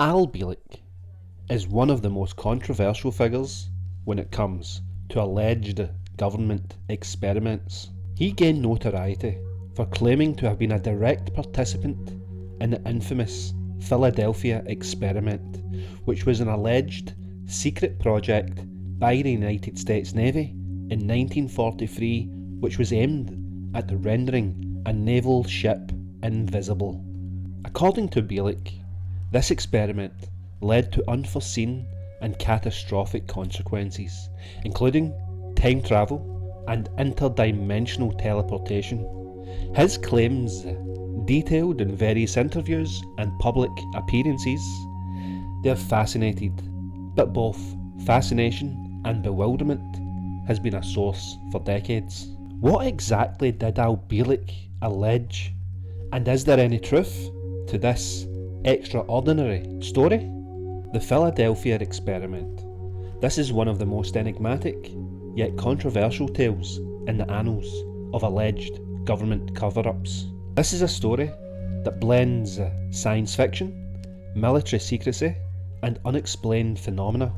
Bielek is one of the most controversial figures when it comes to alleged government experiments. He gained notoriety for claiming to have been a direct participant in the infamous Philadelphia experiment, which was an alleged secret project by the United States Navy in 1943, which was aimed at rendering a naval ship invisible. According to Bielek, this experiment led to unforeseen and catastrophic consequences, including time travel and interdimensional teleportation. His claims, detailed in various interviews and public appearances, they're fascinated, but both fascination and bewilderment has been a source for decades. What exactly did Bielek allege, and is there any truth to this extraordinary story? The Philadelphia experiment. This is one of the most enigmatic yet controversial tales in the annals of alleged government cover-ups. This is a story that blends science fiction, military secrecy and unexplained phenomena,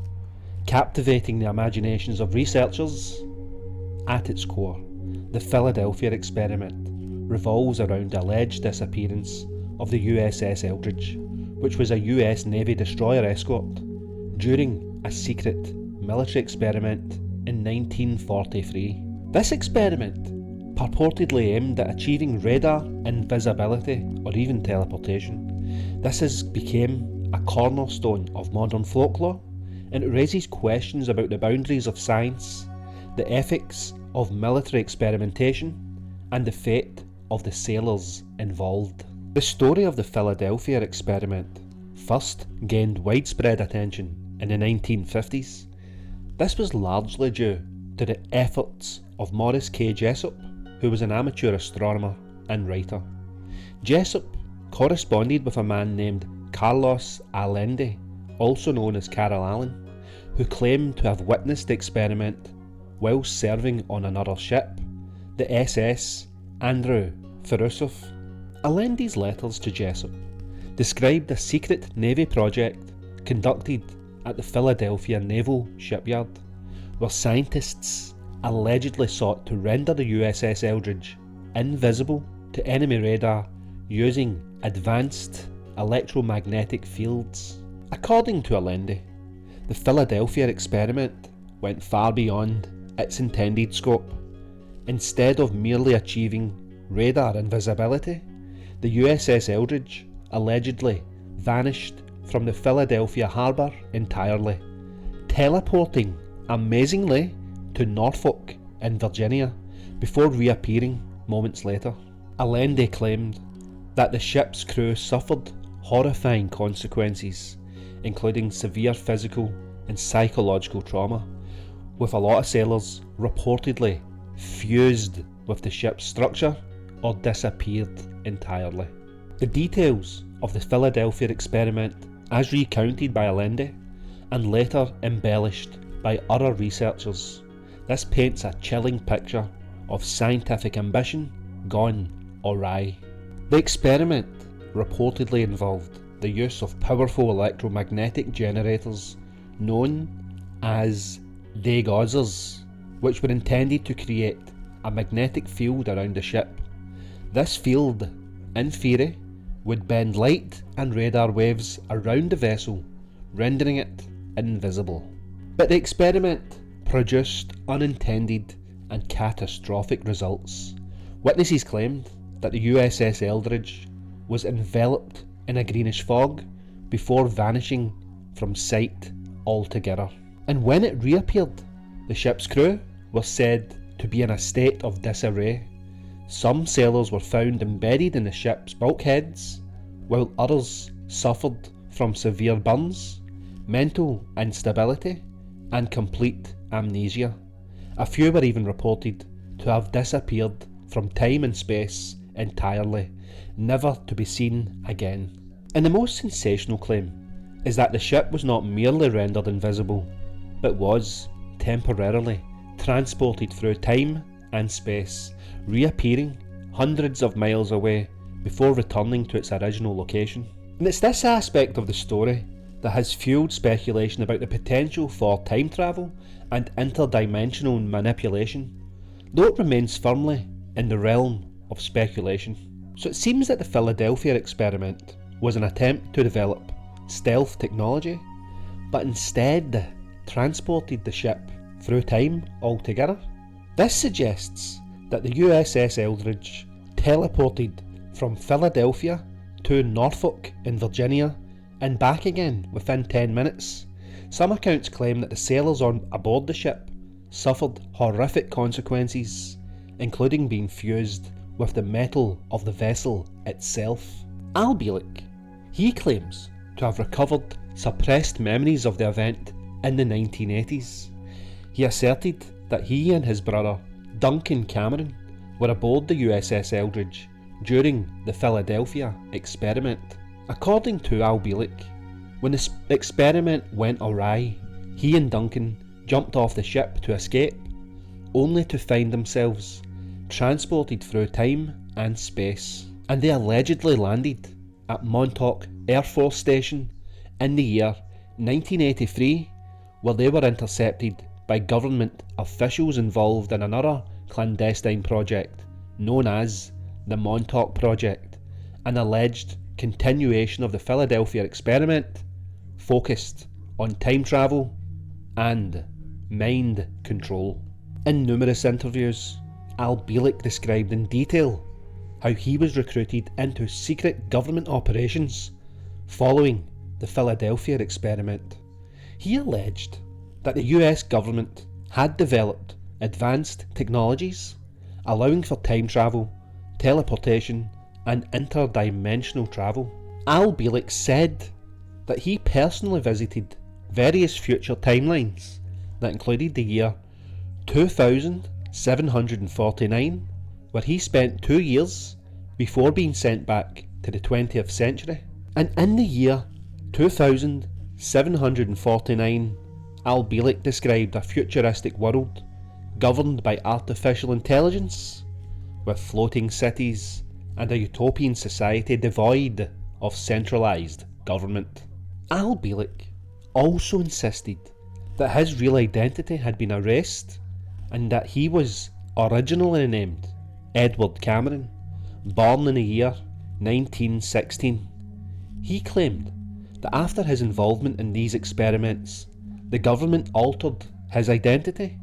captivating the imaginations of researchers. At its core, the Philadelphia experiment revolves around the alleged disappearance of the USS Eldridge, which was a US Navy destroyer escort, during a secret military experiment in 1943. This experiment purportedly aimed at achieving radar invisibility or even teleportation. This has become a cornerstone of modern folklore, and it raises questions about the boundaries of science, the ethics of military experimentation, and the fate of the sailors involved. The story of the Philadelphia experiment first gained widespread attention in the 1950s. This was largely due to the efforts of Morris K. Jessup, who was an amateur astronomer and writer. Jessup corresponded with a man named Carlos Allende, also known as Carl Allen, who claimed to have witnessed the experiment while serving on another ship, the SS Andrew Farusov. Allende's letters to Jessup described a secret Navy project conducted at the Philadelphia Naval Shipyard, where scientists allegedly sought to render the USS Eldridge invisible to enemy radar using advanced electromagnetic fields. According to Allende, the Philadelphia experiment went far beyond its intended scope. Instead of merely achieving radar invisibility, the USS Eldridge allegedly vanished from the Philadelphia harbour entirely, teleporting amazingly to Norfolk in Virginia before reappearing moments later. Allende claimed that the ship's crew suffered horrifying consequences, including severe physical and psychological trauma, with a lot of sailors reportedly fused with the ship's structure or disappeared entirely. The details of the Philadelphia experiment, as recounted by Allende and later embellished by other researchers, this paints a chilling picture of scientific ambition gone awry. The experiment reportedly involved the use of powerful electromagnetic generators known as degaussers, which were intended to create a magnetic field around the ship. This field, in theory, would bend light and radar waves around the vessel, rendering it invisible. But the experiment produced unintended and catastrophic results. Witnesses claimed that the USS Eldridge was enveloped in a greenish fog before vanishing from sight altogether. And when it reappeared, the ship's crew were said to be in a state of disarray. Some sailors were found embedded in the ship's bulkheads, while others suffered from severe burns, mental instability, and complete amnesia. A few were even reported to have disappeared from time and space entirely, never to be seen again. And the most sensational claim is that the ship was not merely rendered invisible, but was temporarily transported through time and space, reappearing hundreds of miles away before returning to its original location. And it's this aspect of the story that has fueled speculation about the potential for time travel and interdimensional manipulation, though it remains firmly in the realm of speculation. So it seems that the Philadelphia experiment was an attempt to develop stealth technology, but instead transported the ship through time altogether. This suggests that the USS Eldridge teleported from Philadelphia to Norfolk in Virginia and back again within 10 minutes. Some accounts claim that the sailors on aboard the ship suffered horrific consequences, including being fused with the metal of the vessel itself. Bielek, he claims to have recovered suppressed memories of the event in the 1980s. He asserted that he and his brother Duncan Cameron were aboard the USS Eldridge during the Philadelphia experiment. According to Bielek, when the experiment went awry, he and Duncan jumped off the ship to escape, only to find themselves transported through time and space. And they allegedly landed at Montauk Air Force Station in the year 1983, where they were intercepted by government officials involved in another clandestine project known as the Montauk Project, an alleged continuation of the Philadelphia experiment focused on time travel and mind control. In numerous interviews, Bielek described in detail how he was recruited into secret government operations following the Philadelphia experiment. He alleged that the US government had developed advanced technologies allowing for time travel, teleportation and interdimensional travel. Bielek said that he personally visited various future timelines that included the year 2749, where he spent 2 years before being sent back to the 20th century. And in the year 2749, Bielek described a futuristic world governed by artificial intelligence, with floating cities and a utopian society devoid of centralised government. Bielek also insisted that his real identity had been erased and that he was originally named Edward Cameron, born in the year 1916. He claimed that after his involvement in these experiments, the government altered his identity,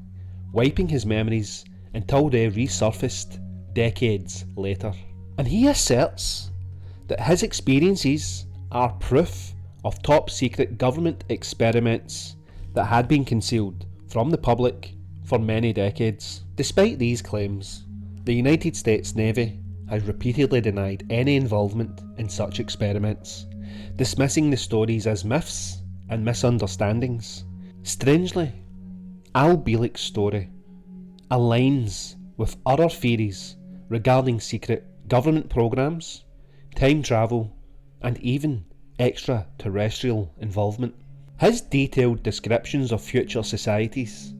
wiping his memories until they resurfaced decades later. And he asserts that his experiences are proof of top secret government experiments that had been concealed from the public for many decades. Despite these claims, the United States Navy has repeatedly denied any involvement in such experiments, dismissing the stories as myths and misunderstandings. Strangely, Bielek's story aligns with other theories regarding secret government programs, time travel, and even extraterrestrial involvement. His detailed descriptions of future societies,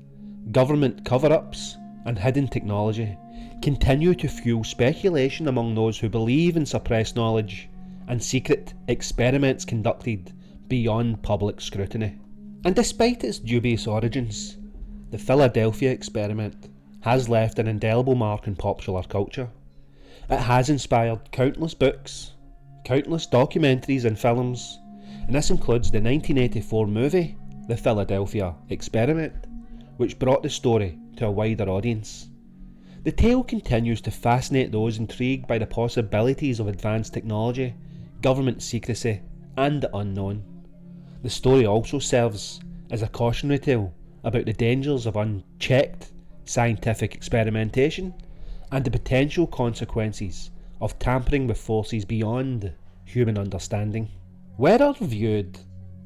government cover-ups, and hidden technology continue to fuel speculation among those who believe in suppressed knowledge and secret experiments conducted beyond public scrutiny. And despite its dubious origins, the Philadelphia experiment has left an indelible mark in popular culture. It has inspired countless books, countless documentaries and films, and this includes the 1984 movie The Philadelphia Experiment, which brought the story to a wider audience. The tale continues to fascinate those intrigued by the possibilities of advanced technology, government secrecy, and the unknown. The story also serves as a cautionary tale about the dangers of unchecked scientific experimentation and the potential consequences of tampering with forces beyond human understanding. Whether viewed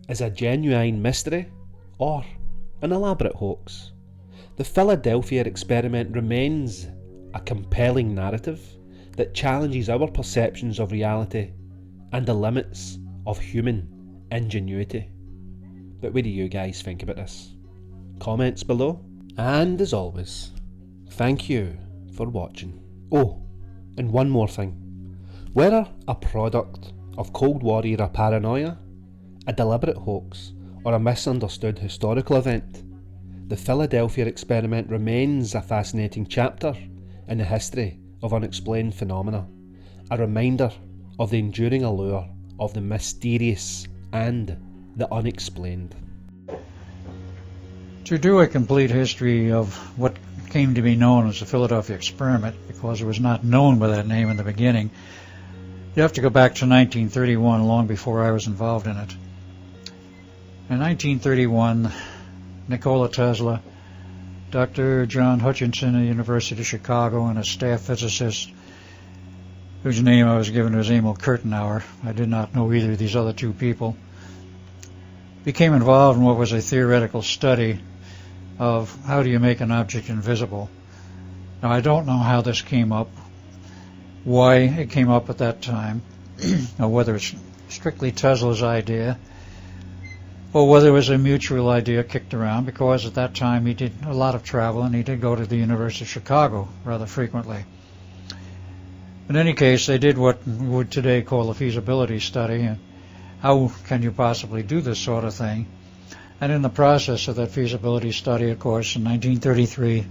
as a genuine mystery or an elaborate hoax, the Philadelphia experiment remains a compelling narrative that challenges our perceptions of reality and the limits of human ingenuity. But what do you guys think about this? Comments below. And as always, thank you for watching. Oh, and one more thing. Whether a product of Cold War era paranoia, a deliberate hoax, or a misunderstood historical event, the Philadelphia experiment remains a fascinating chapter in the history of unexplained phenomena, a reminder of the enduring allure of the mysterious and the unexplained. To do a complete history of what came to be known as the Philadelphia experiment, because it was not known by that name in the beginning, you have to go back to 1931, long before I was involved in it. In 1931, Nikola Tesla, Dr. John Hutchinson at the University of Chicago, and a staff physicist whose name I was given was Emil Kurtenauer, I did not know either of these other two people, became involved in what was a theoretical study of how do you make an object invisible. Now, I don't know how this came up, why it came up at that time, or whether it's strictly Tesla's idea, or whether it was a mutual idea kicked around, because at that time he did a lot of travel and he did go to the University of Chicago rather frequently. In any case, they did what we would today call a feasibility study, and how can you possibly do this sort of thing? And in the process of that feasibility study, of course, in 1933,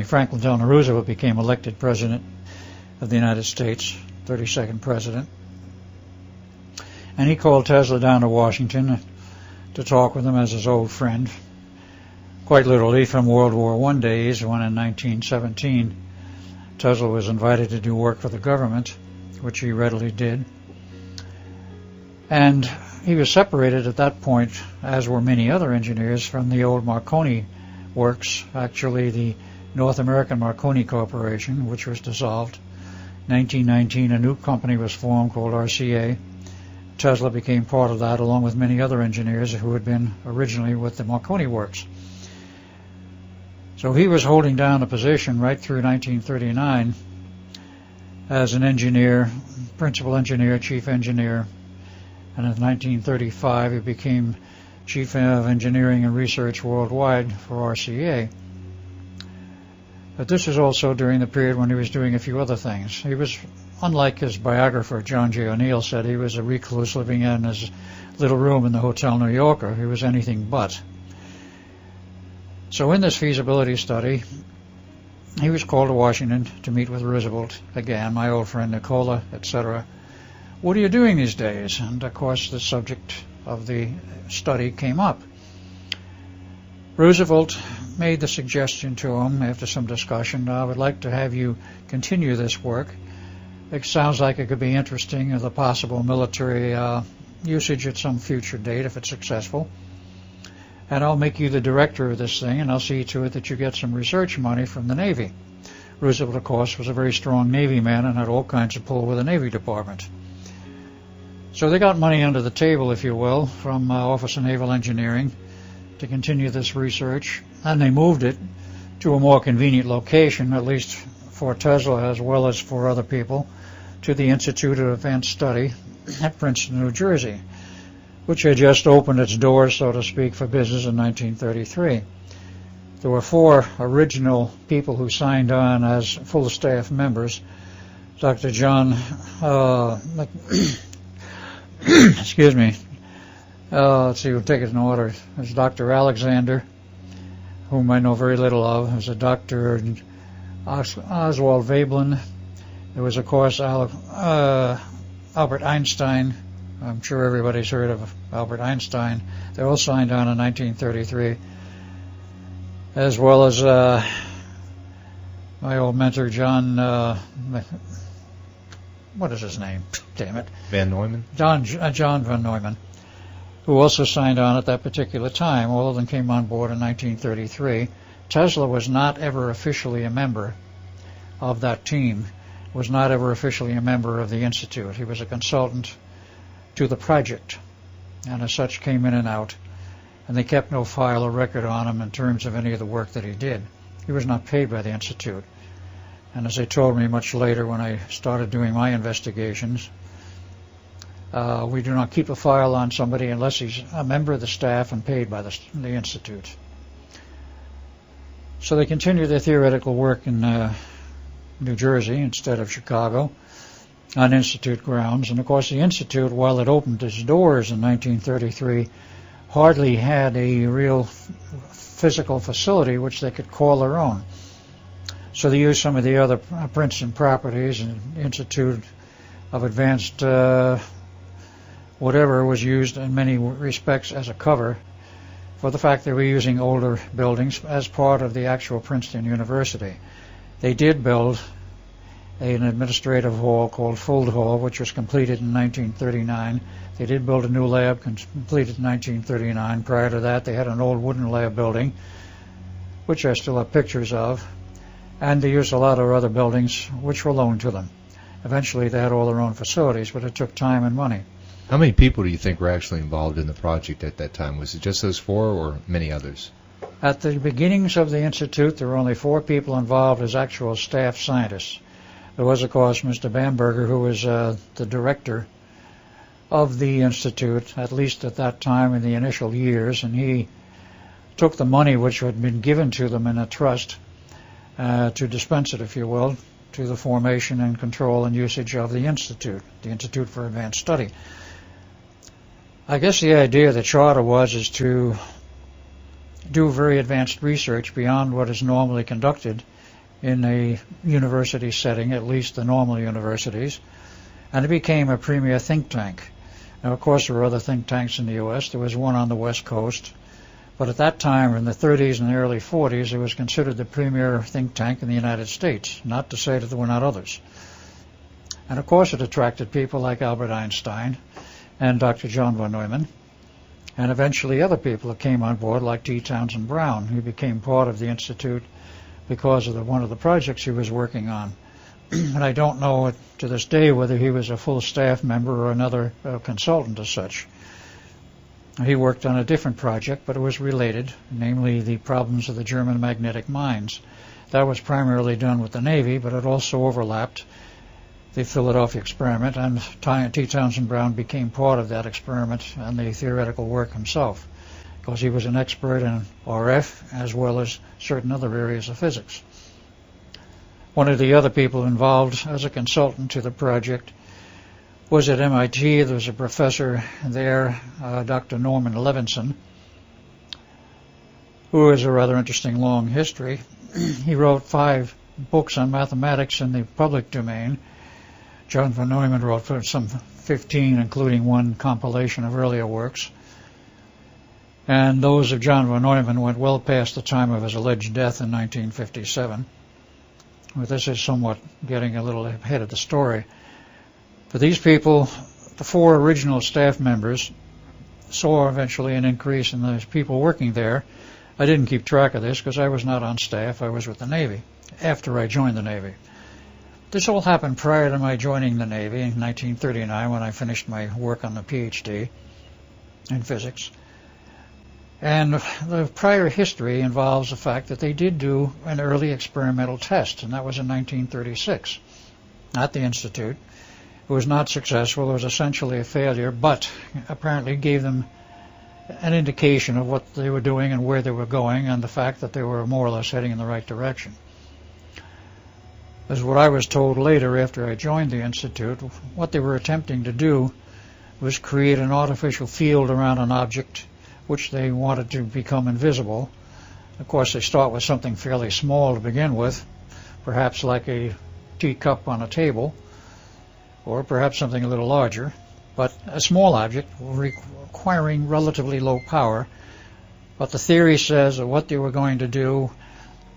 Franklin Delano Roosevelt became elected President of the United States, 32nd President. And he called Tesla down to Washington to talk with him as his old friend, quite literally from World War I days, when in 1917 Tesla was invited to do work for the government, which he readily did. And he was separated at that point, as were many other engineers, from the old Marconi works, actually the North American Marconi Corporation, which was dissolved. In 1919, a new company was formed called RCA. Tesla became part of that, along with many other engineers who had been originally with the Marconi works. So he was holding down a position right through 1939 as an engineer, principal engineer, chief engineer, and in 1935 he became chief of engineering and research worldwide for RCA. But this is also during the period when he was doing a few other things. He was, unlike his biographer, John J. O'Neill, said, he was a recluse living in his little room in the Hotel New Yorker. He was anything but. So in this feasibility study, he was called to Washington to meet with Roosevelt again, my old friend Nikola, etc. What are you doing these days? And of course the subject of the study came up. Roosevelt made the suggestion to him after some discussion, I would like to have you continue this work. It sounds like it could be interesting as a possible military usage at some future date if it's successful. And I'll make you the director of this thing, and I'll see to it that you get some research money from the Navy. Roosevelt, of course, was a very strong Navy man and had all kinds of pull with the Navy Department. So they got money under the table, if you will, from Office of Naval Engineering to continue this research, and they moved it to a more convenient location, at least for Tesla as well as for other people, to the Institute of Advanced Study at Princeton, New Jersey, which had just opened its doors, so to speak, for business in 1933. There were 4 original people who signed on as full staff members. Dr. John, excuse me, let's see, we'll take it in order. There's Dr. Alexander, whom I know very little of. There's a Dr. Oswald Veblen. There was, of course, Albert Einstein. I'm sure everybody's heard of Albert Einstein. They all signed on in 1933, as well as my old mentor, John, what is his name? Damn it. Van Neumann? John Van Neumann, who also signed on at that particular time. All of them came on board in 1933. Tesla was not ever officially a member of that team, was not ever officially a member of the Institute. He was a consultant to the project, and as such came in and out, and they kept no file or record on him in terms of any of the work that he did. He was not paid by the Institute. And as they told me much later when I started doing my investigations, we do not keep a file on somebody unless he's a member of the staff and paid by the Institute. So they continued their theoretical work in New Jersey instead of Chicago. on Institute grounds. And of course the Institute, while it opened its doors in 1933, hardly had a real physical facility which they could call their own. So they used some of the other Princeton properties, and Institute of Advanced whatever was used in many respects as a cover for the fact they were using older buildings as part of the actual Princeton University. They did build an administrative hall called Fuld Hall, which was completed in 1939. They did build a new lab completed in 1939. Prior to that, they had an old wooden lab building, which I still have pictures of, and they used a lot of other buildings which were loaned to them. Eventually, they had all their own facilities, but it took time and money. How many people do you think were actually involved in the project at that time? Was it just those four or many others? At the beginnings of the Institute, there were only 4 people involved as actual staff scientists. There was, of course, Mr. Bamberger, who was the director of the Institute, at least at that time in the initial years, and he took the money which had been given to them in a trust to dispense it, if you will, to the formation and control and usage of the Institute for Advanced Study. I guess the idea of the charter is to do very advanced research beyond what is normally conducted in a university setting, at least the normal universities, and it became a premier think tank. Now, of course, there were other think tanks in the U.S. There was one on the West Coast, but at that time, in the 30s and the early 40s, it was considered the premier think tank in the United States, not to say that there were not others. And, of course, it attracted people like Albert Einstein and Dr. John von Neumann, and eventually other people that came on board, like T. Townsend Brown, who became part of the Institute because of one of the projects he was working on. And I don't know to this day whether he was a full staff member or another consultant as such. He worked on a different project, but it was related, namely the problems of the German magnetic mines. That was primarily done with the Navy, but it also overlapped the Philadelphia experiment, and T. Townsend Brown became part of that experiment and the theoretical work himself, because he was an expert in RF as well as certain other areas of physics. One of the other people involved as a consultant to the project was at MIT. There was a professor there, Dr. Norman Levinson, who has a rather interesting long history. He wrote 5 books on mathematics in the public domain. John von Neumann wrote some 15, including one compilation of earlier works. And those of John von Neumann went well past the time of his alleged death in 1957. Well, this is somewhat getting a little ahead of the story. But these people, the 4 original staff members, saw eventually an increase in the people working there. I didn't keep track of this because I was not on staff. I was with the Navy after I joined the Navy. This all happened prior to my joining the Navy in 1939 when I finished my work on the PhD in physics. And the prior history involves the fact that they did do an early experimental test, and that was in 1936 at the Institute. It was not successful. It was essentially a failure, but apparently gave them an indication of what they were doing and where they were going, and the fact that they were more or less heading in the right direction. As what I was told later after I joined the Institute, what they were attempting to do was create an artificial field around an object which they wanted to become invisible. Of course, they start with something fairly small to begin with, perhaps like a teacup on a table, or perhaps something a little larger, but a small object requiring relatively low power. But the theory says that what they were going to do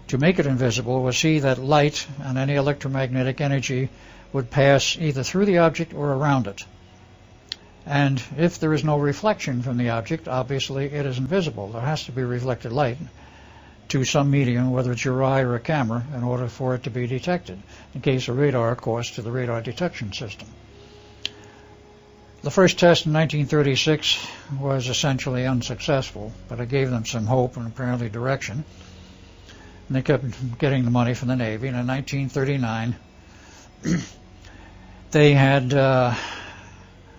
to make it invisible was see that light and any electromagnetic energy would pass either through the object or around it. And if there is no reflection from the object, obviously it is invisible. There has to be reflected light to some medium, whether it's your eye or a camera, in order for it to be detected. In case of radar, of course, to the radar detection system. The first test in 1936 was essentially unsuccessful, but it gave them some hope and apparently direction. And they kept getting the money from the Navy, and in 1939 they had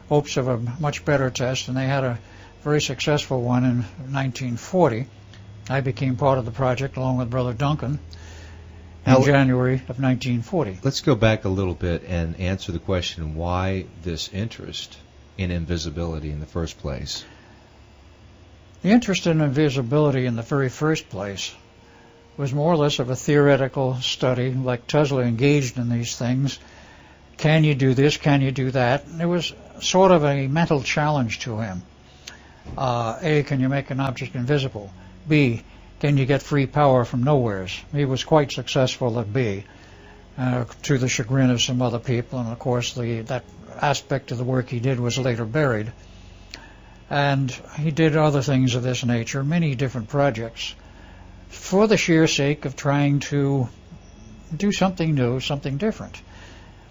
hopes of a much better test, and they had a very successful one in 1940. I became part of the project along with Brother Duncan, in January of 1940. Let's go back a little bit and answer the question, why this interest in invisibility in the first place? The interest in invisibility in the very first place was more or less of a theoretical study, like Tesla engaged in these things. Can you do this? Can you do that? It was sort of a mental challenge to him. A, can you make an object invisible? B, can you get free power from nowheres? He was quite successful at B, to the chagrin of some other people, and of course that aspect of the work he did was later buried. And he did other things of this nature, many different projects, for the sheer sake of trying to do something new, something different.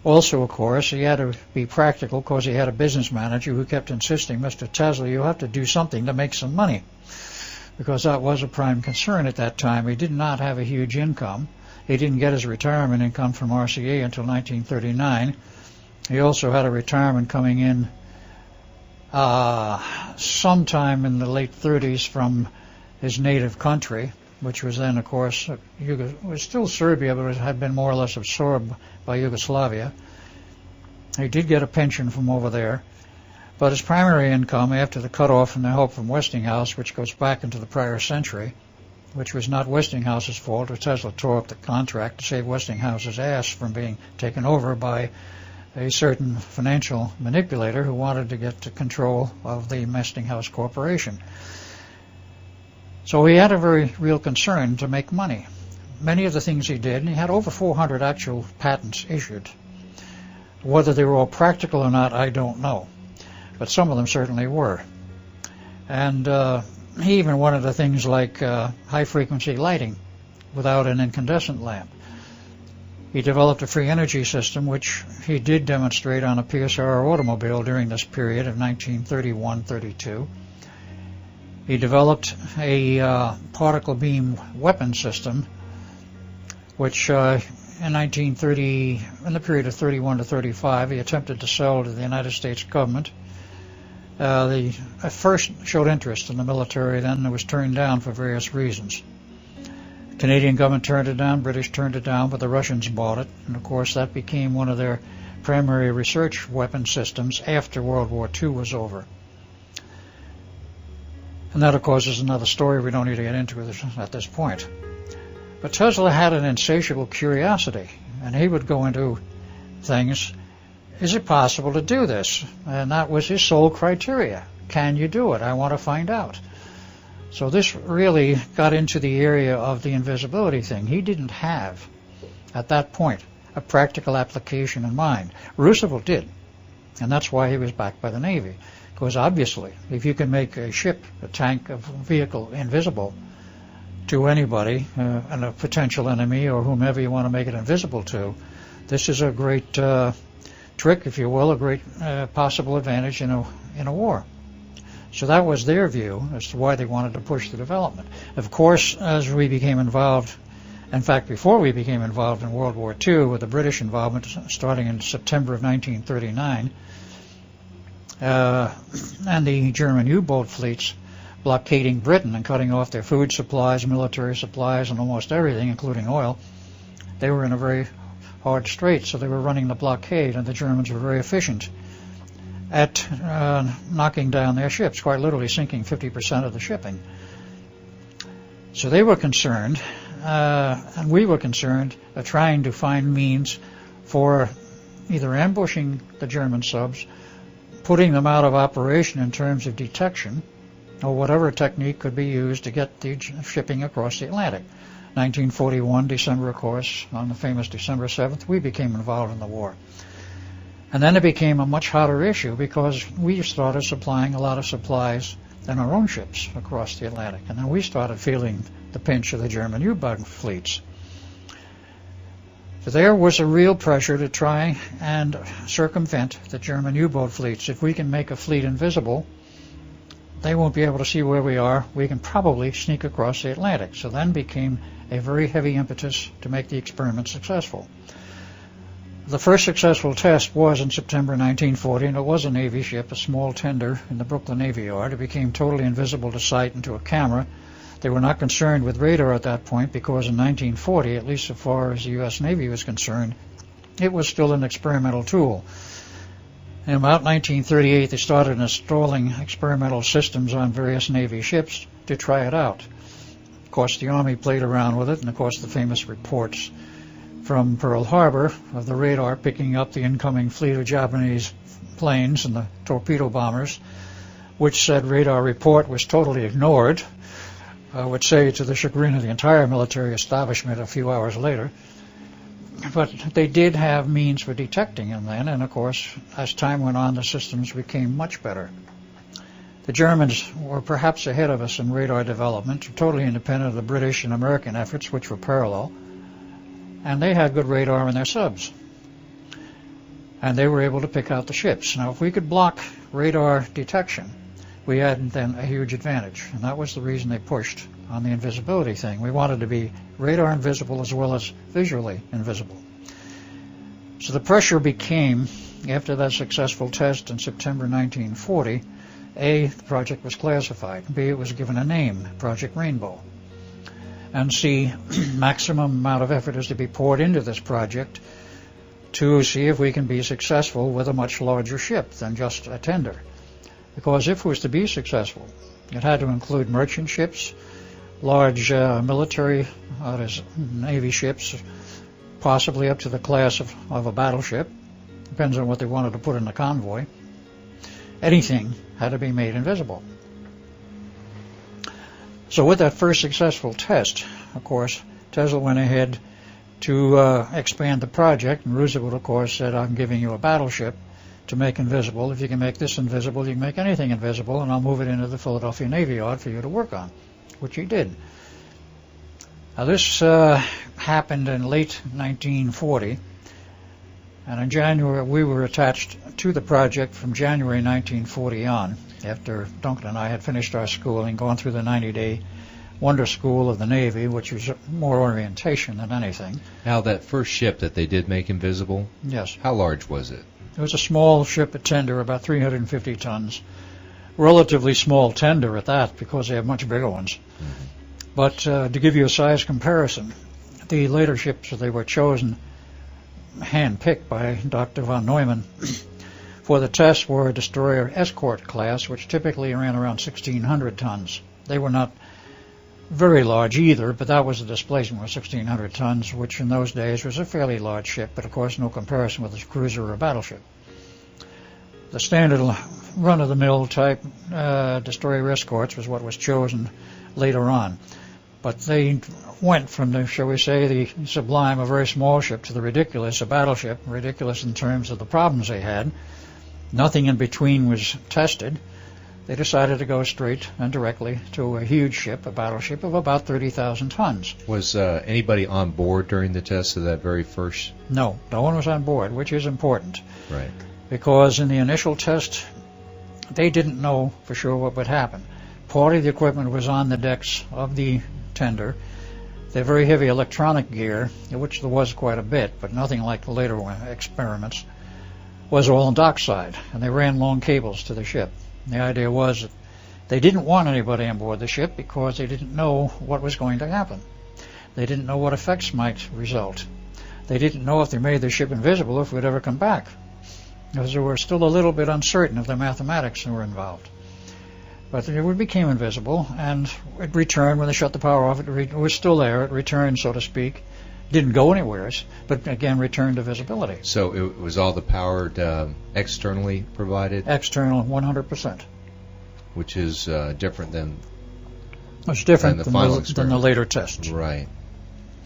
Also, of course, he had to be practical because he had a business manager who kept insisting, Mr. Tesla, you have to do something to make some money, because that was a prime concern at that time. He did not have a huge income. He didn't get his retirement income from RCA until 1939. He also had a retirement coming in sometime in the late 30s from his native country, which was then, of course, was still Serbia, but it had been more or less absorbed by Yugoslavia. He did get a pension from over there, but his primary income, after the cutoff from the help from Westinghouse, which goes back into the prior century, which was not Westinghouse's fault, Tesla tore up the contract to save Westinghouse's ass from being taken over by a certain financial manipulator who wanted to get to control of the Westinghouse Corporation. So he had a very real concern to make money. Many of the things he did, and he had over 400 actual patents issued. Whether they were all practical or not, I don't know. But some of them certainly were. And he even wanted the things like high-frequency lighting without an incandescent lamp. He developed a free energy system, which he did demonstrate on a PSR automobile during this period of 1931-32. He developed a particle beam weapon system, which in the period of 31 to 35, he attempted to sell to the United States government. They at first showed interest in the military, then it was turned down for various reasons. The Canadian government turned it down, British turned it down, but the Russians bought it, and of course that became one of their primary research weapon systems after World War II was over. And that, of course, is another story we don't need to get into at this point. But Tesla had an insatiable curiosity, and he would go into things, is it possible to do this? And that was his sole criteria. Can you do it? I want to find out. So this really got into the area of the invisibility thing. He didn't have, at that point, a practical application in mind. Roosevelt did, and that's why he was backed by the Navy. Because obviously, if you can make a ship, a tank, a vehicle invisible to anybody, and a potential enemy or whomever you want to make it invisible to, this is a great trick, if you will, a great possible advantage in a war. So that was their view as to why they wanted to push the development. Of course, as we became involved, in fact, before we became involved in World War II, with the British involvement starting in September of 1939, and the German U-boat fleets blockading Britain and cutting off their food supplies, military supplies, and almost everything, including oil, they were in a very hard strait, so they were running the blockade, and the Germans were very efficient at knocking down their ships, quite literally sinking 50% of the shipping. So they were concerned, and we were concerned, of trying to find means for either ambushing the German subs, putting them out of operation in terms of detection, or whatever technique could be used to get the shipping across the Atlantic. 1941, December, of course, on the famous December 7th, we became involved in the war. And then it became a much hotter issue because we started supplying a lot of supplies in our own ships across the Atlantic. And then we started feeling the pinch of the German U-boat fleets. So there was a real pressure to try and circumvent the German U-boat fleets. If we can make a fleet invisible, they won't be able to see where we are. We can probably sneak across the Atlantic. So then became a very heavy impetus to make the experiment successful. The first successful test was in September 1940, and it was a Navy ship, a small tender in the Brooklyn Navy Yard. It became totally invisible to sight and to a camera. They were not concerned with radar at that point because in 1940, at least so far as the U.S. Navy was concerned, it was still an experimental tool. In about 1938, they started installing experimental systems on various Navy ships to try it out. Of course, the Army played around with it, and of course the famous reports from Pearl Harbor of the radar picking up the incoming fleet of Japanese planes and the torpedo bombers, which said radar report was totally ignored, I would say to the chagrin of the entire military establishment a few hours later. But they did have means for detecting them then, and of course, as time went on, the systems became much better. The Germans were perhaps ahead of us in radar development, totally independent of the British and American efforts, which were parallel, and they had good radar in their subs. And they were able to pick out the ships. Now, if we could block radar detection, we had then a huge advantage, and that was the reason they pushed on the invisibility thing. We wanted to be radar invisible as well as visually invisible. So the pressure became, after that successful test in September 1940, A, the project was classified, B, it was given a name, Project Rainbow, and C, maximum amount of effort is to be poured into this project to see if we can be successful with a much larger ship than just a tender. Because if it was to be successful, it had to include merchant ships, large military, Navy ships, possibly up to the class of a battleship. Depends on what they wanted to put in the convoy. Anything had to be made invisible. So with that first successful test, of course, Tesla went ahead to expand the project, and Roosevelt, of course, said, I'm giving you a battleship to make invisible. If you can make this invisible, you can make anything invisible, and I'll move it into the Philadelphia Navy Yard for you to work on, which he did. Now this happened in late 1940, and in January we were attached to the project from January 1940 on, after Duncan and I had finished our schooling, gone through the 90-day Wonder School of the Navy, which was more orientation than anything. Now, that first ship that they did make invisible, yes, how large was it? It was a small ship, a tender, about 350 tons. Relatively small tender at that, because they have much bigger ones. Mm-hmm. But to give you a size comparison, the later ships, they were chosen, hand-picked by Dr. von Neumann, for the test were a destroyer escort class, which typically ran around 1,600 tons. They were not very large either, but that was the displacement, was 1,600 tons, which in those days was a fairly large ship, but of course no comparison with a cruiser or a battleship. The standard run-of-the-mill type destroyer escorts was what was chosen later on. But they went from the, shall we say, the sublime, a very small ship, to the ridiculous, a battleship, ridiculous in terms of the problems they had. Nothing in between was tested. They decided to go straight and directly to a huge ship, a battleship of about 30,000 tons. Was anybody on board during the test of that very first? No one was on board, which is important. Right. Because in the initial test, they didn't know for sure what would happen. Part of the equipment was on the decks of the tender. The very heavy electronic gear, which there was quite a bit, but nothing like the later experiments, was all on dockside, and they ran long cables to the ship. The idea was that they didn't want anybody on board the ship because they didn't know what was going to happen. They didn't know what effects might result. They didn't know if they made the ship invisible if it would ever come back, because they were still a little bit uncertain of the mathematics that were involved. But it became invisible, and it returned when they shut the power off. It was still there. It returned, so to speak. Didn't go anywhere, but again returned to visibility. So it was all the power externally provided? External, 100%. Which is different than it's different than the later tests. Right.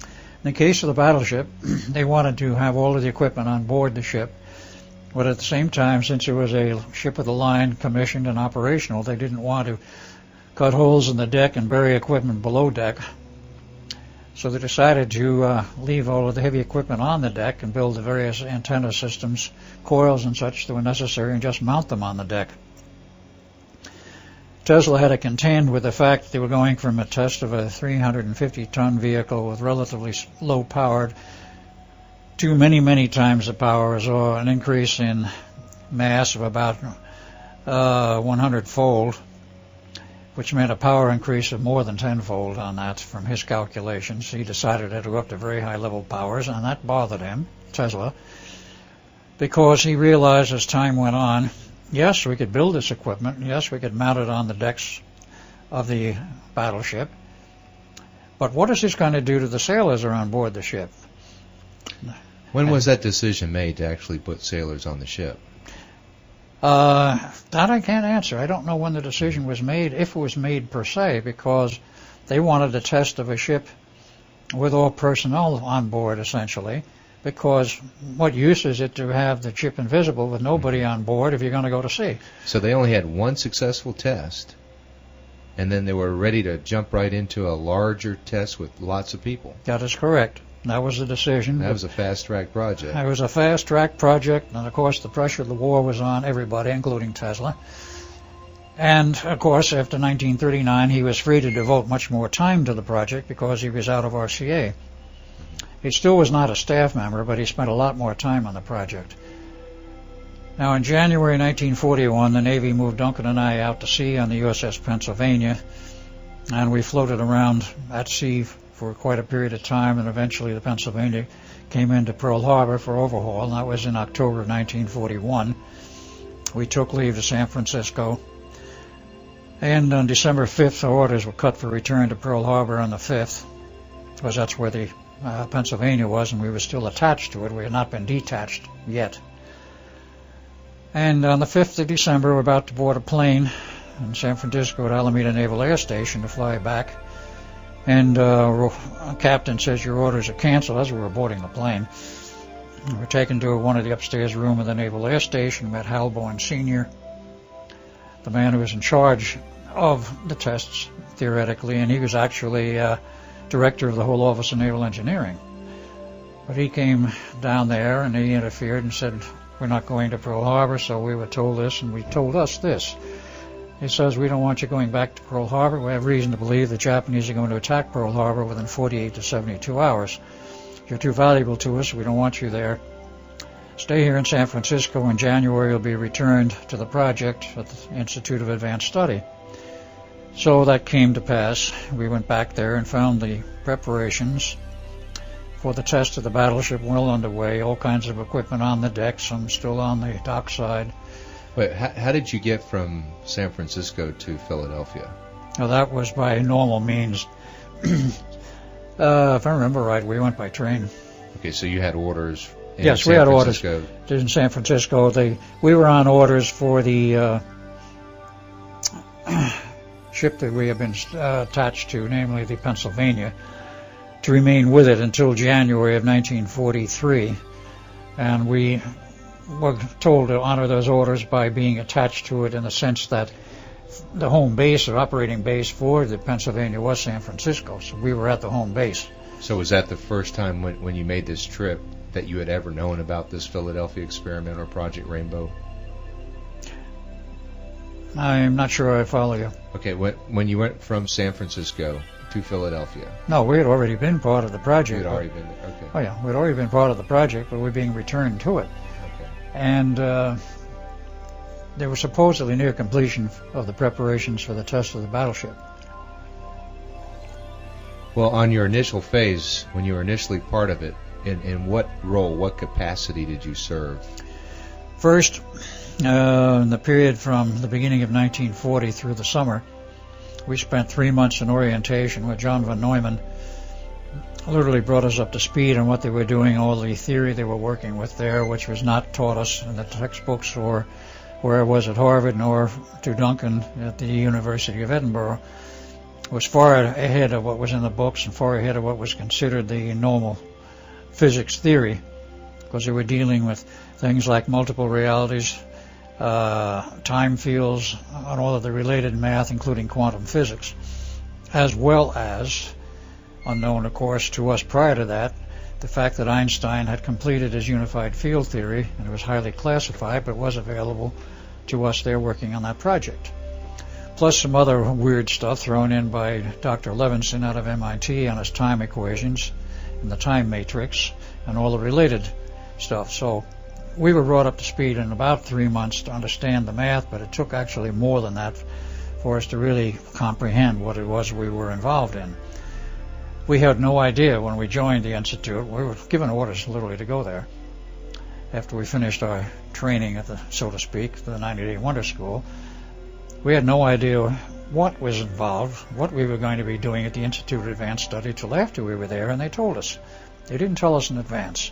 In the case of the battleship, they wanted to have all of the equipment on board the ship, but at the same time, since it was a ship of the line, commissioned and operational, they didn't want to cut holes in the deck and bury equipment below deck. So they decided to leave all of the heavy equipment on the deck and build the various antenna systems, coils and such that were necessary, and just mount them on the deck. Tesla had to contend with the fact that they were going from a test of a 350-ton vehicle with relatively low power to many, many times the power, or an increase in mass of about 100-fold. which meant a power increase of more than tenfold on that from his calculations. He decided to go up to very high level powers, and that bothered him, Tesla, because he realized as time went on, yes, we could build this equipment, yes, we could mount it on the decks of the battleship, but what is this going to do to the sailors who are on board the ship? When was that decision made to actually put sailors on the ship? That I can't answer. I don't know when the decision was made, if it was made per se, because they wanted a test of a ship with all personnel on board, essentially, because what use is it to have the ship invisible with nobody on board if you're going to go to sea? So they only had one successful test, and then they were ready to jump right into a larger test with lots of people. That is correct. That was the decision. That was a fast-track project. It was a fast-track project, and of course the pressure of the war was on everybody, including Tesla. And of course, after 1939, he was free to devote much more time to the project because he was out of RCA. He still was not a staff member, but he spent a lot more time on the project. Now, in January 1941, the Navy moved Duncan and I out to sea on the USS Pennsylvania, and we floated around at sea for quite a period of time, and eventually the Pennsylvania came into Pearl Harbor for overhaul, and that was in October of 1941. We took leave to San Francisco, and on December 5th, our orders were cut for return to Pearl Harbor on the 5th, because that's where the Pennsylvania was, and we were still attached to it. We had not been detached yet. And on the 5th of December, we're about to board a plane in San Francisco at Alameda Naval Air Station to fly back. And a captain says, your orders are canceled, as we were boarding the plane. We were taken to one of the upstairs room of the Naval Air Station, met Hal Bourne Sr., the man who was in charge of the tests, theoretically, and he was actually director of the whole Office of Naval Engineering. But he came down there and he interfered and said, we're not going to Pearl Harbor, so we were told this, and we told us this. He says, we don't want you going back to Pearl Harbor. We have reason to believe the Japanese are going to attack Pearl Harbor within 48 to 72 hours. You're too valuable to us. We don't want you there. Stay here in San Francisco. In January, you'll be returned to the project at the Institute of Advanced Study. So that came to pass. We went back there and found the preparations for the test of the battleship well underway, all kinds of equipment on the deck, some still on the dockside. Wait, how did you get from San Francisco to Philadelphia? Now, that was by normal means. If I remember right, we went by train. Okay, so you had orders in yes, San we had Francisco. Orders in San Francisco. We were on orders for the ship that we had been attached to, namely the Pennsylvania, to remain with it until January of 1943. And we were told to honor those orders by being attached to it in the sense that the home base or operating base for the Pennsylvania was San Francisco, so we were at the home base. So was that the first time when you made this trip that you had ever known about this Philadelphia experiment or Project Rainbow? I'm not sure I follow you. Okay, when you went from San Francisco to Philadelphia. No, we had already been part of the project. You had already been there, okay. Oh yeah, we had already been part of the project, but we were being returned to it. And they were supposedly near completion of the preparations for the test of the battleship. Well, on your initial phase, when you were initially part of it, in what role, what capacity did you serve? First, in the period from the beginning of 1940 through the summer, we spent 3 months in orientation with John von Neumann. Literally brought us up to speed on what they were doing, all the theory they were working with there, which was not taught us in the textbooks or where I was at Harvard, nor to Duncan at the University of Edinburgh. It was far ahead of what was in the books and far ahead of what was considered the normal physics theory, because they were dealing with things like multiple realities, time fields, and all of the related math, including quantum physics, as well as, unknown, of course, to us prior to that, the fact that Einstein had completed his unified field theory, and it was highly classified, but was available to us there working on that project. Plus some other weird stuff thrown in by Dr. Levinson out of MIT on his time equations and the time matrix and all the related stuff. So we were brought up to speed in about 3 months to understand the math, but it took actually more than that for us to really comprehend what it was we were involved in. We had no idea when we joined the Institute. We were given orders literally to go there after we finished our training at the, so to speak, the 90-day Wonder School. We had no idea what was involved, what we were going to be doing at the Institute of Advanced Study till after we were there, and they told us. They didn't tell us in advance.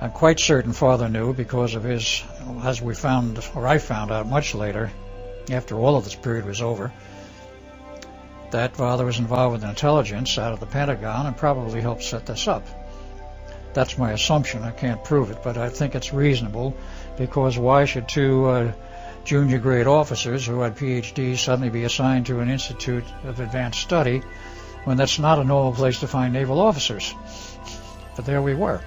I'm quite certain Father knew because of his, as we found, or I found out much later, after all of this period was over, that Father was involved with intelligence out of the Pentagon and probably helped set this up. That's my assumption. I can't prove it, but I think it's reasonable, because why should two junior grade officers who had PhDs suddenly be assigned to an Institute of Advanced Study when that's not a normal place to find naval officers? But there we were.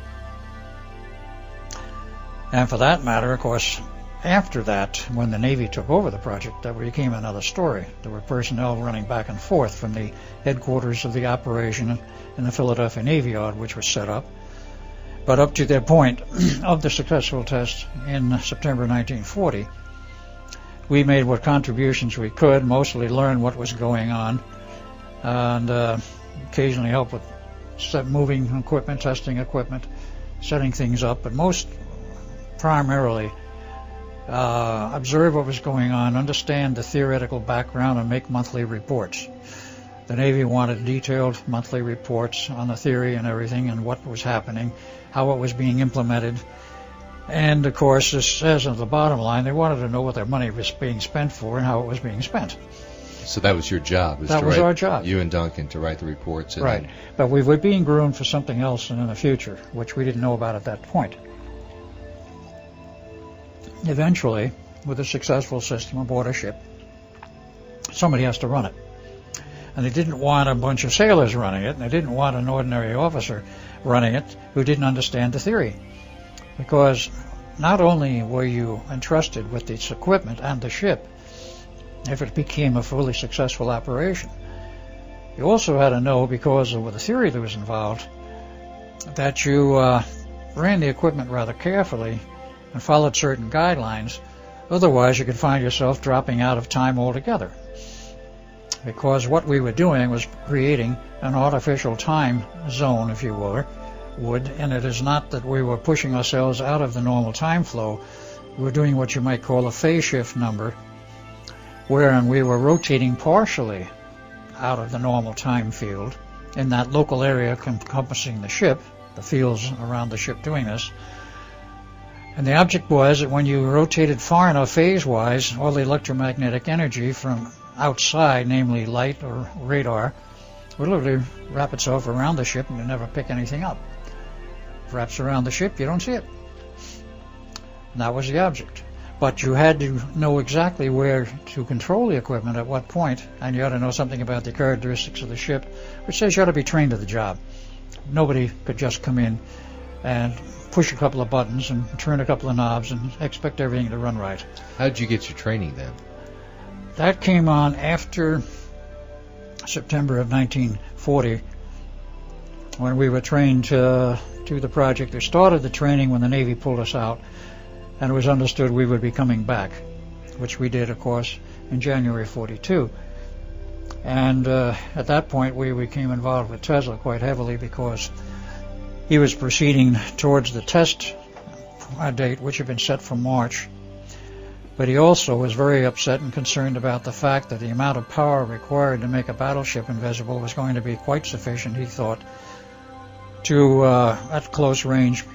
And for that matter, of course, after that, when the Navy took over the project, that became another story. There were personnel running back and forth from the headquarters of the operation in the Philadelphia Navy Yard, which was set up. But up to that point of the successful test in September 1940, we made what contributions we could, mostly learn what was going on, and occasionally help with moving equipment, testing equipment, setting things up, but most primarily observe what was going on, understand the theoretical background, and make monthly reports. The Navy wanted detailed monthly reports on the theory and everything and what was happening, how it was being implemented. And, of course, this says at the bottom line, they wanted to know what their money was being spent for and how it was being spent. So that was your job? That was our job. You and Duncan to write the reports? And right. But we were being groomed for something else in the future, which we didn't know about at that point. Eventually, with a successful system aboard a ship, somebody has to run it. And they didn't want a bunch of sailors running it, and they didn't want an ordinary officer running it who didn't understand the theory. Because not only were you entrusted with this equipment and the ship, if it became a fully successful operation, you also had to know, because of the theory that was involved, that you ran the equipment rather carefully and followed certain guidelines. Otherwise, you could find yourself dropping out of time altogether. Because what we were doing was creating an artificial time zone, if you would, and it is not that we were pushing ourselves out of the normal time flow. We were doing what you might call a phase shift number, wherein we were rotating partially out of the normal time field in that local area encompassing the ship, the fields around the ship doing this. And the object was that when you rotated far enough phase-wise, all the electromagnetic energy from outside, namely light or radar, would literally wrap itself around the ship and you never pick anything up. If it wraps around the ship, you don't see it. And that was the object. But you had to know exactly where to control the equipment at what point, and you had to know something about the characteristics of the ship, which says you ought to be trained to the job. Nobody could just come in and push a couple of buttons and turn a couple of knobs and expect everything to run right. How did you get your training then? That came on after September of 1940, when we were trained to the project. They started the training when the Navy pulled us out, and it was understood we would be coming back, which we did, of course, in January 42. And at that point, we became involved with Tesla quite heavily because he was proceeding towards the test date, which had been set for March. But he also was very upset and concerned about the fact that the amount of power required to make a battleship invisible was going to be quite sufficient, he thought, to, at close range,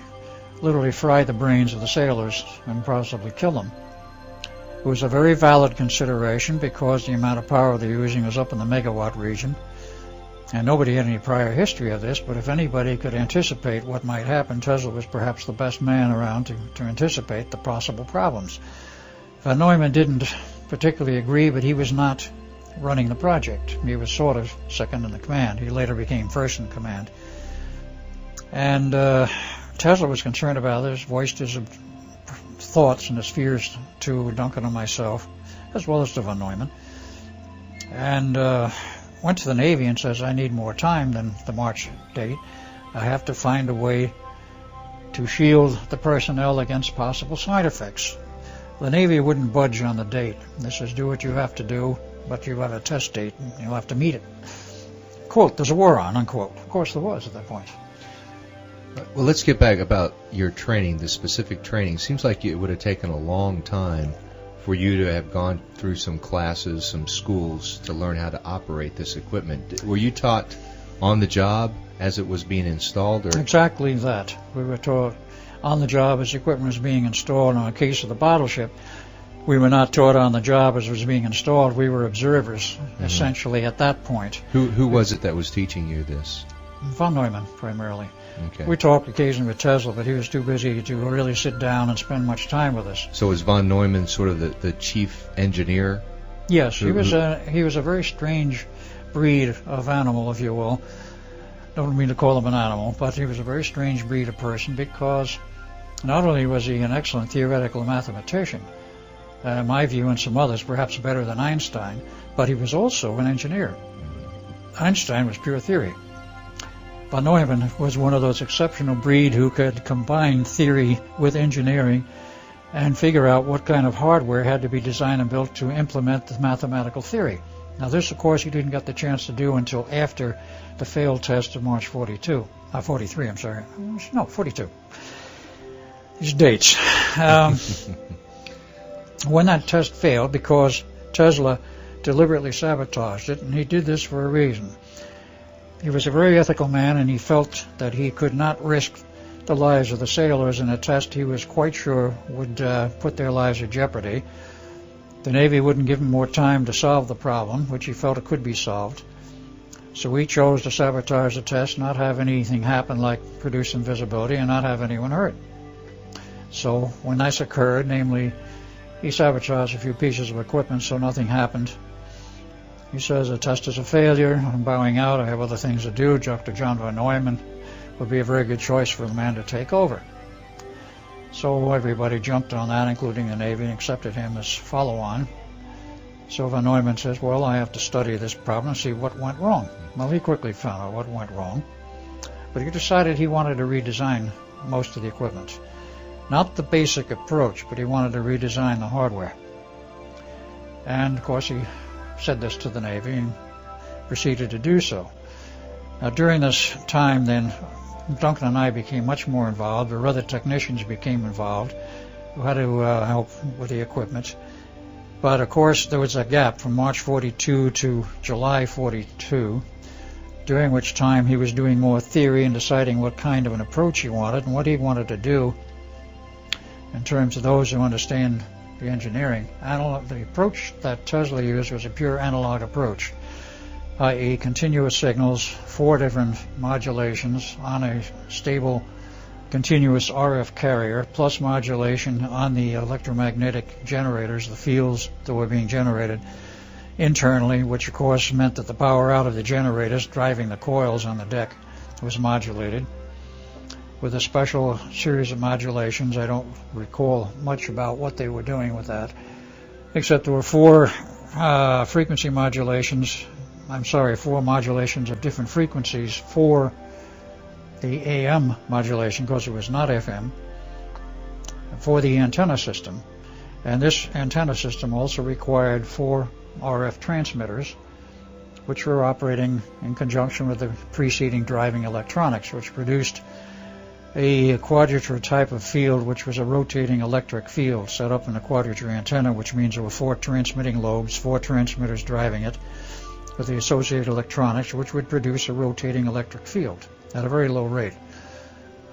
literally fry the brains of the sailors and possibly kill them. It was a very valid consideration because the amount of power they're using was up in the megawatt region, and nobody had any prior history of this, but if anybody could anticipate what might happen, Tesla was perhaps the best man around to anticipate the possible problems. Von Neumann didn't particularly agree, but he was not running the project. He was sort of second in the command. He later became first in command. And Tesla was concerned about this, voiced his thoughts and his fears to Duncan and myself, as well as to von Neumann, and went to the Navy and says, I need more time than the March date. I have to find a way to shield the personnel against possible side effects. The Navy wouldn't budge on the date. This is do what you have to do. but you have a test date and you'll have to meet it. Quote, there's a war on, unquote. Of course there was at that point. Well, let's get back about your training, the specific training. Seems like it would have taken a long time for you to have gone through some classes, some schools to learn how to operate this equipment. Were you taught on the job as it was being installed? Or? Exactly that. We were taught on the job as the equipment was being installed. In the case of the battleship, we were not taught on the job as it was being installed. We were observers, essentially, at that point. Who was it that was teaching you this? Von Neumann, primarily. Okay. We talked occasionally with Tesla, but he was too busy to really sit down and spend much time with us. So was von Neumann sort of the chief engineer? Yes, he was a very strange breed of animal, if you will. Don't mean to call him an animal, but he was a very strange breed of person because not only was he an excellent theoretical mathematician, in my view and some others, perhaps better than Einstein, but he was also an engineer. Einstein was pure theory. Von Neumann was one of those exceptional breed who could combine theory with engineering and figure out what kind of hardware had to be designed and built to implement the mathematical theory. Now this, of course, he didn't get the chance to do until after the failed test of March 42. 43, I'm sorry. No, 42. These dates. When that test failed, because Tesla deliberately sabotaged it, and he did this for a reason. He was a very ethical man, and he felt that he could not risk the lives of the sailors in a test he was quite sure would put their lives at jeopardy. The Navy wouldn't give him more time to solve the problem, which he felt it could be solved. So he chose to sabotage the test, not have anything happen like produce invisibility, and not have anyone hurt. So when this occurred, namely, he sabotaged a few pieces of equipment so nothing happened. He says the test is a failure. I'm bowing out. I have other things to do. Dr. John von Neumann would be a very good choice for the man to take over. So everybody jumped on that, including the Navy, and accepted him as follow-on. So von Neumann says, well, I have to study this problem and see what went wrong. Well, he quickly found out what went wrong. But he decided he wanted to redesign most of the equipment. Not the basic approach, but he wanted to redesign the hardware. And, of course, he said this to the Navy and proceeded to do so. Now, during this time, then, Duncan and I became much more involved, or other technicians became involved who had to help with the equipment. But, of course, there was a gap from March 42 to July 42, during which time he was doing more theory and deciding what kind of an approach he wanted and what he wanted to do in terms of those who understand the engineering. The approach that Tesla used was a pure analog approach, i.e. continuous signals, 4 different modulations on a stable continuous RF carrier, plus modulation on the electromagnetic generators, the fields that were being generated internally, which of course meant that the power out of the generators driving the coils on the deck was modulated with a special series of modulations. I don't recall much about what they were doing with that, except there were 4 frequency modulations. 4 modulations of different frequencies for the AM modulation, because it was not FM, for the antenna system. And this antenna system also required 4 RF transmitters, which were operating in conjunction with the preceding driving electronics, which produced a quadrature type of field, which was a rotating electric field set up in a quadrature antenna, which means there were 4 transmitting lobes, 4 transmitters driving it, with the associated electronics, which would produce a rotating electric field at a very low rate.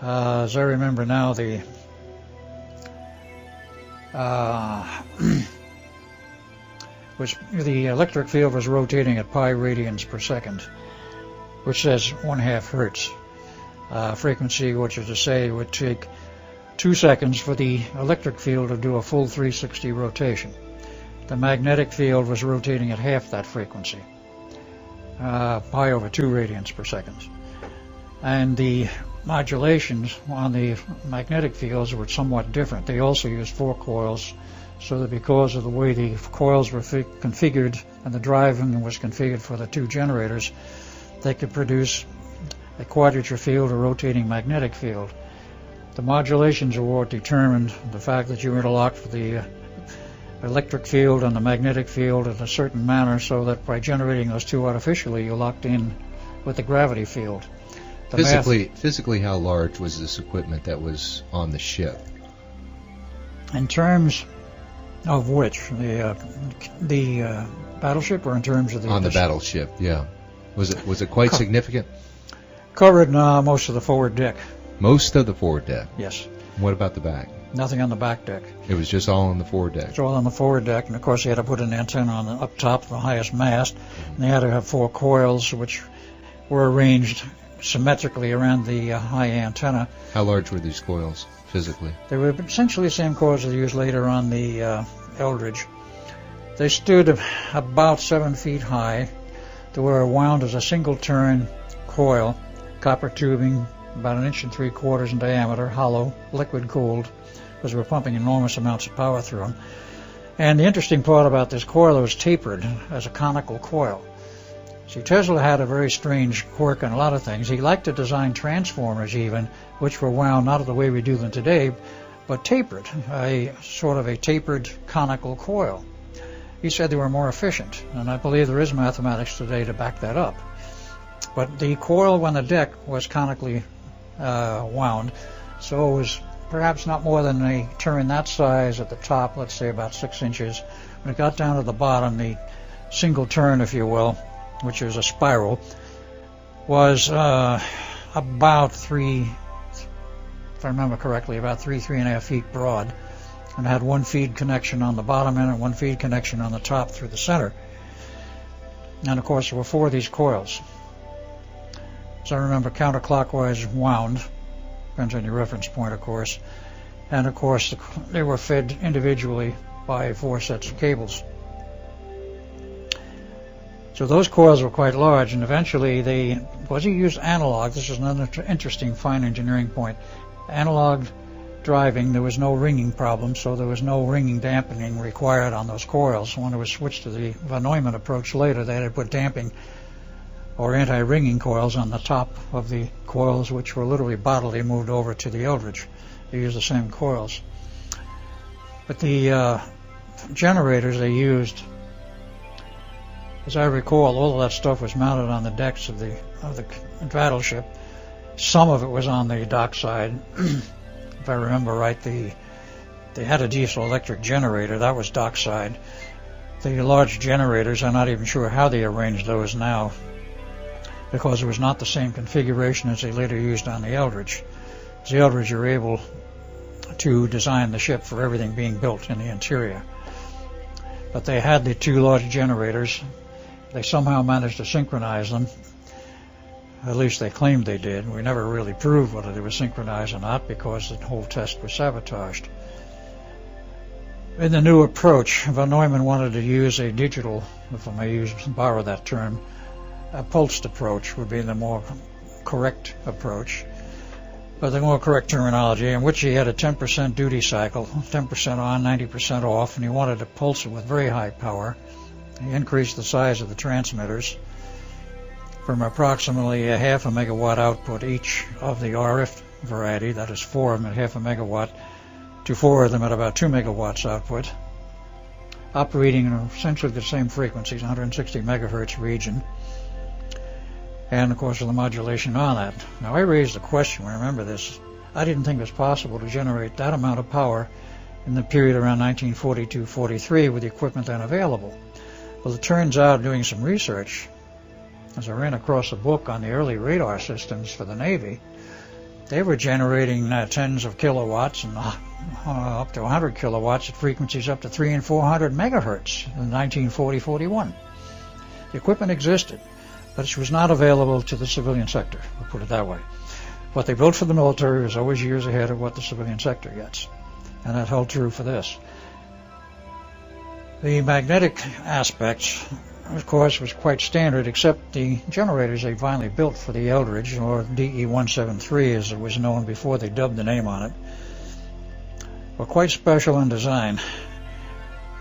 As I remember now, the electric field was rotating at pi radians per second, which says 1/2 hertz. Frequency, which is to say it would take 2 seconds for the electric field to do a full 360 rotation. The magnetic field was rotating at half that frequency, pi over 2 radians per second. And the modulations on the magnetic fields were somewhat different. They also used 4 coils, so that because of the way the coils were configured and the driving was configured for the 2 generators, they could produce a quadrature field, a rotating magnetic field. The modulations are what determined the fact that you interlocked with the electric field and the magnetic field in a certain manner so that by generating those two artificially, you locked in with the gravity field. Physically, how large was this equipment that was on the ship? In terms of which? The battleship, or in terms of the... On the battleship, yeah. Was it quite significant? Covered most of the forward deck. Most of the forward deck? Yes. What about the back? Nothing on the back deck. It was just all on the forward deck? It's all on the forward deck, and of course they had to put an antenna on the up top, the highest mast, and they had to have 4 coils which were arranged symmetrically around the high antenna. How large were these coils physically? They were essentially the same coils they used later on the Eldridge. They stood about 7 feet high. They were wound as a single turn coil, copper tubing, about 1 3/4 in diameter, hollow, liquid cooled, because we were pumping enormous amounts of power through them. And the interesting part about this coil, it was tapered as a conical coil. See, Tesla had a very strange quirk on a lot of things. He liked to design transformers even, which were wound not the way we do them today, but tapered, a sort of a tapered conical coil. He said they were more efficient, and I believe there is mathematics today to back that up. But the coil on the deck was conically wound, so it was perhaps not more than a turn that size at the top, let's say about 6 inches. When it got down to the bottom, the single turn, if you will, which is a spiral, was about 3, if I remember correctly, about 3.5 feet broad, and had 1 feed connection on the bottom end and 1 feed connection on the top through the center. And of course there were 4 of these coils. As I remember, counterclockwise wound, depends on your reference point, of course, and of course they were fed individually by 4 sets of cables. So those coils were quite large, and eventually because he used analog, this is another interesting fine engineering point, analog driving, there was no ringing problem, so there was no ringing dampening required on those coils. When it was switched to the von Neumann approach later, they had to put damping or anti-ringing coils on the top of the coils, which were literally bodily moved over to the Eldridge. They used the same coils. But the generators they used, as I recall, all of that stuff was mounted on the decks of the battleship. Some of it was on the dock side. If I remember right, they had a diesel electric generator. That was dock side. The large generators, I'm not even sure how they arranged those now, because it was not the same configuration as they later used on the Eldridge. The Eldridge, you were able to design the ship for everything being built in the interior. But they had the 2 large generators. They somehow managed to synchronize them. At least they claimed they did. We never really proved whether they were synchronized or not, because the whole test was sabotaged. In the new approach, von Neumann wanted to use a digital, if I may borrow that term, a pulsed approach would be the more correct approach, but the more correct terminology, in which he had a 10% duty cycle, 10% on, 90% off, and he wanted to pulse it with very high power. He increased the size of the transmitters from approximately a 0.5 megawatt output each of the RF variety, that is 4 of them at 0.5 megawatt, to 4 of them at about 2 megawatts output, operating in essentially the same frequencies, 160 megahertz region, and of course with the modulation on that. Now I raised the question, remember this, I didn't think it was possible to generate that amount of power in the period around 1942-43 with the equipment then available. Well, it turns out, doing some research, as I ran across a book on the early radar systems for the Navy, they were generating tens of kilowatts and up to 100 kilowatts at frequencies up to 300 and 400 megahertz in 1940-41. The equipment existed, but it was not available to the civilian sector, we'll put it that way. What they built for the military was always years ahead of what the civilian sector gets, and that held true for this. The magnetic aspects, of course, was quite standard, except the generators they finally built for the Eldridge, or DE-173 as it was known before they dubbed the name on it, were quite special in design.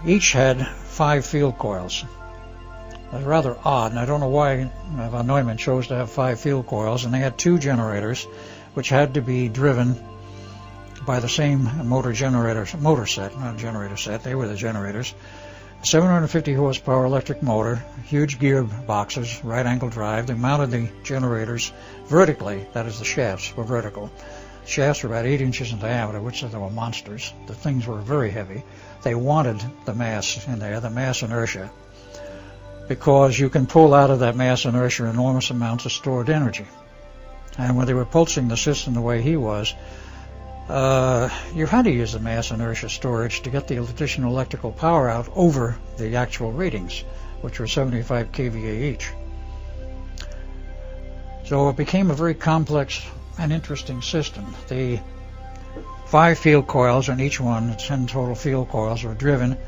Each had 5 field coils. That's rather odd, and I don't know why von Neumann chose to have 5 field coils, and they had 2 generators which had to be driven by the same motor set, not generator set, they were the generators. 750 horsepower electric motor, huge gear boxes, right angle drive. They mounted the generators vertically, that is, the shafts were vertical. Shafts were about 8 inches in diameter, which they were monsters. The things were very heavy. They wanted the mass in there, the mass inertia, because you can pull out of that mass inertia enormous amounts of stored energy. And when they were pulsing the system the way he was, you had to use the mass inertia storage to get the additional electrical power out over the actual readings, which were 75 kVA each. So it became a very complex and interesting system. The 5 field coils on each one, the 10 total field coils, were driven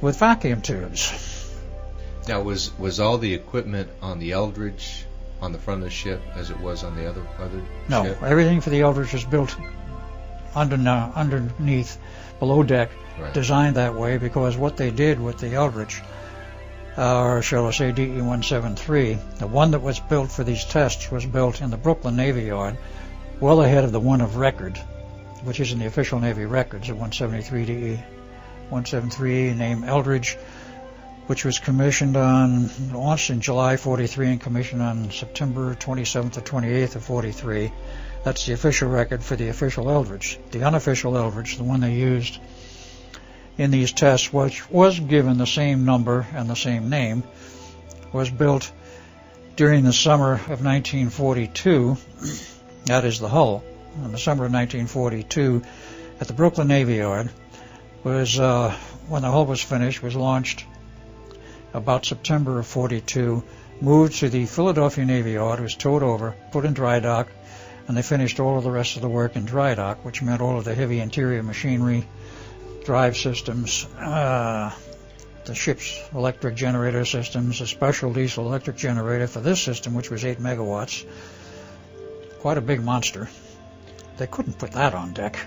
with vacuum tubes. Now, was all the equipment on the Eldridge on the front of the ship as it was on the other No, ship? everything for the Eldridge was built underneath, below deck, Right. designed that way because what they did with the Eldridge, or shall I say DE-173, the one that was built for these tests was built in the Brooklyn Navy Yard, well ahead of the one of record, which is in the official Navy records, the 173 DE-173 named Eldridge, which was launched in July 43 and commissioned on September 27th or 28th of 43. That's the official record for the official Eldridge. The unofficial Eldridge, the one they used in these tests, which was given the same number and the same name, was built during the summer of 1942. That is the hull. In the summer of 1942, at the Brooklyn Navy Yard, was when the hull was finished, was launched about September of 42, moved to the Philadelphia Navy Yard, was towed over, put in dry dock, and they finished all of the rest of the work in dry dock, which meant all of the heavy interior machinery, drive systems, the ship's electric generator systems, a special diesel electric generator for this system, which was 8 megawatts. Quite a big monster. They couldn't put that on deck.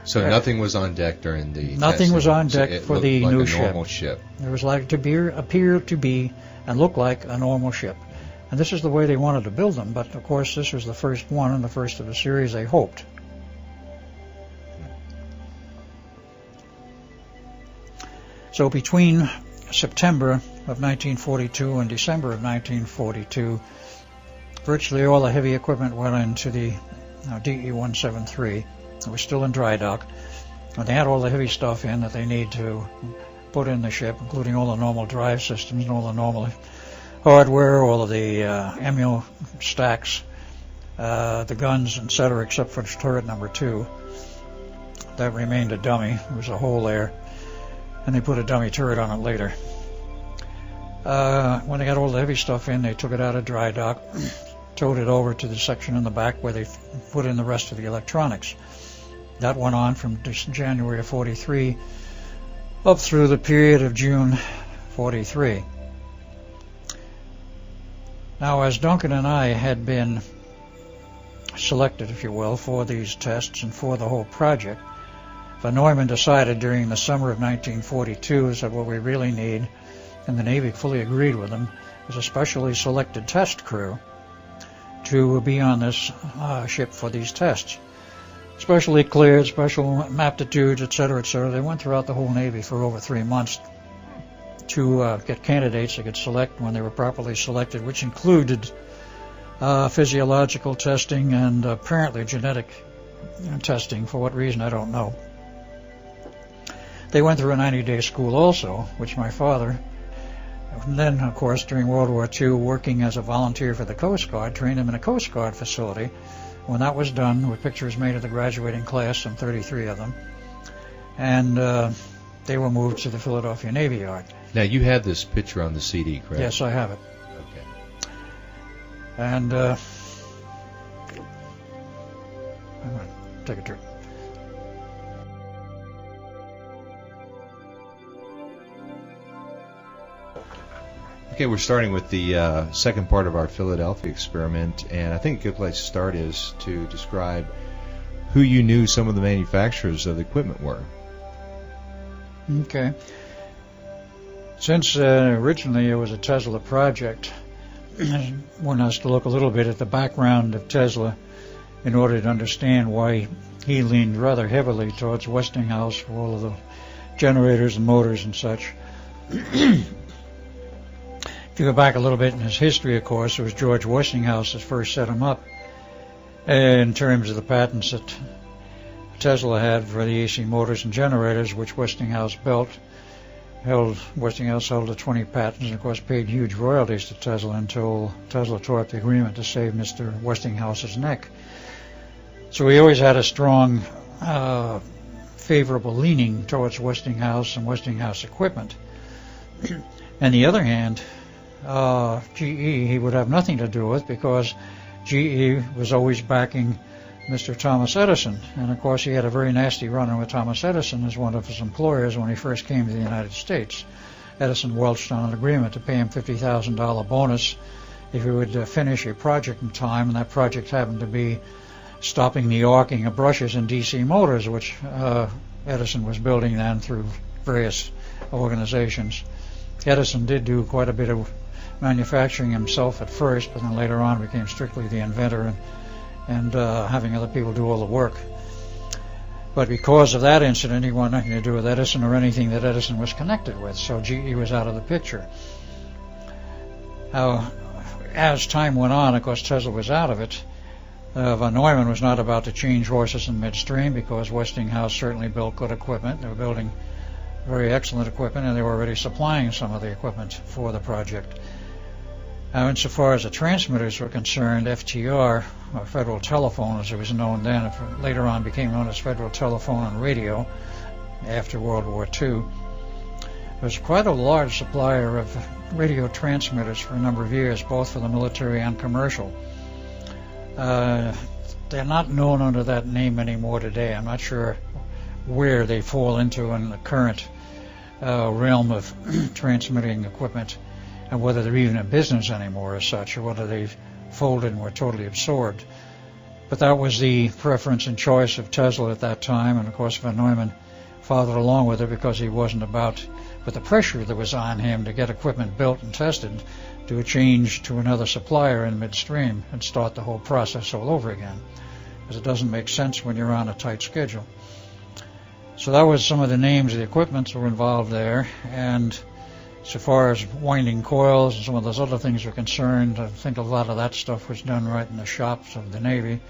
So nothing was on deck during the Nothing testing. was on So deck it for looked the like new a ship. normal ship. It was like appear to be and look like a normal ship. And this is the way they wanted to build them, but of course this was the first one and the first of the series they hoped. So between September of 1942 and December of 1942, virtually all the heavy equipment went into the DE-173. It was still in dry dock. And they had all the heavy stuff in that they need to put in the ship, including all the normal drive systems and all the normal hardware, all of the ammo stacks, the guns, etc., except for turret number 2. That remained a dummy. There was a hole there, and they put a dummy turret on it later. When they got all the heavy stuff in, they took it out of dry dock, towed it over to the section in the back where they put in the rest of the electronics. That went on from January of 43 up through the period of June 43. Now, as Duncan and I had been selected, if you will, for these tests and for the whole project, von Neumann decided during the summer of 1942 that what we really need, and the Navy fully agreed with him, is a specially selected test crew to be on this ship for these tests. Specially cleared, special aptitudes, etc., etc. They went throughout the whole Navy for over 3 months to get candidates they could select when they were properly selected, which included physiological testing and apparently genetic testing. For what reason, I don't know. They went through a 90-day school also, which my father, and then, of course, during World War II, working as a volunteer for the Coast Guard, trained them in a Coast Guard facility. When that was done, with pictures made of the graduating class, some 33 of them, and they were moved to the Philadelphia Navy Yard. Now, you have this picture on the CD, correct? Yes, I have it. Okay. And I'm going to take a trip. Okay, we're starting with the second part of our Philadelphia experiment, and I think a good place to start is to describe who you knew some of the manufacturers of the equipment were. Okay. Since originally it was a Tesla project, one has to look a little bit at the background of Tesla in order to understand why he leaned rather heavily towards Westinghouse for all of the generators and motors and such. If you go back a little bit in his history, of course, it was George Westinghouse that first set him up in terms of the patents that Tesla had for the AC motors and generators, which Westinghouse built. Westinghouse held the 20 patents and, of course, paid huge royalties to Tesla until Tesla tore up the agreement to save Mr. Westinghouse's neck. So he always had a strong favorable leaning towards Westinghouse and Westinghouse equipment. On the other hand, GE he would have nothing to do with, because GE was always backing Mr. Thomas Edison, and of course he had a very nasty run-in with Thomas Edison as one of his employers when he first came to the United States. Edison welched on an agreement to pay him $50,000 bonus if he would finish a project in time, and that project happened to be stopping the arcing of brushes in DC motors, which Edison was building then through various organizations. Edison did do quite a bit of manufacturing himself at first, but then later on became strictly the inventor and having other people do all the work. But because of that incident, he wanted nothing to do with Edison or anything that Edison was connected with, so GE was out of the picture. As time went on, of course, Tesla was out of it. Von Neumann was not about to change horses in midstream, because Westinghouse certainly built good equipment. They were building very excellent equipment, and they were already supplying some of the equipment for the project. Now, insofar as the transmitters were concerned, FTR, or Federal Telephone as it was known then, later on became known as Federal Telephone and Radio after World War II, was quite a large supplier of radio transmitters for a number of years, both for the military and commercial. They're not known under that name anymore today. I'm not sure where they fall into in the current realm of transmitting equipment, and whether they're even in business anymore as such, or whether they've folded and were totally absorbed. But that was the preference and choice of Tesla at that time, and of course von Neumann followed along with it, because he wasn't about, with the pressure that was on him to get equipment built and tested, to change to another supplier in midstream and start the whole process all over again, because it doesn't make sense when you're on a tight schedule. So that was some of the names of the equipment that were involved there, and so far as winding coils and some of those other things are concerned, I think a lot of that stuff was done right in the shops of the Navy.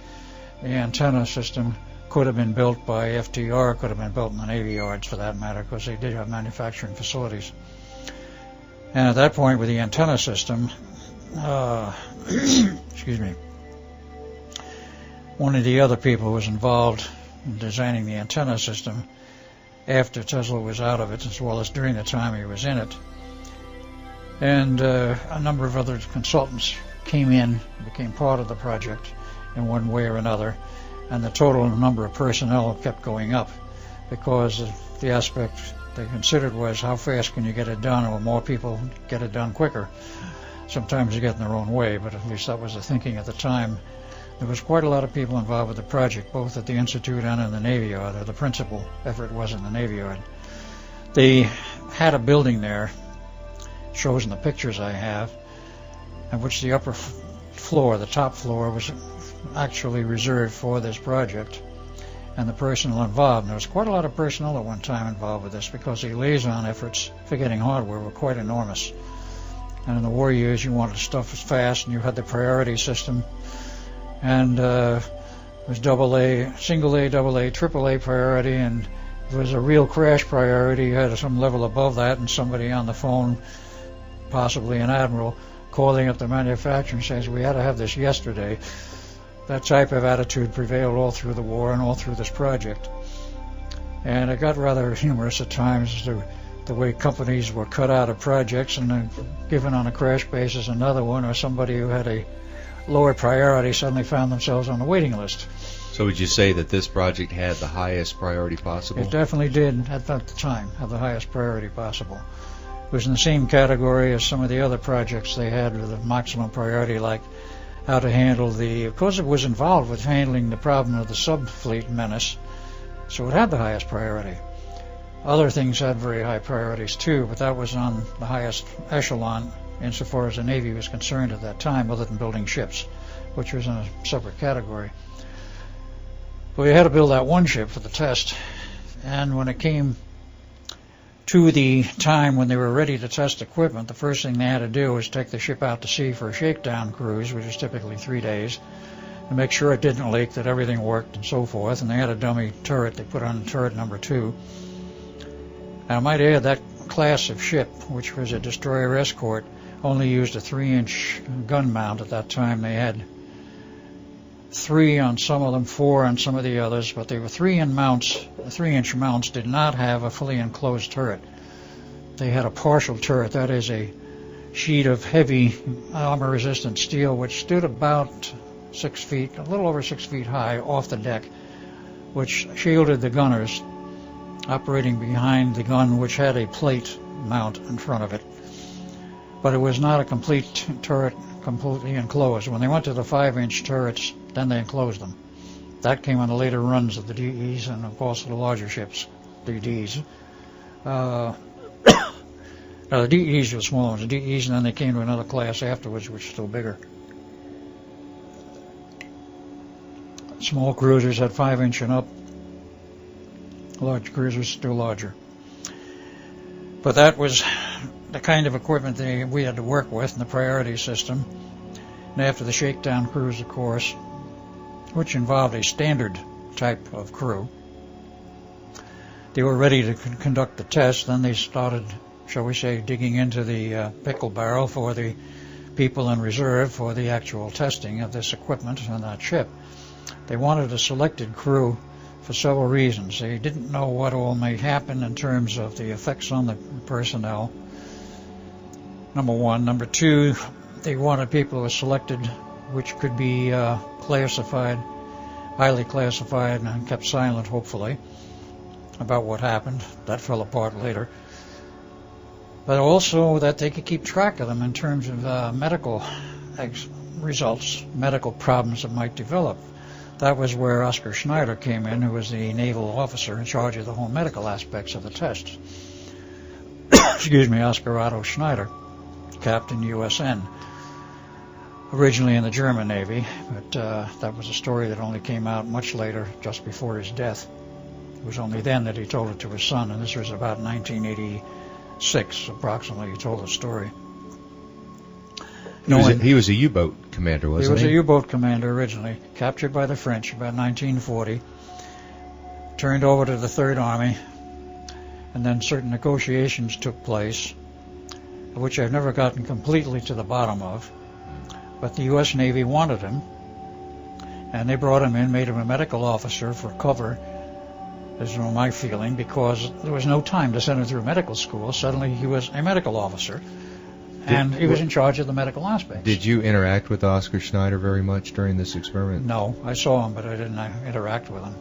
The antenna system could have been built by FDR, could have been built in the Navy yards for that matter, because they did have manufacturing facilities. And at that point with the antenna system, excuse me, one of the other people who was involved in designing the antenna system after Tesla was out of it, as well as during the time he was in it. And a number of other consultants came in, became part of the project in one way or another, and the total number of personnel kept going up, because the aspect they considered was how fast can you get it done, or more people get it done quicker. Sometimes you get in their own way, but at least that was the thinking at the time. There was quite a lot of people involved with the project, both at the Institute and in the Navy Yard, or the principal effort was in the Navy Yard. They had a building there, shows in the pictures I have, in which the upper floor, the top floor, was actually reserved for this project and the personnel involved. And there was quite a lot of personnel at one time involved with this, because the liaison efforts for getting hardware were quite enormous. And in the war years, you wanted stuff as fast, and you had the priority system, and it was AA, single A, AA, AAA priority, and if it was a real crash priority, you had some level above that, and somebody on the phone, possibly an admiral, calling up the manufacturer and says, we had to have this yesterday. That type of attitude prevailed all through the war and all through this project. And it got rather humorous at times, the way companies were cut out of projects and then given on a crash basis another one, or somebody who had a lower priority suddenly found themselves on the waiting list. So would you say that this project had the highest priority possible? It definitely did at that time have the highest priority possible. It was in the same category as some of the other projects they had with the maximum priority, like how to handle of course it was involved with handling the problem of the subfleet menace, so it had the highest priority. Other things had very high priorities too, but that was on the highest echelon insofar as the Navy was concerned at that time, other than building ships, which was in a separate category. we had to build that one ship for the test, and when it came to the time when they were ready to test equipment, the first thing they had to do was take the ship out to sea for a shakedown cruise, which is typically 3 days, to make sure it didn't leak, that everything worked, and so forth. And they had a dummy turret they put on turret number 2. And I might add, that class of ship, which was a destroyer escort, only used a 3-inch gun mount at that time. They had 3 on some of them, 4 on some of the others, but they were 3-inch mounts. The 3-inch mounts did not have a fully enclosed turret. They had a partial turret, that is a sheet of heavy armor-resistant steel, which stood about 6 feet, a little over 6 feet high, off the deck, which shielded the gunners operating behind the gun, which had a plate mount in front of it. But it was not a complete turret, completely enclosed. When they went to the 5-inch turrets, then they enclosed them. That came on the later runs of the DEs and, of course, the larger ships, DDs. No, the DEs were smaller ones, the DEs, and then they came to another class afterwards, which was still bigger. Small cruisers had 5-inch and up. Large cruisers still larger. But that was the kind of equipment we had to work with in the priority system. And after the shakedown cruise, of course, which involved a standard type of crew, they were ready to conduct the test. Then they started, shall we say, digging into the pickle barrel for the people in reserve for the actual testing of this equipment on that ship. They wanted a selected crew for several reasons. They didn't know what all may happen in terms of the effects on the personnel, number one. Number two, they wanted people who were selected which could be classified, highly classified, and kept silent, hopefully, about what happened. That fell apart later. But also that they could keep track of them in terms of medical results, medical problems that might develop. That was where Oscar Schneider came in, who was the naval officer in charge of the whole medical aspects of the tests. Excuse me, Oscar Otto Schneider, Captain USN, originally in the German Navy, but that was a story that only came out much later, just before his death. It was only then that he told it to his son, and this was about 1986, approximately, he told the story. He was a U-boat commander, wasn't he? He was a U-boat commander originally, captured by the French about 1940, turned over to the Third Army, and then certain negotiations took place, which I've never gotten completely to the bottom of, but the U.S. Navy wanted him, and they brought him in, made him a medical officer for cover. This is my feeling, because there was no time to send him through medical school. Suddenly he was a medical officer. And he was in charge of the medical aspects. Did you interact with Oscar Schneider very much during this experiment? No, I saw him, but I didn't interact with him.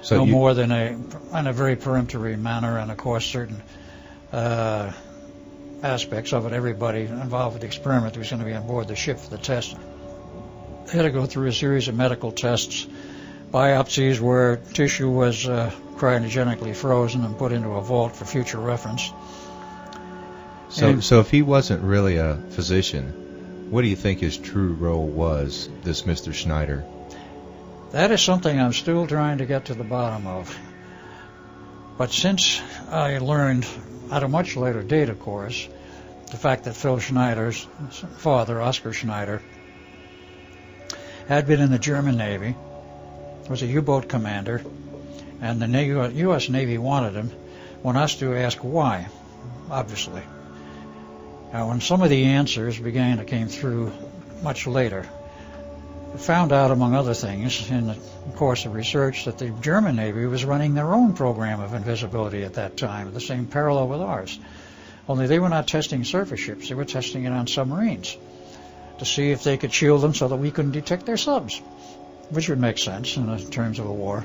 So no more than in a very peremptory manner, and of course certain aspects of it. Everybody involved with the experiment was going to be on board the ship for the test. They had to go through a series of medical tests, biopsies where tissue was cryogenically frozen and put into a vault for future reference. So if he wasn't really a physician, what do you think his true role was, this Mr. Schneider? That is something I'm still trying to get to the bottom of. But since I learned, at a much later date, of course, the fact that Phil Schneider's father, Oscar Schneider, had been in the German Navy, was a U-boat commander, and the U.S. Navy wanted him, one has to ask why, obviously. Now, when some of the answers came through much later, I found out, among other things, in the course of research, that the German Navy was running their own program of invisibility at that time, the same parallel with ours. Only they were not testing surface ships, they were testing it on submarines to see if they could shield them so that we couldn't detect their subs, which would make sense in terms of a war.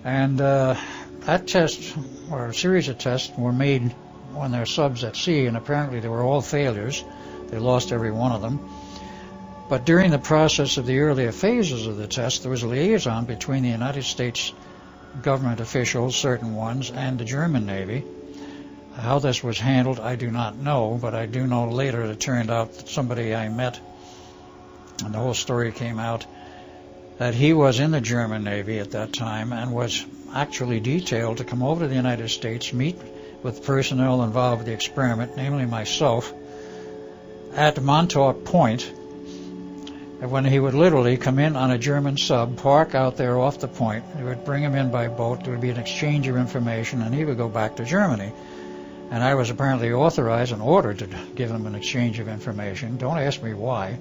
And that test, or a series of tests, were made on their subs at sea, and apparently they were all failures. They lost every one of them. But during the process of the earlier phases of the test, there was a liaison between the United States government officials, certain ones, and the German Navy. How this was handled, I do not know, but I do know later it turned out that somebody I met, and the whole story came out, that he was in the German Navy at that time and was actually detailed to come over to the United States, meet with personnel involved with the experiment, namely myself, at Montauk Point, and when he would literally come in on a German sub, park out there off the point. They would bring him in by boat. There would be an exchange of information, and he would go back to Germany. And I was apparently authorized and ordered to give him an exchange of information. Don't ask me why.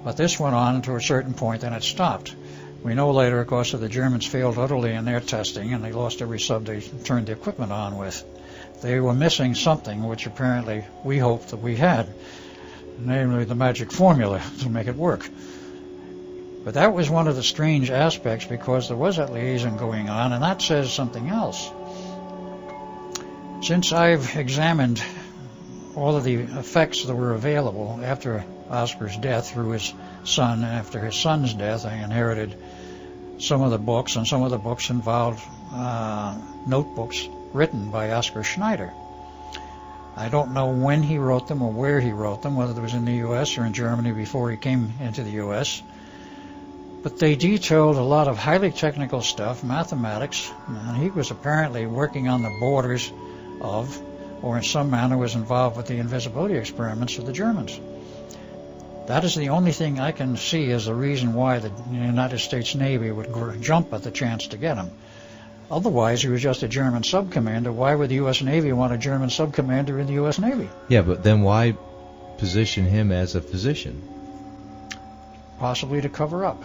But this went on to a certain point, and it stopped. We know later, of course, that the Germans failed utterly in their testing, and they lost every sub they turned the equipment on with. They were missing something, which apparently we hoped that we had, namely the magic formula to make it work. But that was one of the strange aspects, because there was that liaison going on, and that says something else. Since I've examined all of the effects that were available after Oscar's death through his son, and after his son's death, I inherited some of the books, and some of the books involved notebooks written by Oscar Schneider. I don't know when he wrote them or where he wrote them, whether it was in the U.S. or in Germany before he came into the U.S., but they detailed a lot of highly technical stuff, mathematics, and he was apparently working on the borders of, or in some manner was involved with the invisibility experiments of the Germans. That is the only thing I can see as the reason why the United States Navy would jump at the chance to get him. Otherwise, he was just a German sub-commander. Why would the U.S. Navy want a German sub-commander in the U.S. Navy? Yeah, but then why position him as a physician? Possibly to cover up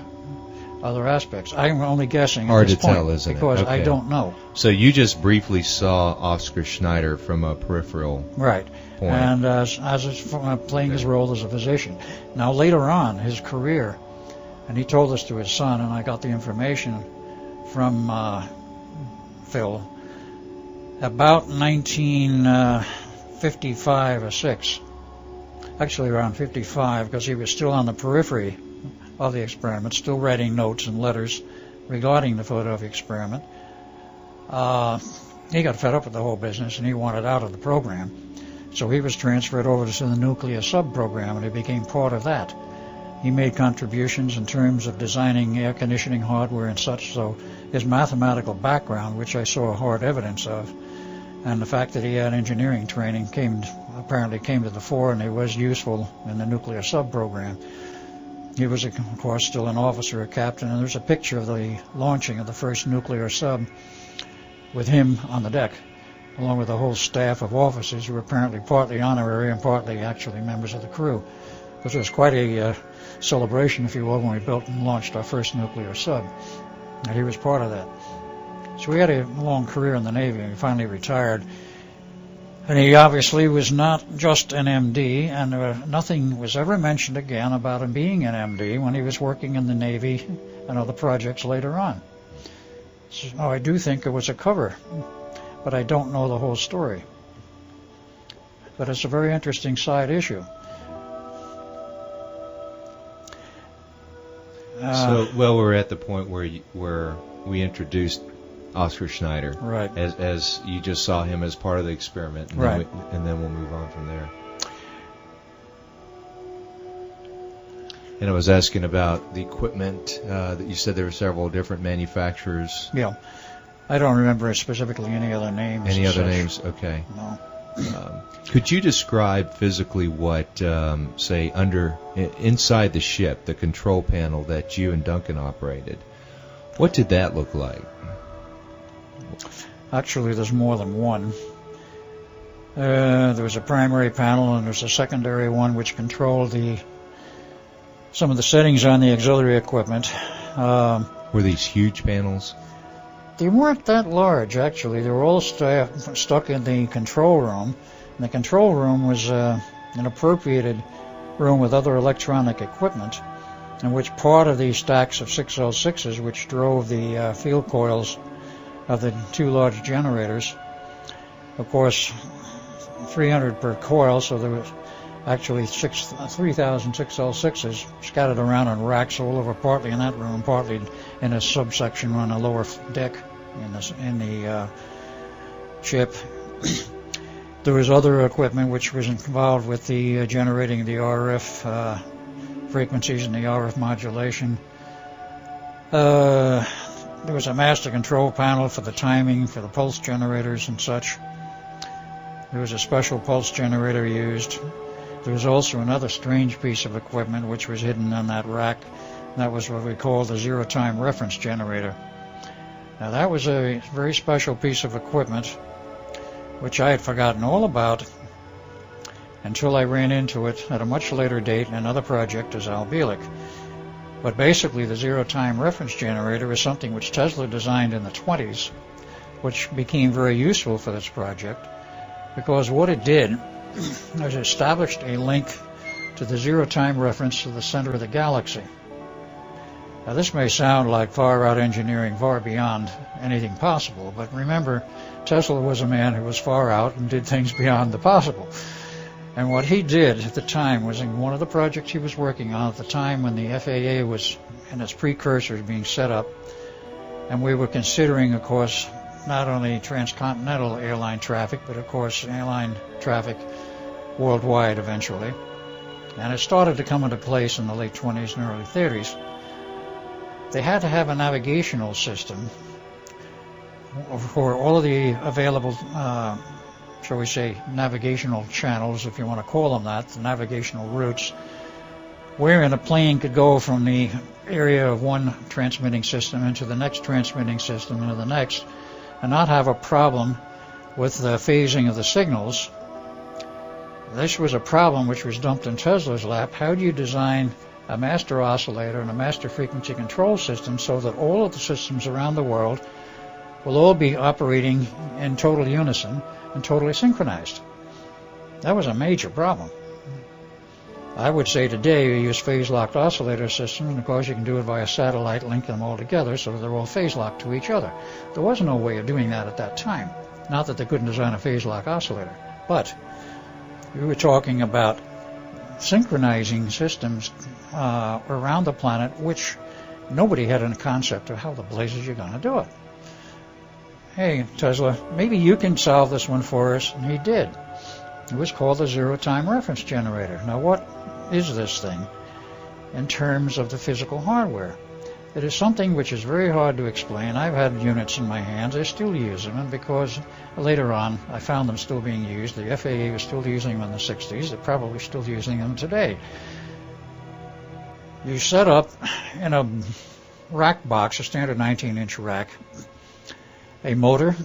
other aspects. I'm only guessing Hard at this to point, tell, isn't it? because I Okay. don't know. So you just briefly saw Oscar Schneider from a peripheral Right. point. And as playing his role as a physician. Now, later on, his career, and he told this to his son, and I got the information from Phil, about 1955 or 6, actually around 55, because he was still on the periphery of the experiment, still writing notes and letters regarding the Philadelphia experiment. He got fed up with the whole business, and he wanted out of the program. So he was transferred over to the nuclear sub-program, and he became part of that. He made contributions in terms of designing air conditioning hardware and such, so his mathematical background, which I saw hard evidence of, and the fact that he had engineering training apparently came to the fore, and he was useful in the nuclear sub-program. He was, of course, still an officer, a captain, and there's a picture of the launching of the first nuclear sub with him on the deck, along with a whole staff of officers who were apparently partly honorary and partly actually members of the crew. Because it was quite a celebration, if you will, when we built and launched our first nuclear sub. And he was part of that. So he had a long career in the Navy, and he finally retired. And he obviously was not just an MD, and nothing was ever mentioned again about him being an MD when he was working in the Navy and other projects later on. So I do think it was a cover, but I don't know the whole story. But it's a very interesting side issue. We're at the point where we introduced Oscar Schneider, right? As you just saw him as part of the experiment, and right? Then we'll move on from there. And I was asking about the equipment that you said there were several different manufacturers. Yeah, I don't remember specifically any other names. Any other names? Okay. No. Could you describe physically what, say, inside the ship, the control panel that you and Duncan operated? What did that look like? Actually, there's more than one. There was a primary panel, and there's a secondary one which controlled some of the settings on the auxiliary equipment. Were these huge panels? They weren't that large, actually. They were all stuck in the control room. And the control room was an appropriated room with other electronic equipment, in which part of the stacks of 6L6s, which drove the field coils of the two large generators, of course, 300 per coil, so there was actually 3,000 6L6s scattered around in racks all over, partly in that room, partly in a subsection on a lower deck in the ship. There was other equipment which was involved with the generating the RF frequencies and the RF modulation. There was a master control panel for the timing, for the pulse generators and such. There was a special pulse generator used. There was also another strange piece of equipment which was hidden on that rack. That was what we call the zero-time reference generator. Now that was a very special piece of equipment which I had forgotten all about until I ran into it at a much later date in another project as Bielek. But basically the zero-time reference generator is something which Tesla designed in the 20s, which became very useful for this project, because what it did was it established a link to the zero-time reference to the center of the galaxy. Now this may sound like far-out engineering, far beyond anything possible, but remember, Tesla was a man who was far out and did things beyond the possible. And what he did at the time was, in one of the projects he was working on at the time when the FAA was in its precursors being set up, and we were considering, of course, not only transcontinental airline traffic, but of course airline traffic worldwide eventually. And it started to come into place in the late 20s and early 30s. They had to have a navigational system for all of the available shall we say, navigational channels, if you want to call them that, the navigational routes, wherein a plane could go from the area of one transmitting system into the next transmitting system into the next, and not have a problem with the phasing of the signals. This was a problem which was dumped in Tesla's lap. How do you design a master oscillator and a master frequency control system so that all of the systems around the world will all be operating in total unison and totally synchronized? That was a major problem. I would say today you use phase-locked oscillator systems, and of course you can do it via satellite, link them all together so that they're all phase-locked to each other. There was no way of doing that at that time. Not that they couldn't design a phase-lock oscillator, but we were talking about synchronizing systems around the planet, which nobody had a concept of how the blazes you're going to do it. Hey, Tesla, maybe you can solve this one for us. And he did. It was called the zero-time reference generator. Now, what is this thing in terms of the physical hardware? It is something which is very hard to explain. I've had units in my hands. I still use them, and because later on I found them still being used. The FAA was still using them in the 60s. They're probably still using them today. You set up in a rack box, a standard 19-inch rack, a motor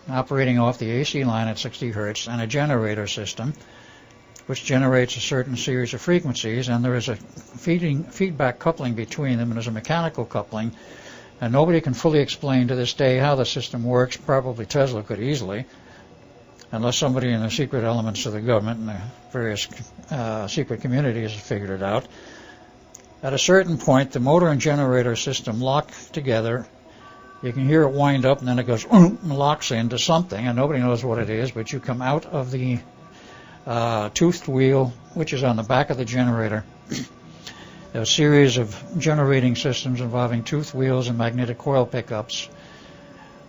operating off the AC line at 60 hertz and a generator system which generates a certain series of frequencies, and there is a feedback coupling between them, and there's a mechanical coupling, and nobody can fully explain to this day how the system works. Probably Tesla could easily, unless somebody in the secret elements of the government and the various secret communities has figured it out. At a certain point, the motor and generator system lock together. You can hear it wind up, and then it goes and locks into something, and nobody knows what it is, but you come out of the toothed wheel, which is on the back of the generator. A series of generating systems involving toothed wheels and magnetic coil pickups.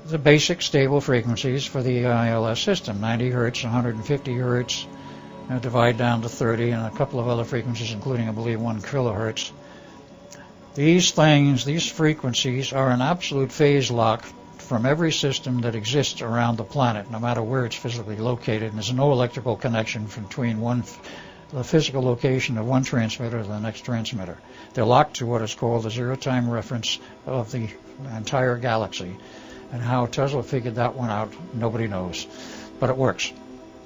The basic stable frequencies for the ILS system, 90 hertz, 150 hertz, divide down to 30, and a couple of other frequencies, including, I believe, 1 kilohertz. These things, these frequencies, are an absolute phase lock from every system that exists around the planet, no matter where it's physically located. And there's no electrical connection between the physical location of one transmitter to the next transmitter. They're locked to what is called the zero-time reference of the entire galaxy. And how Tesla figured that one out, nobody knows. But it works.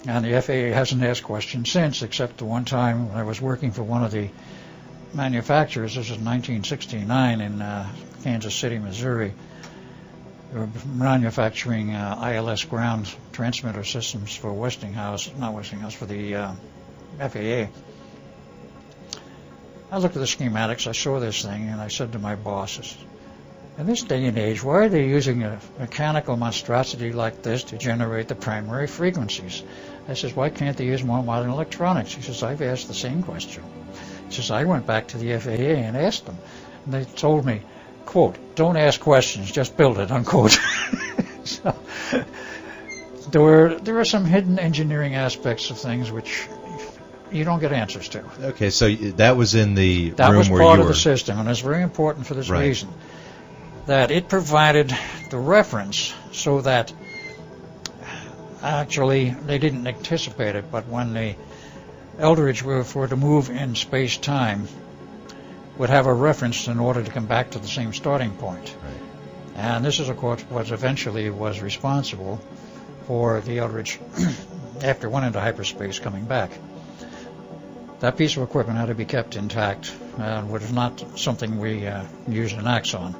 And the FAA hasn't asked questions since, except the one time when I was working for one of the manufacturers. This was 1969 in Kansas City, Missouri. They were manufacturing ILS ground transmitter systems for for the FAA. I looked at the schematics, I saw this thing, and I said to my bosses, in this day and age, why are they using a mechanical monstrosity like this to generate the primary frequencies? I says, why can't they use more modern electronics? He says, I've asked the same question. He says, I went back to the FAA and asked them, and they told me, quote, don't ask questions, just build it, unquote. So, there are some hidden engineering aspects of things which you don't get answers to. Okay, so that was in the that room was where part you of were. the system, and it's very important for this Right. reason. that it provided the reference so that actually they didn't anticipate it, but when the Eldridge were to move in space-time, would have a reference in order to come back to the same starting point. Right. And this is, of course, what eventually was responsible for the Eldridge, after it went into hyperspace, coming back. That piece of equipment had to be kept intact, and was not something we used an axe on.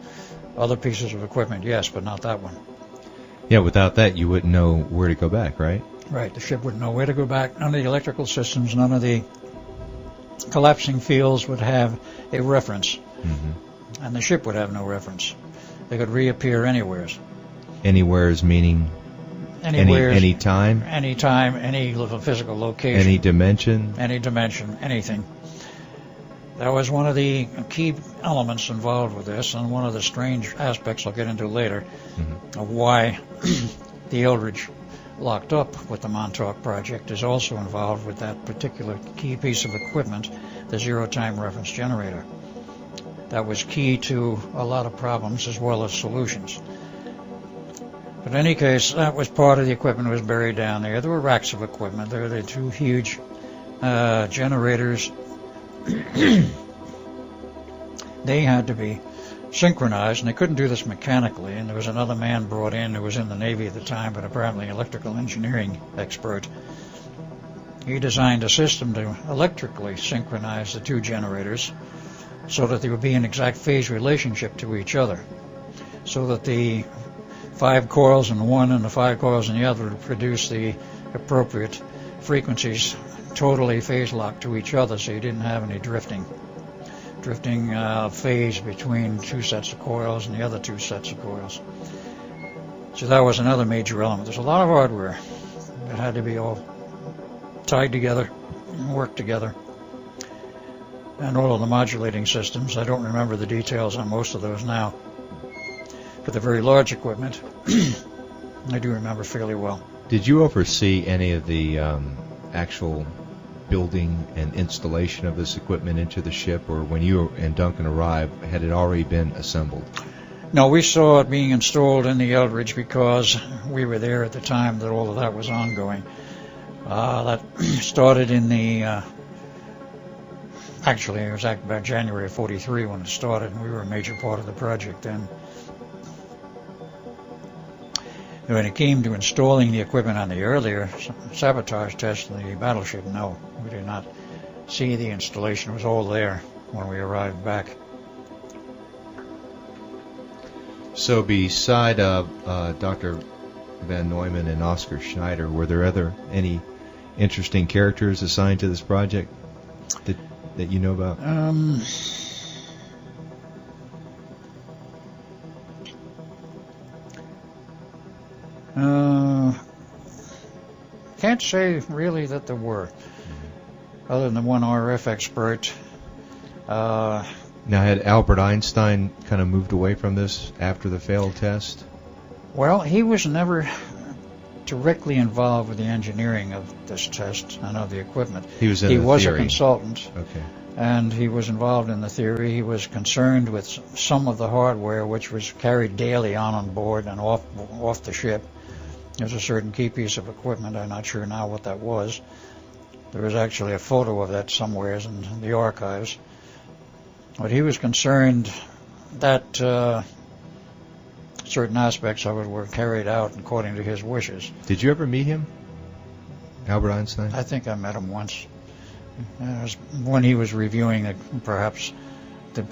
Other pieces of equipment, yes, but not that one. Yeah, without that, you wouldn't know where to go back, right? Right, the ship wouldn't know where to go back. None of the electrical systems, none of the collapsing fields would have a reference. Mm-hmm. And the ship would have no reference. They could reappear anywheres. Anywheres meaning Anywheres, any time? Any time, any little physical location. Any dimension? Any dimension, anything. That was one of the key elements involved with this, and one of the strange aspects I'll get into later, of why the Eldridge locked up with the Montauk project is also involved with that particular key piece of equipment, the zero-time reference generator. That was key to a lot of problems as well as solutions. But in any case, that was part of the equipment that was buried down there. There were racks of equipment. There were the two huge generators. They had to be synchronized, and they couldn't do this mechanically. And there was another man brought in who was in the Navy at the time, but apparently an electrical engineering expert. He designed a system to electrically synchronize the two generators so that they would be in exact phase relationship to each other, so that the 5 coils in one and the 5 coils in the other would produce the appropriate frequencies totally phase locked to each other, so you didn't have any drifting phase between two sets of coils and the other two sets of coils. So that was another major element. There's a lot of hardware that had to be all tied together and work together. And all of the modulating systems, I don't remember the details on most of those now. But the very large equipment, I do remember fairly well. Did you oversee any of the actual building and installation of this equipment into the ship, or when you and Duncan arrived, had it already been assembled? No, we saw it being installed in the Eldridge because we were there at the time that all of that was ongoing. That started in the... Actually, it was about January of '43 when it started, and we were a major part of the project then. And when it came to installing the equipment on the earlier sabotage test in the battleship, no, we did not see the installation. It was all there when we arrived back. So beside Dr. Van Neumann and Oscar Schneider, were there any interesting characters assigned to this project that you know about? Can't say really that there were, other than one RF expert. Now, had Albert Einstein kind of moved away from this after the failed test? Well, he was never directly involved with the engineering of this test and of the equipment. He was in He the was theory. a consultant. Okay. And he was involved in the theory. He was concerned with some of the hardware which was carried daily on board and off the ship. There's a certain key piece of equipment. I'm not sure now what that was. There was actually a photo of that somewhere in the archives. But he was concerned that certain aspects of it were carried out according to his wishes. Did you ever meet him, Albert Einstein? I think I met him once. It was when he was reviewing perhaps the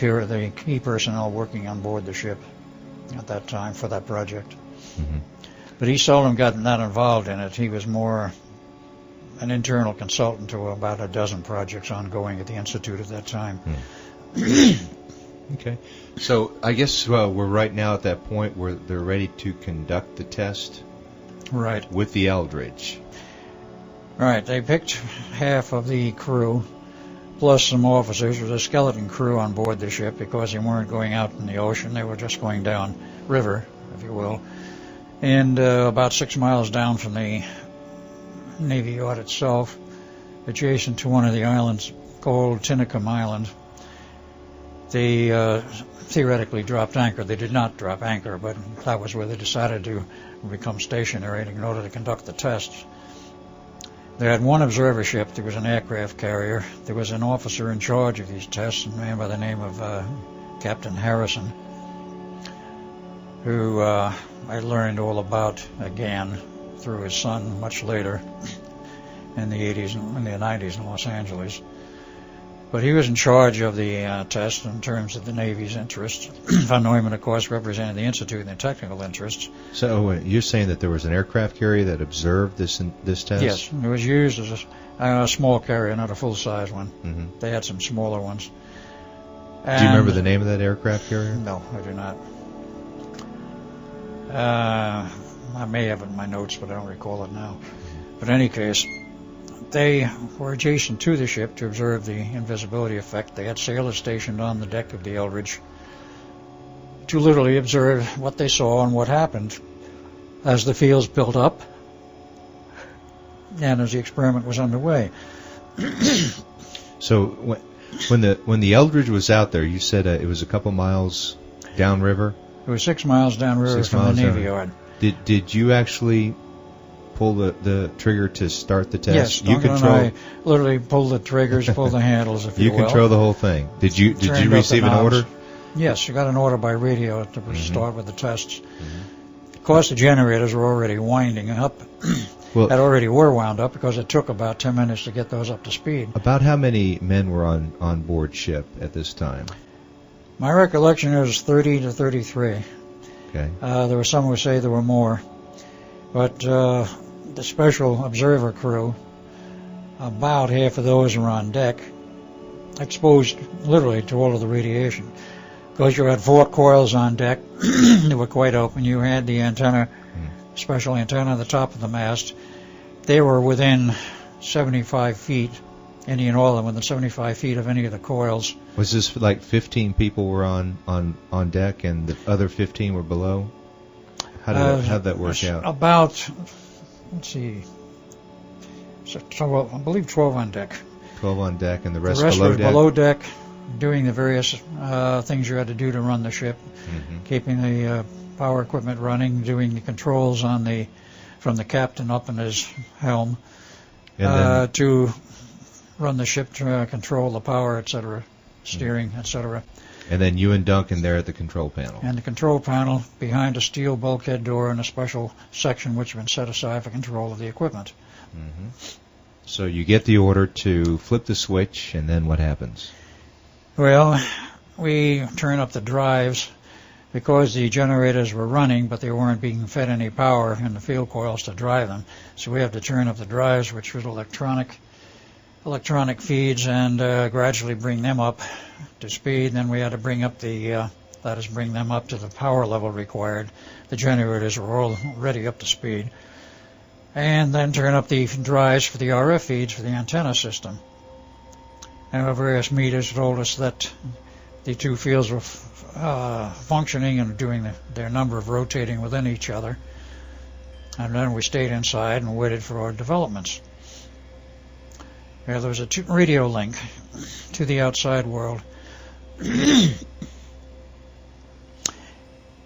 key personnel working on board the ship at that time for that project. Mm-hmm. But he seldom got that involved in it. He was more an internal consultant to about a dozen projects ongoing at the Institute at that time. Okay. So I guess we're right now at that point where they're ready to conduct the test. Right. With the Eldridge. Right. They picked half of the crew, plus some officers. There was a skeleton crew on board the ship because they weren't going out in the ocean. They were just going down river, if you will. And about 6 miles down from the Navy Yard itself, adjacent to one of the islands called Tinicum Island, they theoretically dropped anchor. They did not drop anchor, but that was where they decided to become stationary in order to conduct the tests. They had one observer ship. There was an aircraft carrier. There was an officer in charge of these tests, a man by the name of Captain Harrison, who I learned all about again through his son much later in the 80s and in the 90s in Los Angeles. But he was in charge of the test in terms of the Navy's interests. Von Neumann, of course, represented the Institute and the technical interests. So you're saying that there was an aircraft carrier that observed this test? Yes, it was used as a small carrier, not a full-size one. Mm-hmm. They had some smaller ones. Do you remember the name of that aircraft carrier? No, I do not. I may have it in my notes, but I don't recall it now. But in any case, they were adjacent to the ship to observe the invisibility effect. They had sailors stationed on the deck of the Eldridge to literally observe what they saw and what happened as the fields built up and as the experiment was underway. So when the Eldridge was out there, you said it was a couple miles downriver? It was 6 miles downriver from the Navy Yard. Did you actually pull the trigger to start the test? Yes, Duncan and I literally pulled the triggers, pulled the handles, if you will. You control the whole thing. Did you receive an order? Yes, you got an order by radio to start with the tests. Mm-hmm. Of course, the generators were already winding up. That already were wound up because it took about 10 minutes to get those up to speed. About how many men were on board ship at this time? My recollection is 30 to 33. Okay. There were some who say there were more. But the special observer crew, about half of those were on deck, exposed literally to all of the radiation. Because you had 4 coils on deck, they were quite open. You had the antenna, special antenna on the top of the mast. They were within 75 feet, any and all of them, within 75 feet of any of the coils. Was this like 15 people were on deck and the other 15 were below? How'd that work out? About, let's see, so I believe 12 on deck. 12 on deck and the rest below deck? Below deck, doing the various things you had to do to run the ship, keeping the power equipment running, doing the controls from the captain up in his helm to run the ship, to control the power, etc., steering, etc. And then you and Duncan there at the control panel. And the control panel behind a steel bulkhead door in a special section which had been set aside for control of the equipment. Mm-hmm. So you get the order to flip the switch, and then what happens? Well, we turn up the drives because the generators were running, but they weren't being fed any power in the field coils to drive them. So we have to turn up the drives, which was electronic feeds, and gradually bring them up to speed. Then we had to bring up bring them up to the power level required. The generators were already up to speed. And then turn up the drives for the RF feeds for the antenna system. And our various meters told us that the two fields were functioning and doing their number of rotating within each other. And then we stayed inside and waited for our developments. There was a radio link to the outside world.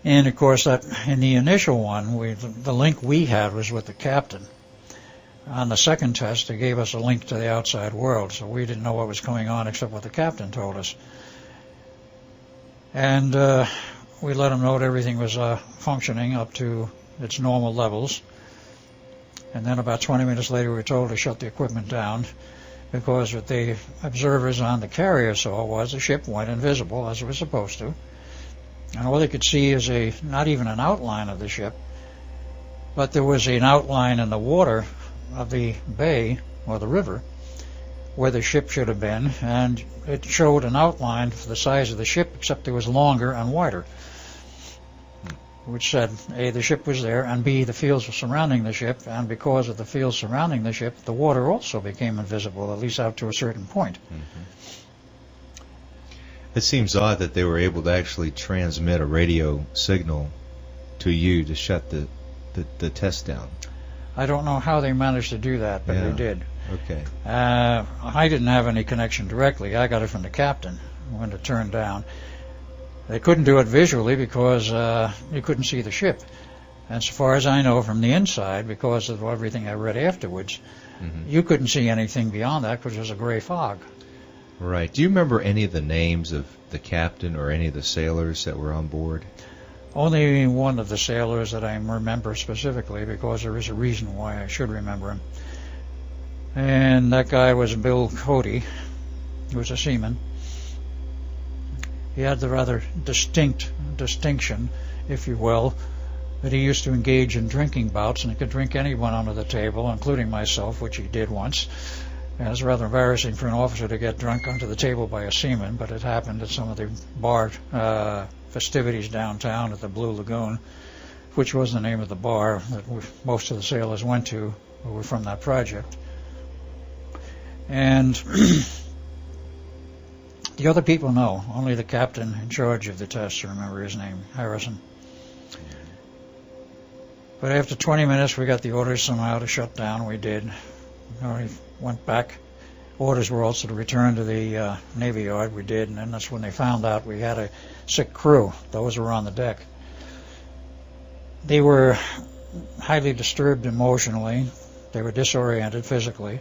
And of course, that in the initial one, the link we had was with the captain. On the second test, they gave us a link to the outside world, so we didn't know what was going on except what the captain told us. And we let him know that everything was functioning up to its normal levels. And then about 20 minutes later, we were told to shut the equipment down, because what the observers on the carrier saw was the ship went invisible, as it was supposed to. And all they could see is not even an outline of the ship, but there was an outline in the water of the bay, or the river, where the ship should have been, and it showed an outline for the size of the ship, except it was longer and wider, which said, A, the ship was there, and B, the fields were surrounding the ship, and because of the fields surrounding the ship, the water also became invisible, at least out to a certain point. Mm-hmm. It seems odd that they were able to actually transmit a radio signal to you to shut the test down. I don't know how they managed to do that, but they did. Okay. I didn't have any connection directly. I got it from the captain, when to turn down. They couldn't do it visually because you couldn't see the ship. And so far as I know from the inside, because of everything I read afterwards, you couldn't see anything beyond that because it was a gray fog. Right. Do you remember any of the names of the captain or any of the sailors that were on board? Only one of the sailors that I remember specifically, because there is a reason why I should remember him. And that guy was Bill Cody. He was a seaman. He had the rather distinction, if you will, that he used to engage in drinking bouts, and he could drink anyone under the table, including myself, which he did once. And it's rather embarrassing for an officer to get drunk under the table by a seaman, but it happened at some of the bar festivities downtown at the Blue Lagoon, which was the name of the bar that most of the sailors went to who were from that project. And the other people know. Only the captain in charge of the test, I remember his name, Harrison. But after 20 minutes, we got the orders somehow to shut down. We did. We went back. Orders were also to return to the Navy Yard. We did, and then that's when they found out we had a sick crew. Those were on the deck. They were highly disturbed emotionally. They were disoriented physically.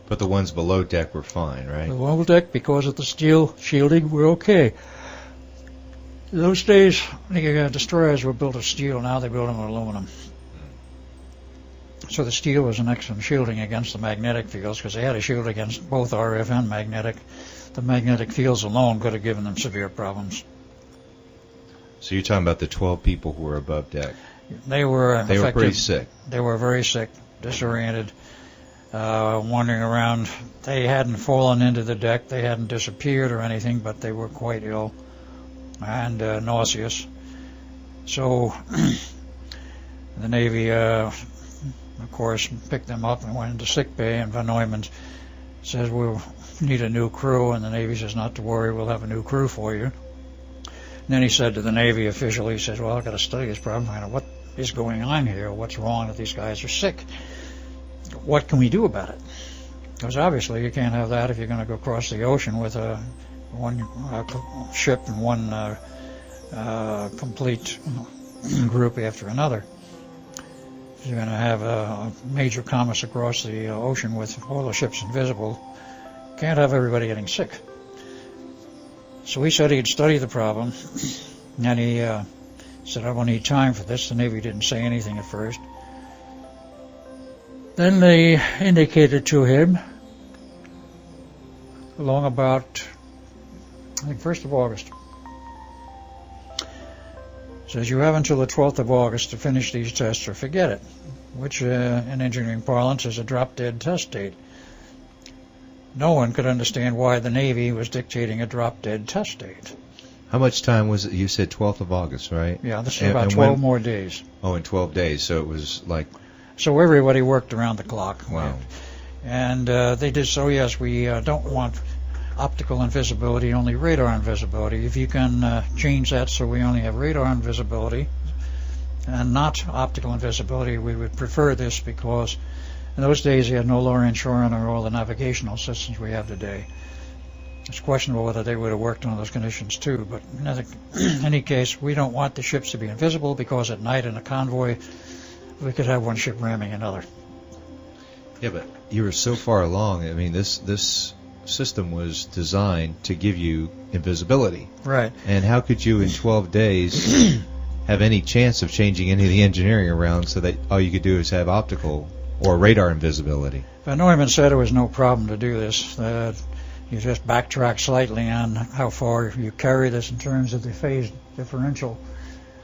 But the ones below deck were fine, right? The below deck, because of the steel shielding, were okay. In those days, the destroyers were built of steel. Now they build them of aluminum. So the steel was an excellent shielding against the magnetic fields, because they had a shield against both RF and magnetic. The magnetic fields alone could have given them severe problems. So you're talking about the 12 people who were above deck. They were pretty sick. They were very sick, disoriented, wandering around. They hadn't fallen into the deck. They hadn't disappeared or anything, but they were quite ill and nauseous. So the Navy, of course, picked them up and went into sick bay, and von Neumann says, we'll need a new crew, and the Navy says, not to worry, we'll have a new crew for you. And then he said to the Navy official, he says, well, I've got to study this problem, find out what is going on here, what's wrong that these guys are sick. What can we do about it? Because obviously you can't have that if you're going to go across the ocean with one ship and one complete group after another. You're going to have a major commerce across the ocean with all the ships invisible. Can't have everybody getting sick. So he said he'd study the problem, and he said, I won't need time for this. The Navy didn't say anything at first. Then they indicated to him, along about, I think, 1st of August, says you have until the 12th of August to finish these tests or forget it, which in engineering parlance is a drop-dead test date. No one could understand why the Navy was dictating a drop-dead test date. How much time was it? You said 12th of August, right? Yeah, this is about 12 more days. Oh, in 12 days, so it was like... So everybody worked around the clock. Wow. And they did so, yes, we don't want optical invisibility, only radar invisibility. If you can change that so we only have radar invisibility and not optical invisibility, we would prefer this, because in those days you had no low-range shore or all the navigational systems we have today. It's questionable whether they would have worked under those conditions too, but in any case, we don't want the ships to be invisible, because at night in a convoy we could have one ship ramming another. Yeah, but you were so far along. I mean, this system was designed to give you invisibility. Right. And how could you in 12 days have any chance of changing any of the engineering around so that all you could do is have optical or radar invisibility? Von Neumann said it was no problem to do this. You just backtrack slightly on how far you carry this in terms of the phase differential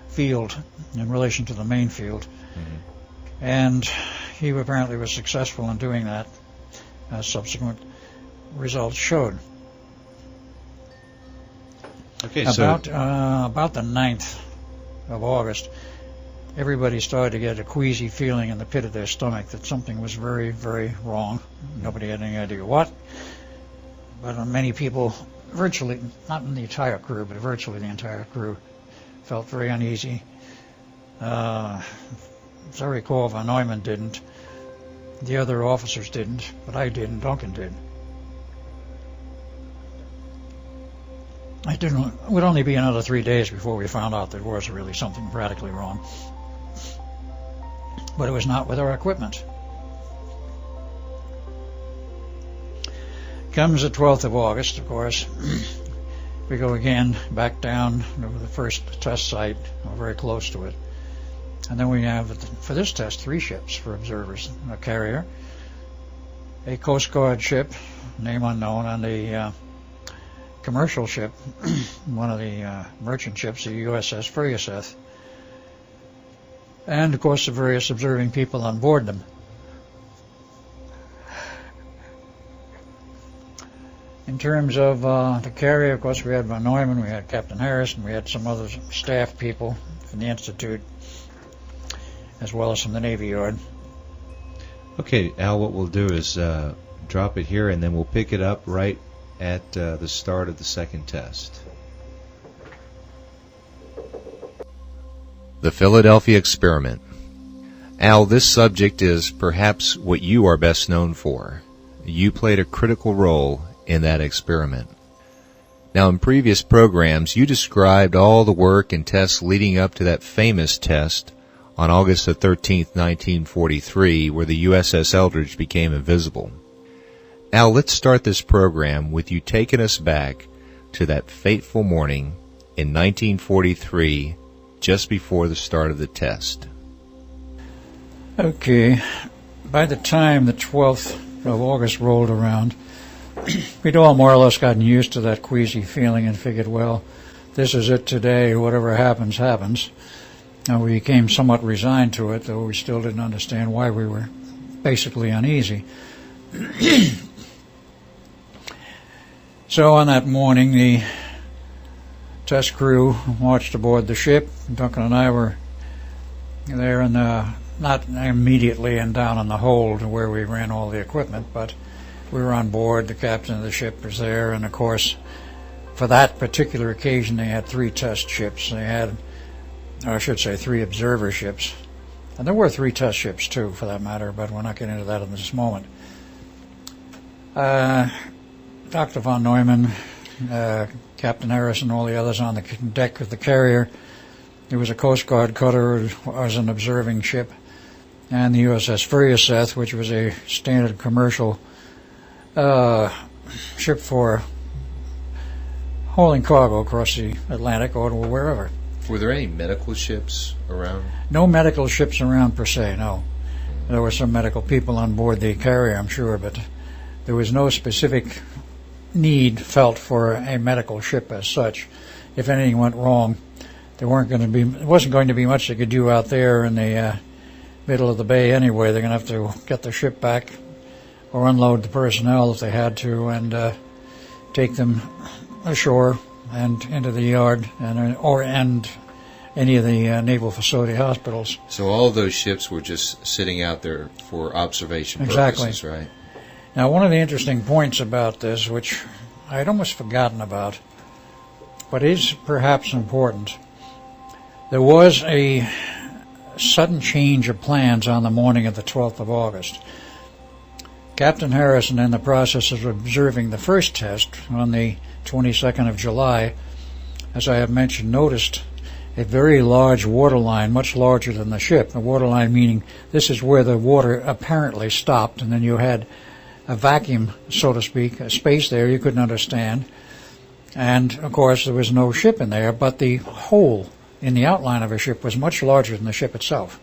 field in relation to the main field. Mm-hmm. And he apparently was successful in doing that, as subsequent results showed. Okay, about the 9th of August, everybody started to get a queasy feeling in the pit of their stomach that something was very, very wrong. Nobody had any idea what. But many people, virtually, not in the entire crew, but virtually the entire crew, felt very uneasy. As I recall, von Neumann didn't. The other officers didn't, but I did and Duncan did. It would only be another 3 days before we found out there was really something radically wrong. But it was not with our equipment. Comes the 12th of August, of course. We go again back down to the first test site. We're very close to it. And then we have, for this test, 3 ships for observers. A carrier, a Coast Guard ship, name unknown, and a commercial ship, one of the merchant ships, the USS Eldridge. And, of course, the various observing people on board them. In terms of the carrier, of course, we had von Neumann, we had Captain Harris, and we had some other staff people from the Institute, as well as from the Navy Yard. Okay, Al, what we'll do is drop it here, and then we'll pick it up right at the start of the second test. The Philadelphia Experiment. Al, this subject is perhaps what you are best known for. You played a critical role in that experiment. Now, in previous programs, you described all the work and tests leading up to that famous test on August the 13th, 1943, where the USS Eldridge became invisible. Al, let's start this program with you taking us back to that fateful morning in 1943, just before the start of the test. Okay. By the time the 12th of August rolled around, we'd all more or less gotten used to that queasy feeling and figured, well, this is it today. Whatever happens, happens. And we became somewhat resigned to it, though we still didn't understand why we were basically uneasy. So on that morning, the test crew marched aboard the ship. Duncan and I were there, and not immediately and down in the hold where we ran all the equipment, but we were on board. The captain of the ship was there, and of course, for that particular occasion, they had 3 test ships. They had, or I should say, 3 observer ships. And there were 3 test ships, too, for that matter, but we're not getting into that in this moment. Dr. von Neumann, Captain Harris, and all the others on the deck of the carrier. There was a Coast Guard cutter, it was an observing ship, and the USS Eldridge, which was a standard commercial ship for hauling cargo across the Atlantic or wherever. Were there any medical ships around? No medical ships around per se, no. There were some medical people on board the carrier, I'm sure, but there was no specific need felt for a medical ship as such. If anything went wrong, there wasn't going to be much they could do out there in the middle of the bay anyway. They're going to have to get the ship back or unload the personnel if they had to, and take them ashore and into the yard and any of the naval facility hospitals. So all of those ships were just sitting out there for observation purposes, right? Now, one of the interesting points about this, which I had almost forgotten about, but is perhaps important, there was a sudden change of plans on the morning of the 12th of August. Captain Harrison, in the process of observing the first test on the 22nd of July, as I have mentioned, noticed a very large water line, much larger than the ship. The water line meaning this is where the water apparently stopped, and then you had a vacuum, so to speak, a space there you couldn't understand. And, of course, there was no ship in there, but the hole in the outline of a ship was much larger than the ship itself.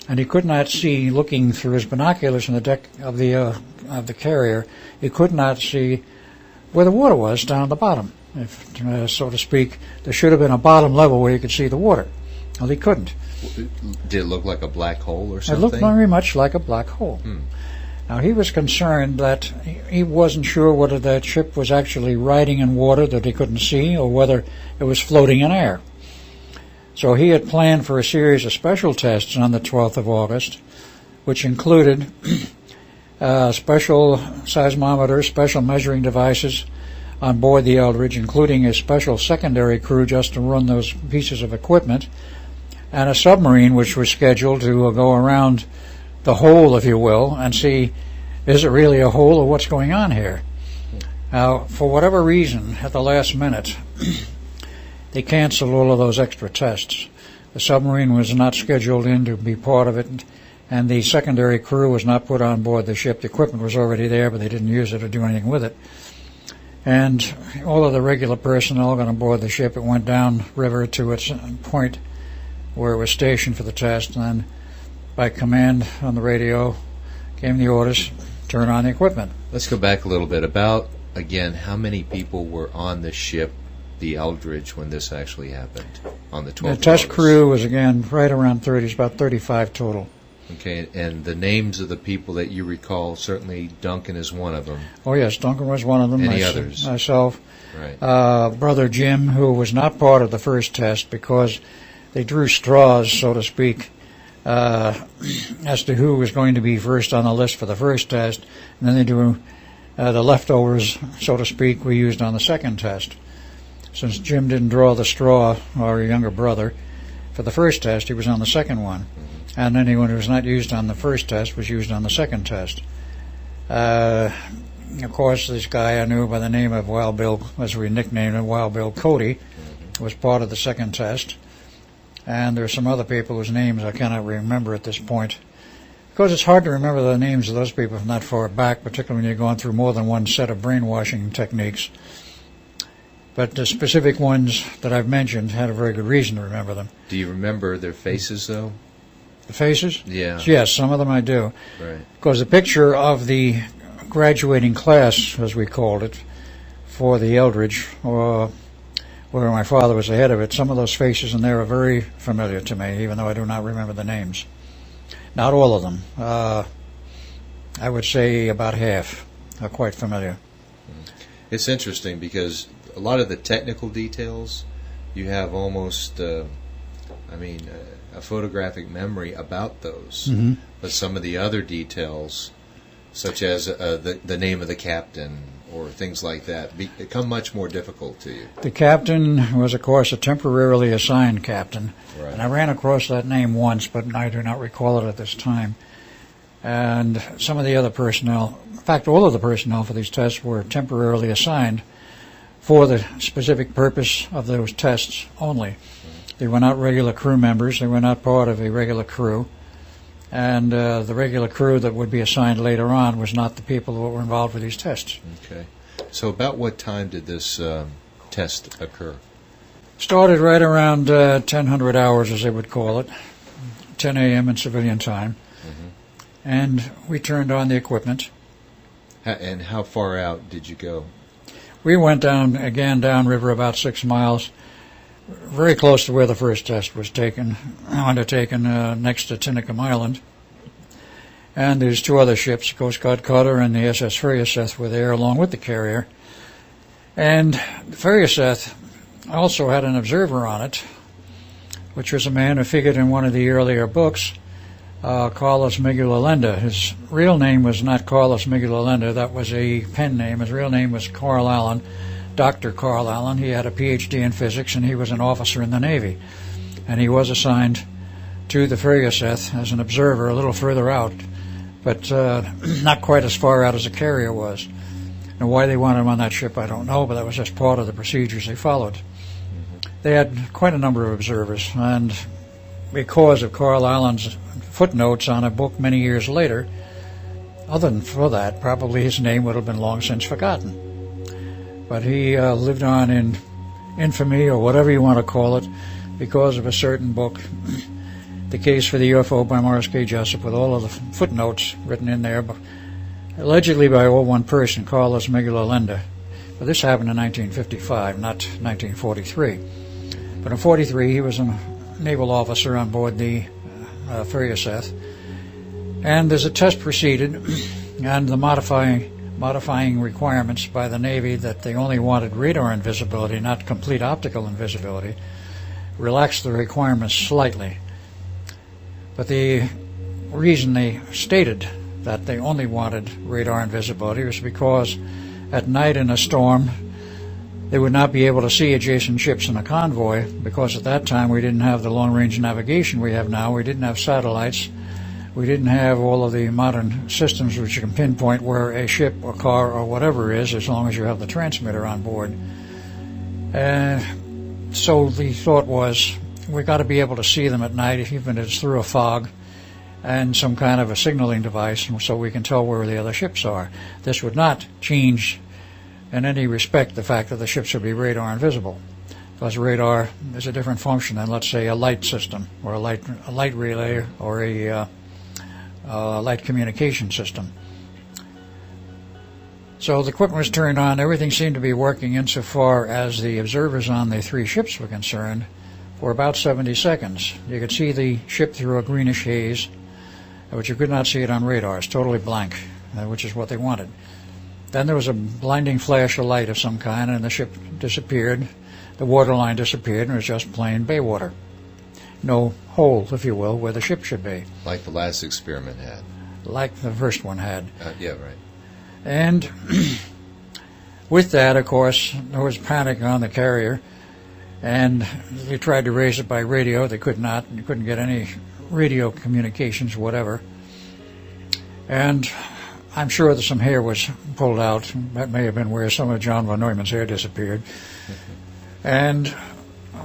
And he could not see, looking through his binoculars on the deck of the carrier, he could not see where the water was down at the bottom. If, so to speak, there should have been a bottom level where you could see the water. Well, he couldn't. Did it look like a black hole or something? It looked very much like a black hole. Now, he was concerned that he wasn't sure whether that ship was actually riding in water that he couldn't see or whether it was floating in air. So he had planned for a series of special tests on the 12th of August, which included special seismometers, special measuring devices on board the Eldridge, including a special secondary crew just to run those pieces of equipment, and a submarine which was scheduled to go around the hole, if you will, and see, is it really a hole or what's going on here? Now, for whatever reason, at the last minute, they canceled all of those extra tests. The submarine was not scheduled in to be part of it, and the secondary crew was not put on board the ship. The equipment was already there, but they didn't use it or do anything with it. And all of the regular personnel got on board the ship. It went down river to its point where it was stationed for the test, and then by command on the radio came the orders, turn on the equipment. Let's go back a little bit. About, again, how many people were on the ship, the Eldridge, when this actually happened on the 12th? The test crew was, again, right around 30. It's about 35 total. Okay, and the names of the people that you recall, certainly Duncan is one of them. Oh, yes, Duncan was one of them. Any others? Myself. Right. Brother Jim, who was not part of the first test because they drew straws, so to speak, as to who was going to be first on the list for the first test, and then they drew the leftovers, so to speak, we used on the second test. Since Jim didn't draw the straw, our younger brother, for the first test, he was on the second one. And anyone who was not used on the first test was used on the second test. Of course, this guy I knew by the name of Wild Bill, as we nicknamed him, Wild Bill Cody, was part of the second test. And there are some other people whose names I cannot remember at this point. Because it's hard to remember the names of those people from that far back, particularly when you're going through more than one set of brainwashing techniques. But the specific ones that I've mentioned had a very good reason to remember them. Do you remember their faces, though? The faces? Yeah. Yes, some of them I do. Right. Because the picture of the graduating class, as we called it, for the Eldridge, or where my father was the head of it, some of those faces in there are very familiar to me, even though I do not remember the names. Not all of them. I would say about half are quite familiar. It's interesting because a lot of the technical details, you have almost, a photographic memory about those. Mm-hmm. But some of the other details, such as the name of the captain or things like that, become much more difficult to you. The captain was, of course, a temporarily assigned captain. Right. And I ran across that name once, but I do not recall it at this time. And some of the other personnel, in fact, all of the personnel for these tests were temporarily assigned for the specific purpose of those tests only. They were not regular crew members. They were not part of a regular crew. And the regular crew that would be assigned later on was not the people that were involved with these tests. Okay. So about what time did this test occur? Started right around 1000 hours, as they would call it, 10 a.m. in civilian time. Mm-hmm. And we turned on the equipment. And how far out did you go? We went downriver about 6 miles, very close to where the first test was undertaken next to Tinicum Island. And there's two other ships, Coast Guard Cutter and the SS Furioseth, were there along with the carrier. And the Furioseth also had an observer on it, which was a man who figured in one of the earlier books, Carlos Miguel Allende. His real name was not Carlos Miguel Allende, that was a pen name. His real name was Carl Allen, Dr. Carl Allen. He had a PhD in physics, and he was an officer in the Navy. And he was assigned to the Furioseth as an observer a little further out, but not quite as far out as the carrier was. And why they wanted him on that ship, I don't know, but that was just part of the procedures they followed. They had quite a number of observers, and because of Carl Allen's footnotes on a book many years later, other than for that, probably his name would have been long since forgotten. But he lived on in infamy, or whatever you want to call it, because of a certain book, The Case for the UFO by Morris K. Jessup, with all of the footnotes written in there, allegedly by all one person, Carlos Miguel Allende. But this happened in 1955, not 1943. But in 43, he was a naval officer on board the Furioseth. And as a test proceeded, and the modifying requirements by the Navy that they only wanted radar invisibility, not complete optical invisibility, relaxed the requirements slightly. But the reason they stated that they only wanted radar invisibility was because at night in a storm they would not be able to see adjacent ships in a convoy, because at that time we didn't have the long-range navigation we have now. We didn't have satellites. We didn't have all of the modern systems which you can pinpoint where a ship or car or whatever is, as long as you have the transmitter on board. So the thought was, we got to be able to see them at night, even if it's through a fog, and some kind of a signaling device so we can tell where the other ships are. This would not change in any respect the fact that the ships would be radar invisible, because radar is a different function than, let's say, a light system or a light relay or a light communication system. So the equipment was turned on. Everything seemed to be working insofar as the observers on the three ships were concerned for about 70 seconds. You could see the ship through a greenish haze, but you could not see it on radar. It's totally blank, which is what they wanted. Then there was a blinding flash of light of some kind, and the ship disappeared. The waterline disappeared, and it was just plain bay water. No hole, if you will, where the ship should be. Like the last experiment had. Like the first one had. Yeah, right. And with that, of course, there was panic on the carrier, and they tried to raise it by radio. They could not. You couldn't get any radio communications, whatever. And I'm sure that some hair was pulled out. That may have been where some of John von Neumann's hair disappeared. And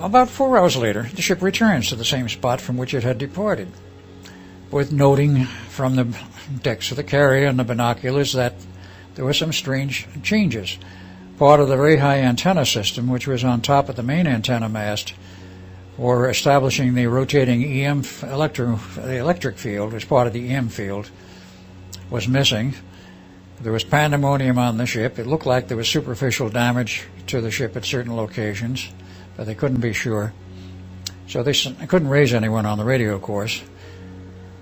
about 4 hours later, the ship returns to the same spot from which it had departed, with noting from the decks of the carrier and the binoculars that there were some strange changes. Part of the very high antenna system, which was on top of the main antenna mast, for establishing the rotating EM the electric field as part of the EM field, was missing. There was pandemonium on the ship. It looked like there was superficial damage to the ship at certain locations, but they couldn't be sure. So they couldn't raise anyone on the radio, of course.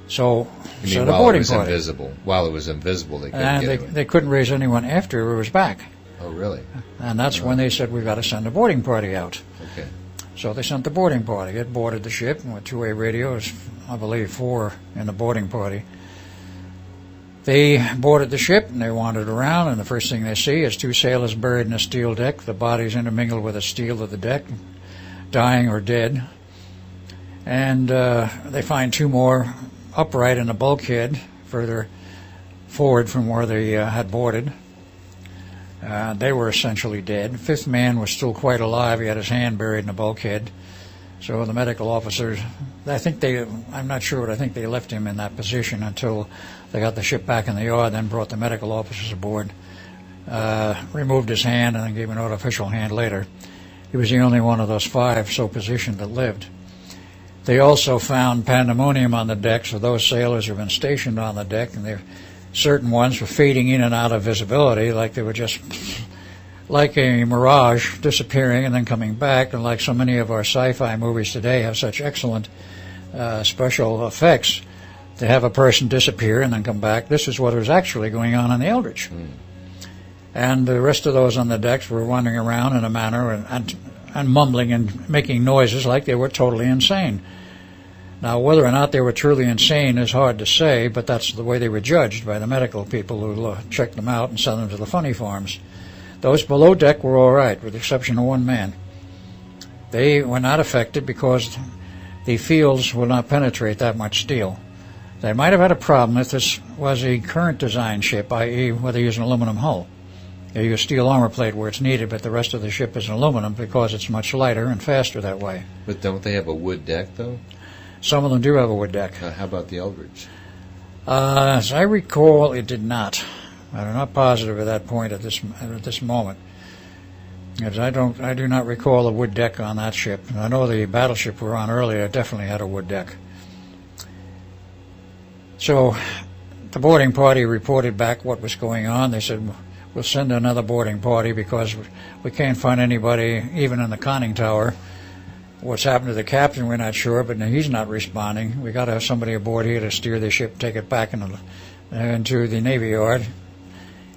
So You mean the while it boarding was party. invisible? While it was invisible, they couldn't And get anyone. they couldn't raise anyone after it was back. Oh, really? And that's when they said, we've got to send a boarding party out. Okay. So they sent the boarding party. It boarded the ship with two-way radios, I believe 4 in the boarding party. They boarded the ship and they wandered around, and the first thing they see is 2 sailors buried in a steel deck, the bodies intermingled with the steel of the deck, dying or dead. And they find 2 more upright in the bulkhead further forward from where they had boarded. They were essentially dead. 5th man was still quite alive. He had his hand buried in the bulkhead. So the medical officers, I'm not sure, but I think they left him in that position until they got the ship back in the yard, then brought the medical officers aboard, removed his hand, and then gave an artificial hand later. He was the only one of those 5 so positioned that lived. They also found pandemonium on the deck, so those sailors who had been stationed on the deck, and certain ones were fading in and out of visibility, like they were just like a mirage, disappearing and then coming back. And like so many of our sci-fi movies today have such excellent special effects, to have a person disappear and then come back. This is what was actually going on the Eldridge. And the rest of those on the decks were wandering around in a manner and mumbling and making noises like they were totally insane. Now, whether or not they were truly insane is hard to say, but that's the way they were judged by the medical people who checked them out and sent them to the funny farms. Those below deck were all right, with the exception of 1 man. They were not affected because the fields will not penetrate that much steel. They might have had a problem if this was a current design ship, i.e. where they use an aluminum hull. They use steel armor plate where it's needed, but the rest of the ship is aluminum because it's much lighter and faster that way. But don't they have a wood deck, though? Some of them do have a wood deck. How about the Eldridge? As I recall, it did not. I'm not positive at that point at this moment. Because I do not recall a wood deck on that ship. I know the battleship we were on earlier definitely had a wood deck. So the boarding party reported back what was going on. They said, we'll send another boarding party because we can't find anybody, even in the conning tower. What's happened to the captain, we're not sure, but he's not responding. We got to have somebody aboard here to steer the ship, take it back into the Navy Yard,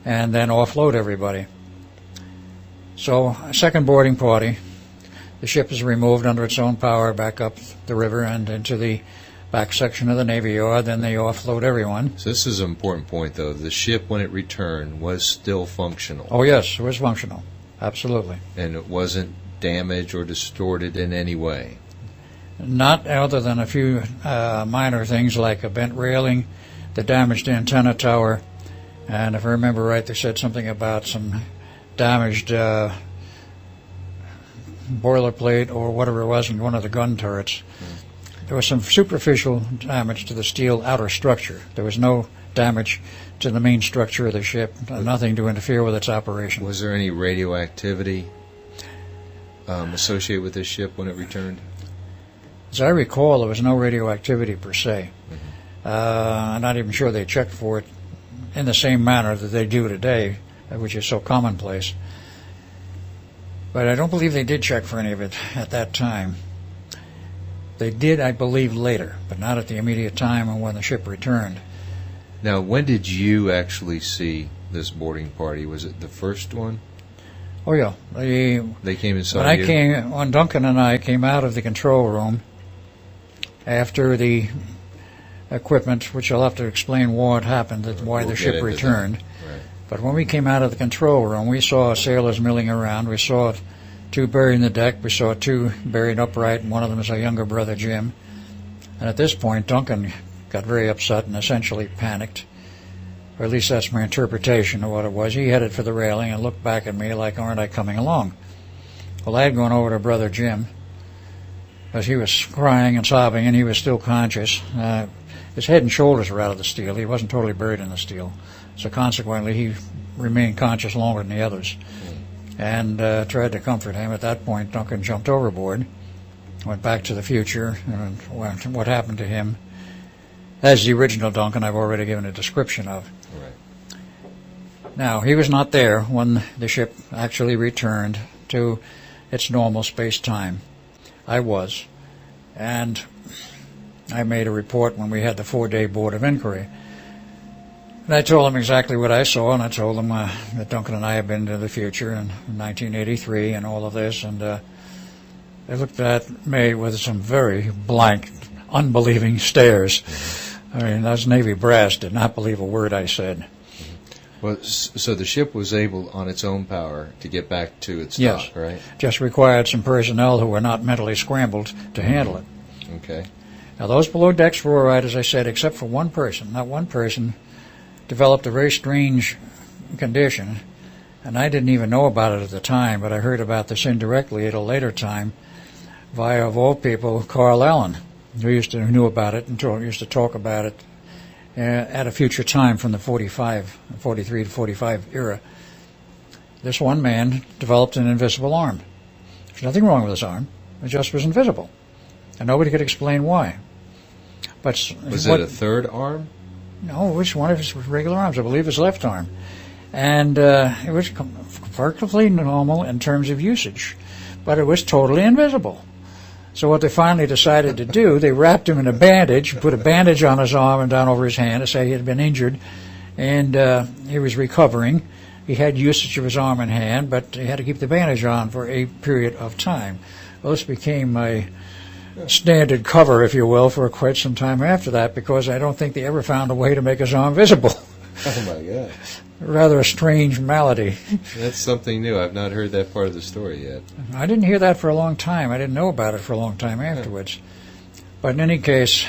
and then offload everybody. So, a second boarding party. The ship is removed under its own power back up the river and into the back section of the Navy Yard. Then they offload everyone. So this is an important point, though. The ship, when it returned, was still functional. Oh, yes, it was functional. Absolutely. And it wasn't damaged or distorted in any way. Not other than a few minor things like a bent railing, the damaged antenna tower, and if I remember right, they said something about some damaged boilerplate or whatever it was in one of the gun turrets. There was some superficial damage to the steel outer structure. There was no damage to the main structure of the ship, nothing to interfere with its operation. Was there any radioactivity associated with this ship when it returned? As I recall, there was no radioactivity per se. I'm not even sure they checked for it in the same manner that they do today, which is so commonplace. But I don't believe they did check for any of it at that time. They did, I believe, later, but not at the immediate time when the ship returned. Now, when did you actually see this boarding party? Was it the first one? Oh, yeah. They came and saw you? When Duncan and I came out of the control room after the equipment, which I'll have to explain what happened, why the ship returned. Right. But when we came out of the control room, we saw sailors milling around. We saw two buried in the deck. We saw two buried upright, and one of them is our younger brother, Jim. And at this point, Duncan got very upset and essentially panicked. Or at least that's my interpretation of what it was. He headed for the railing and looked back at me like, aren't I coming along? Well, I had gone over to brother Jim, because he was crying and sobbing, and he was still conscious. His head and shoulders were out of the steel. He wasn't totally buried in the steel. So consequently, he remained conscious longer than the others. And tried to comfort him. At that point, Duncan jumped overboard, went back to the future, and what happened to him, as the original Duncan I've already given a description of. Right. Now, he was not there when the ship actually returned to its normal space-time. I was. And I made a report when we had the 4-day Board of Inquiry. And I told them exactly what I saw, and I told them that Duncan and I had been to the future in 1983 and all of this, and they looked at me with some very blank, unbelieving stares. I mean, those Navy brass did not believe a word I said. Well, so the ship was able, on its own power, to get back to its dock, right? Just required some personnel who were not mentally scrambled to handle it. Okay. Now, those below decks were all right, as I said, except for one person. That one person developed a very strange condition, and I didn't even know about it at the time, but I heard about this indirectly at a later time via, of all people, Carl Allen, who knew about it and used to talk about it at a future time from the 43 to 45 era. This one man developed an invisible arm. There's nothing wrong with his arm. It just was invisible, and nobody could explain why. But was it a third arm? No, it was one of his regular arms. I believe his left arm. And it was perfectly normal in terms of usage, but it was totally invisible. So what they finally decided to do, they wrapped him in a bandage, put a bandage on his arm and down over his hand to say he had been injured, and he was recovering. He had usage of his arm and hand, but he had to keep the bandage on for a period of time. Well, this became my standard cover, if you will, for quite some time after that, because I don't think they ever found a way to make his arm visible. Oh, my God. Rather a strange malady. That's something new. I've not heard that part of the story yet. I didn't hear that for a long time. I didn't know about it for a long time afterwards. But in any case,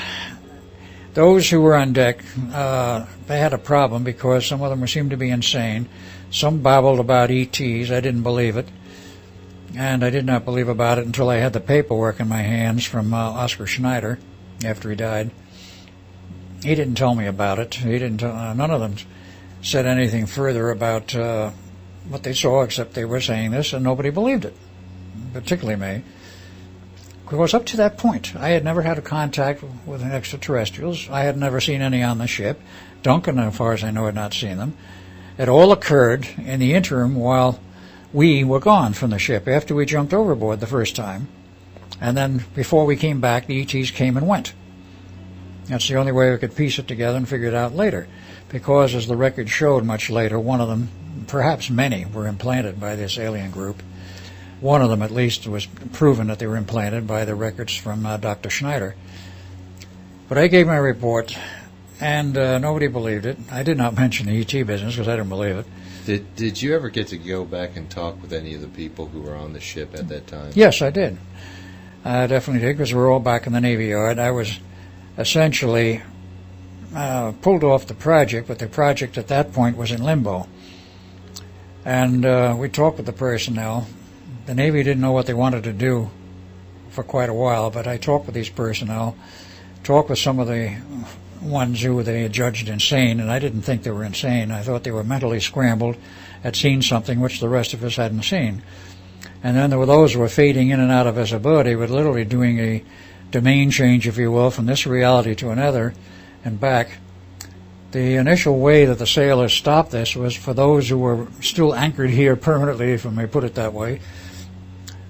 those who were on deck, they had a problem because some of them seemed to be insane. Some babbled about ETs. I didn't believe it. And I did not believe about it until I had the paperwork in my hands from Oscar Schneider after he died. He didn't tell me about it. He didn't. None of them said anything further about what they saw, except they were saying this, and nobody believed it, particularly me. Because up to that point, I had never had a contact with extraterrestrials. I had never seen any on the ship. Duncan, as far as I know, had not seen them. It all occurred in the interim while we were gone from the ship, after we jumped overboard the first time. And then before we came back, the ETs came and went. That's the only way we could piece it together and figure it out later. Because, as the record showed much later, one of them, perhaps many, were implanted by this alien group. One of them, at least, was proven that they were implanted by the records from Dr. Schneider. But I gave my report, and nobody believed it. I did not mention the ET business because I didn't believe it. Did you ever get to go back and talk with any of the people who were on the ship at that time? Yes, I did. I definitely did, because we were all back in the Navy Yard. I was essentially pulled off the project, but the project at that point was in limbo. And we talked with the personnel. The Navy didn't know what they wanted to do for quite a while, but I talked with these personnel, talked with some of the ones who they had judged insane, and I didn't think they were insane. I thought they were mentally scrambled, had seen something which the rest of us hadn't seen. And then there were those who were fading in and out of visibility, were literally doing a domain change, if you will, from this reality to another and back. The initial way that the sailors stopped this was for those who were still anchored here permanently, if I may put it that way.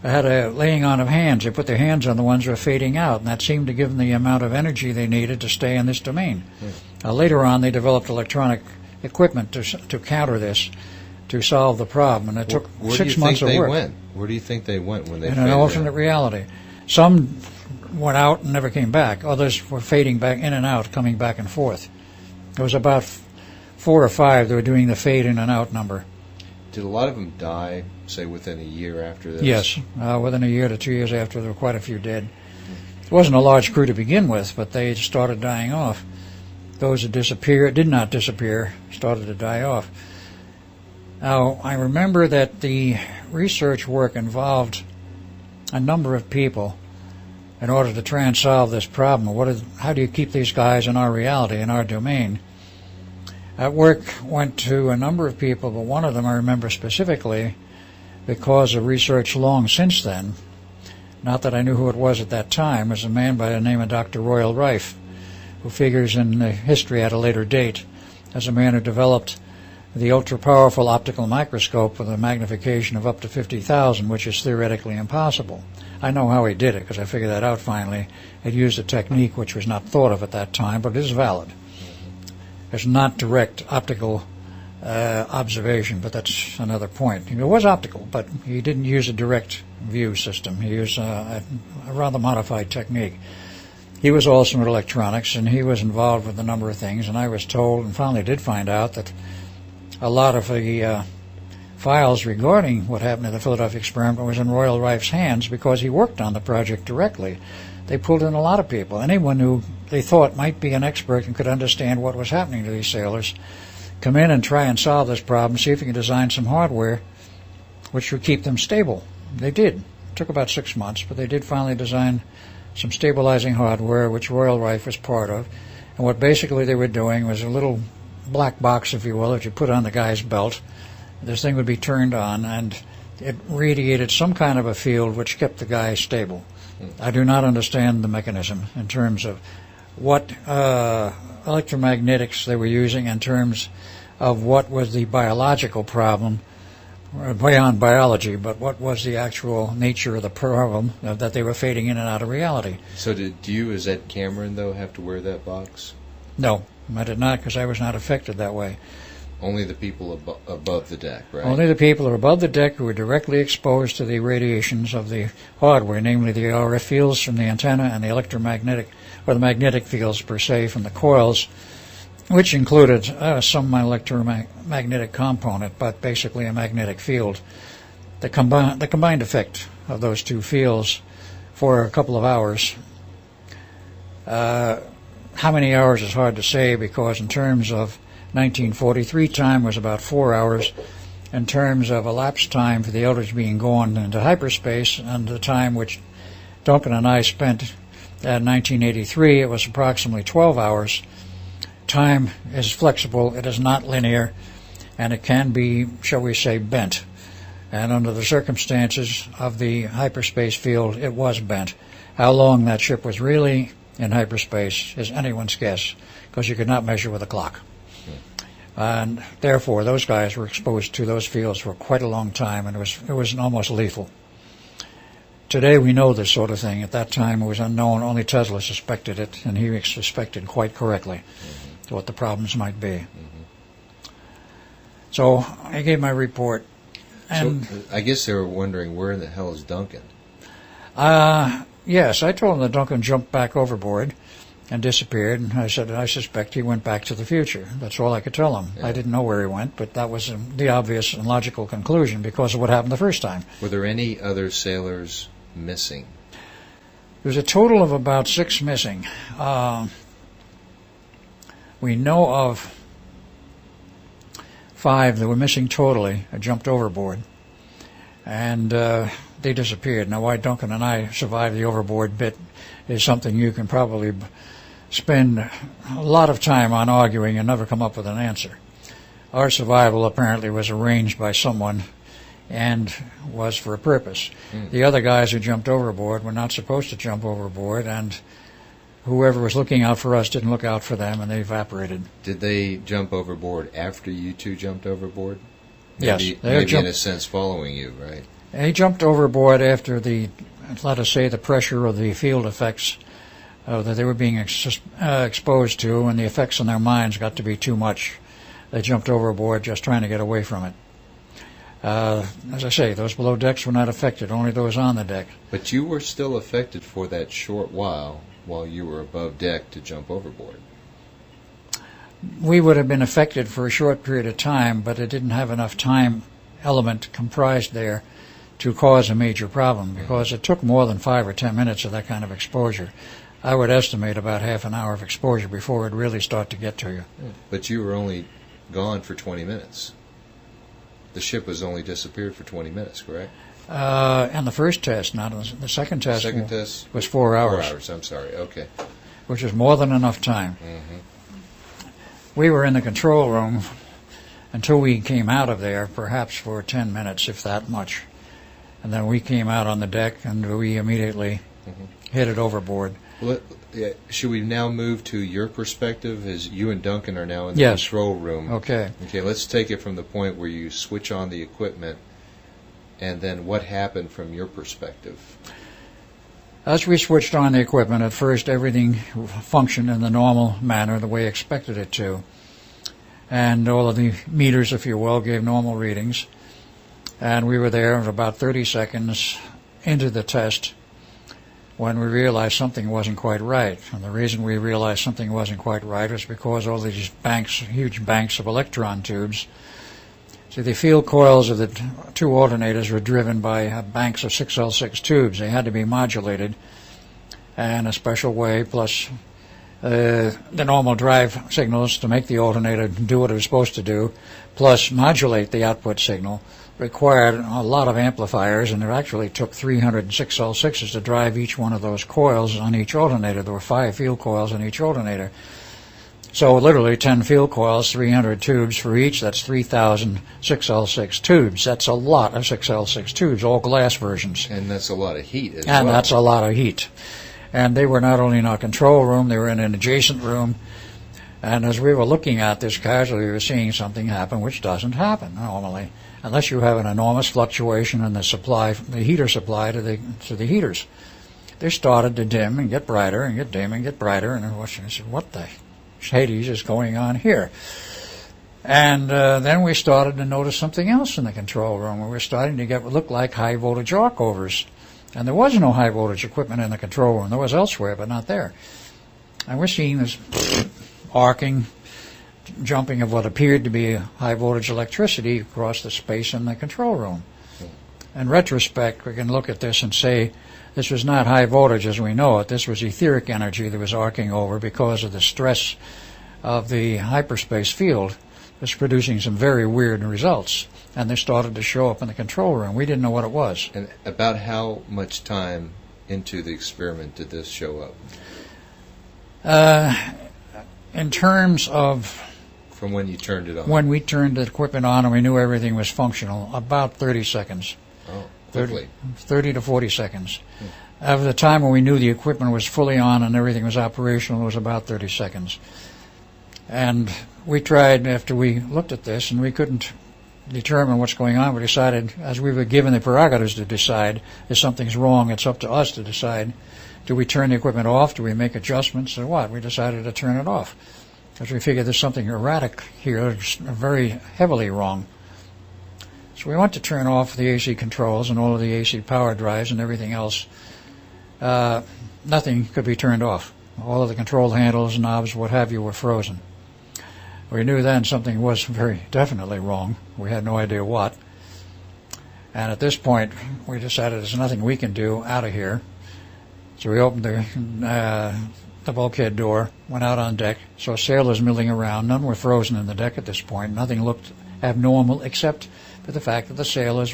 They had a laying on of hands. They put their hands on the ones who were fading out, and that seemed to give them the amount of energy they needed to stay in this domain. Later on, they developed electronic equipment to counter this, to solve the problem, and it took 6 months of work. Where do you think they went when they in faded an alternate out? reality? Some went out and never came back. Others were fading back in and out, coming back and forth. There was about 4 or 5 that were doing the fade in and out number. Did a lot of them die, say, within a year after this? Yes, within a year to 2 years after, there were quite a few dead. It wasn't a large crew to begin with, but they started dying off. Those that did not disappear, started to die off. Now, I remember that the research work involved a number of people in order to try and solve this problem. How do you keep these guys in our reality, in our domain? That work went to a number of people, but one of them I remember specifically because of research long since then. Not that I knew who it was at that time. It was a man by the name of Dr. Royal Rife, who figures in history at a later date as a man who developed the ultra-powerful optical microscope with a magnification of up to 50,000, which is theoretically impossible. I know how he did it, because I figured that out finally. It used a technique which was not thought of at that time, but it is valid. It's not direct optical observation, but that's another point. It was optical, but he didn't use a direct view system. He used a rather modified technique. He was also in electronics, and he was involved with a number of things, and I was told, and finally did find out, that a lot of the files regarding what happened at the Philadelphia experiment was in Royal Rife's hands because he worked on the project directly. They pulled in a lot of people. Anyone who they thought might be an expert and could understand what was happening to these sailors, come in and try and solve this problem, see if you can design some hardware which would keep them stable. They did. It took about 6 months, but they did finally design some stabilizing hardware, which Royal Rife was part of. And what basically they were doing was a little black box, if you will, that you put on the guy's belt. This thing would be turned on, and it radiated some kind of a field which kept the guy stable. I do not understand the mechanism in terms of what electromagnetics they were using, in terms of what was the biological problem, beyond biology, but what was the actual nature of the problem that they were fading in and out of reality. So did you, as Ed Cameron, though, have to wear that box? No, I did not, because I was not affected that way. Only the people above the deck, right? Only the people who are above the deck who were directly exposed to the radiations of the hardware, namely the RF fields from the antenna and the electromagnetic, or the magnetic fields per se from the coils, which included some electromagnetic component, but basically a magnetic field. The combined effect of those two fields for a couple of hours. How many hours is hard to say, because in terms of 1943 time was about 4 hours. In terms of elapsed time for the Eldridge being gone into hyperspace, and the time which Duncan and I spent in 1983, it was approximately 12 hours. Time is flexible, it is not linear, and it can be, shall we say, bent. And under the circumstances of the hyperspace field, it was bent. How long that ship was really in hyperspace is anyone's guess, because you could not measure with a clock. And therefore, those guys were exposed to those fields for quite a long time, and it was almost lethal. Today we know this sort of thing. At that time it was unknown. Only Tesla suspected it, and he suspected quite correctly what the problems might be. So I gave my report. And so I guess they were wondering, where in the hell is Duncan? Yes, I told them that Duncan jumped back overboard and disappeared, and I said, I suspect he went back to the future. That's all I could tell him. Yeah. I didn't know where he went, but that was the obvious and logical conclusion because of what happened the first time. Were there any other sailors missing? There's a total of about 6 missing. We know of 5 that were missing totally, jumped overboard, and they disappeared. Now, why Duncan and I survived the overboard bit is something you can probably spend a lot of time on arguing and never come up with an answer. Our survival apparently was arranged by someone and was for a purpose. The other guys who jumped overboard were not supposed to jump overboard, and whoever was looking out for us didn't look out for them, and they evaporated. Did they jump overboard after you two jumped overboard? Yes. Maybe in a sense following you, right? They jumped overboard after let us say, the pressure of the field effects that they were being exposed to, and the effects on their minds got to be too much. They jumped overboard just trying to get away from it. As I say, those below decks were not affected, only those on the deck. But you were still affected for that short while you were above deck to jump overboard. We would have been affected for a short period of time, but it didn't have enough time element comprised there to cause a major problem, because it took more than 5 or 10 minutes of that kind of exposure. I would estimate about half an hour of exposure before it really started to get to you. But you were only gone for 20 minutes. The ship was only disappeared for 20 minutes, correct? And the first test, not the second test. Test was 4 hours. 4 hours, I'm sorry, okay. Which is more than enough time. We were in the control room until we came out of there, perhaps for 10 minutes, if that much. And then we came out on the deck, and we immediately headed overboard. Well, should we now move to your perspective, as you and Duncan are now in the Yes. control room? Okay. Okay, let's take it from the point where you switch on the equipment, and then what happened from your perspective? As we switched on the equipment, at first everything functioned in the normal manner, the way I expected it to. And all of the meters, if you will, gave normal readings. And we were there about 30 seconds into the test when we realized something wasn't quite right. And the reason we realized something wasn't quite right was because all these banks, huge banks of electron tubes. See, the field coils of the 2 alternators were driven by banks of 6L6 tubes. They had to be modulated in a special way, plus the normal drive signals to make the alternator do what it was supposed to do, plus modulate the output signal, required a lot of amplifiers, and it actually took 306 L6s to drive each one of those coils on each alternator. There were 5 field coils on each alternator. So literally 10 field coils, 300 tubes for each. That's 3,000 6L6 tubes. That's a lot of 6L6 tubes, all glass versions. And that's a lot of heat as well. And that's a lot of heat. And they were not only in our control room, they were in an adjacent room. And as we were looking at this casually, we were seeing something happen, which doesn't happen normally, unless you have an enormous fluctuation in the supply, the heater supply to the heaters. They started to dim and get brighter and get dim and get brighter, and I said, what the Hades is going on here? And then we started to notice something else in the control room. We were starting to get what looked like high voltage arc overs. And there was no high voltage equipment in the control room. There was elsewhere, but not there. And we're seeing this arcing, jumping of what appeared to be high voltage electricity across the space in the control room. In retrospect, we can look at this and say this was not high voltage as we know it. This was etheric energy that was arcing over because of the stress of the hyperspace field. It was producing some very weird results, and they started to show up in the control room. We didn't know what it was. And about how much time into the experiment did this show up? In terms of from when you turned it on? When we turned the equipment on and we knew everything was functional, about 30 seconds. Oh, quickly. 30 to 40 seconds. Of the time when we knew the equipment was fully on and everything was operational, it was about 30 seconds. And we tried, after we looked at this, and we couldn't determine what's going on, we decided, as we were given the prerogatives to decide, if something's wrong, it's up to us to decide. Do we turn the equipment off? Do we make adjustments? Or what? We decided to turn it off, because we figured there's something erratic here, very heavily wrong. So we went to turn off the AC controls and all of the AC power drives and everything else. Nothing could be turned off. All of the control handles, knobs, what have you, were frozen. We knew then something was very definitely wrong. We had no idea what. And at this point, we decided there's nothing we can do out of here. So we opened the bulkhead door, went out on deck, saw sailors milling around. None were frozen in the deck at this point. Nothing looked abnormal except for the fact that the sailors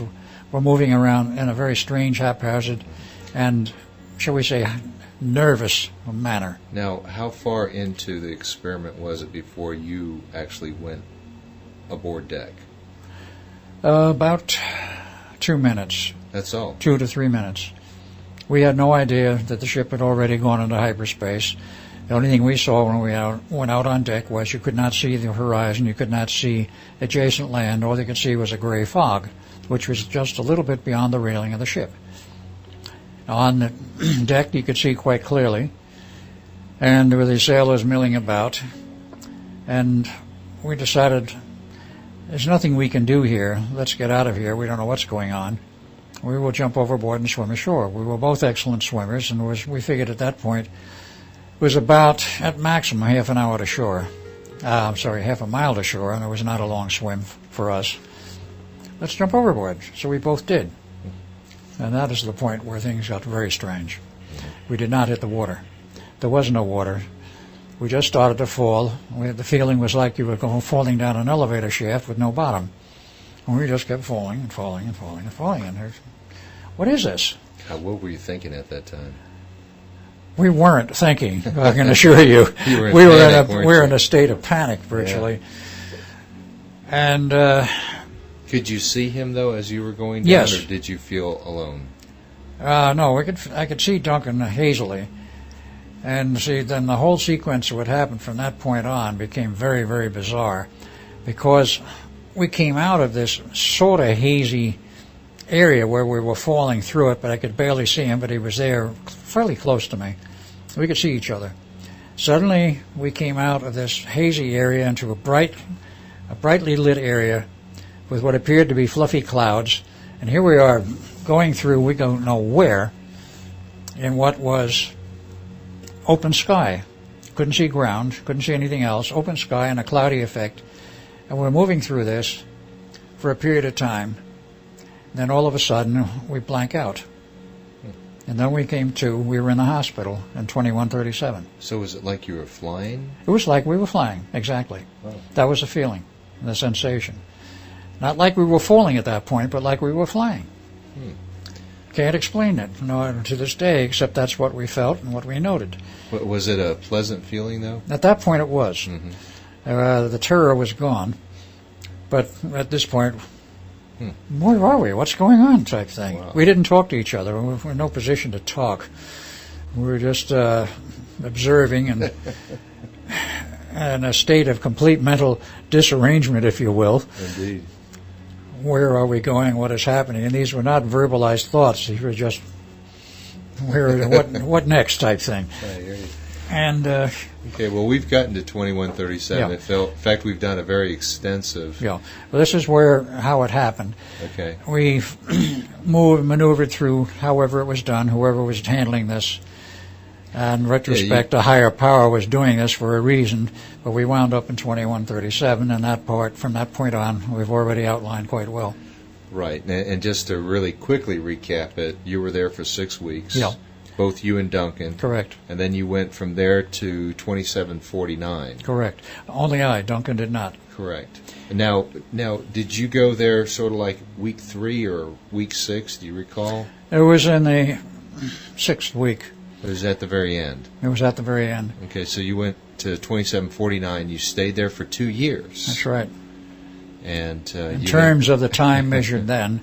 were moving around in a very strange, haphazard, and, shall we say, nervous manner. Now, how far into the experiment was it before you actually went aboard deck? About 2 minutes. That's all? 2 to 3 minutes. We had no idea that the ship had already gone into hyperspace. The only thing we saw when we went out on deck was you could not see the horizon, you could not see adjacent land. All you could see was a gray fog, which was just a little bit beyond the railing of the ship. On the deck, you could see quite clearly, and there were the sailors milling about, and we decided, there's nothing we can do here. Let's get out of here. We don't know what's going on. We will jump overboard and swim ashore. We were both excellent swimmers, and we figured at that point it was about, at maximum, half an hour to shore. Half a mile to shore, and it was not a long swim for us. Let's jump overboard. So we both did. And that is the point where things got very strange. We did not hit the water. There was no water. We just started to fall. The feeling was like you were falling down an elevator shaft with no bottom. And we just kept falling and falling and falling and falling. And what is this? What were you thinking at that time? We weren't thinking, I can assure you. You were in we panic, were in a state of panic, virtually. Yeah. And could you see him, though, as you were going down, yes. Or did you feel alone? No, I could see Duncan hazily. And see, then the whole sequence of what happened from that point on became very, very bizarre, because we came out of this sort of hazy area where we were falling through it, but I could barely see him, but he was there fairly close to me. We could see each other. Suddenly, we came out of this hazy area into a brightly lit area with what appeared to be fluffy clouds, and here we are going through, we don't know where, in what was open sky. Couldn't see ground, couldn't see anything else, open sky and a cloudy effect, and we're moving through this for a period of time. Then all of a sudden, we blank out. And then we came to, we were in the hospital in 2137. So was it like you were flying? It was like we were flying, exactly. Wow. That was the feeling, the sensation. Not like we were falling at that point, but like we were flying. Can't explain it to this day, except that's what we felt and what we noted. But was it a pleasant feeling, though? At that point it was. Mm-hmm. The terror was gone. But at this point, where are we? What's going on type thing. Wow. We didn't talk to each other. We were in no position to talk. We were just observing and in a state of complete mental disarrangement, if you will. Indeed. Where are we going? What is happening? And these were not verbalized thoughts. These were just, what next type thing. I hear you. And okay, well, we've gotten to 2137. Yeah. In fact, we've done a very extensive. Yeah. Well, this is how it happened. Okay. We maneuvered through however it was done, whoever was handling this. And in retrospect, a higher power was doing this for a reason, but we wound up in 2137, and from that point on, we've already outlined quite well. Right, and just to really quickly recap it, you were there for 6 weeks. Yeah. Both you and Duncan. Correct. And then you went from there to 2749. Correct. Only Duncan did not. Correct. Now, did you go there sort of like week 3 or week 6? Do you recall? It was in the 6th week. It was at the very end. It was at the very end. Okay, so you went to 2749. You stayed there for 2 years. That's right. And in terms of the time measured then,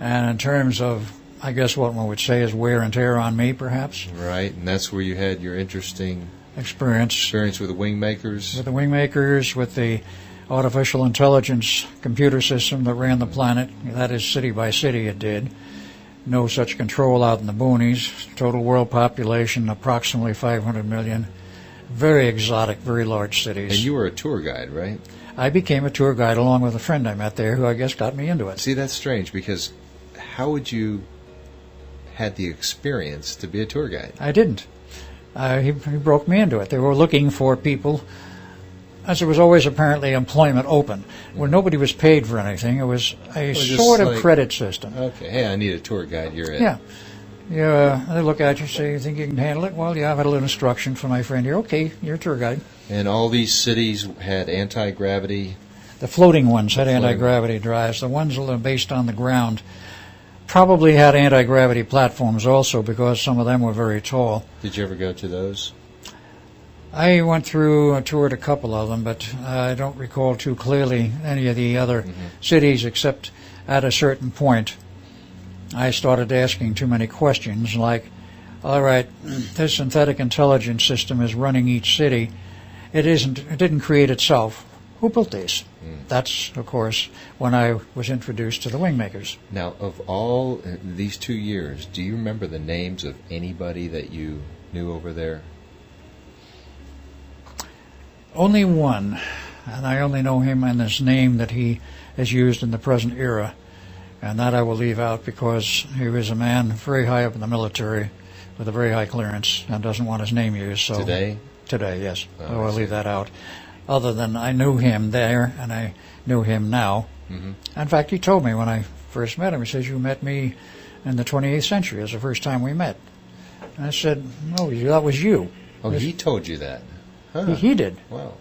and in terms of, I guess what one would say is wear and tear on me, perhaps. Right, and that's where you had your interesting experience with the wingmakers. With the wingmakers, with the artificial intelligence computer system that ran the planet. That is, city by city it did. No such control out in the boonies. Total world population, approximately 500 million. Very exotic, very large cities. And you were a tour guide, right? I became a tour guide along with a friend I met there who I guess got me into it. See, that's strange, because how would you had the experience to be a tour guide? I didn't. He broke me into it. They were looking for people, as there was always apparently employment open, where nobody was paid for anything. It was a sort of credit system. Okay, hey, I need a tour guide, you're in. Yeah. Yeah, they look at you, say, you think you can handle it? Well, yeah, I've had a little instruction from my friend here. Okay, you're a tour guide. And all these cities had anti-gravity. The floating ones had Floating. anti-gravity drives. The ones that are based on the ground probably had anti-gravity platforms also, because some of them were very tall. Did you ever go to those? I went through, toured a couple of them, but I don't recall too clearly any of the other cities, except at a certain point I started asking too many questions, like, all right, this synthetic intelligence system is running each city. It didn't create itself. Who built these? That's, of course, when I was introduced to the wingmakers. Now, of all these 2 years, do you remember the names of anybody that you knew over there? Only one, and I only know him and his name that he has used in the present era, and that I will leave out because he was a man very high up in the military with a very high clearance and doesn't want his name used. So Today? Today, yes. Oh, So I I'll see. leave that out. Other than I knew him there, and I knew him now. In fact, he told me when I first met him, he says, you met me in the 28th century. It was the first time we met. And I said, no, that was you. Oh, he told you that? Huh. He did. Wow.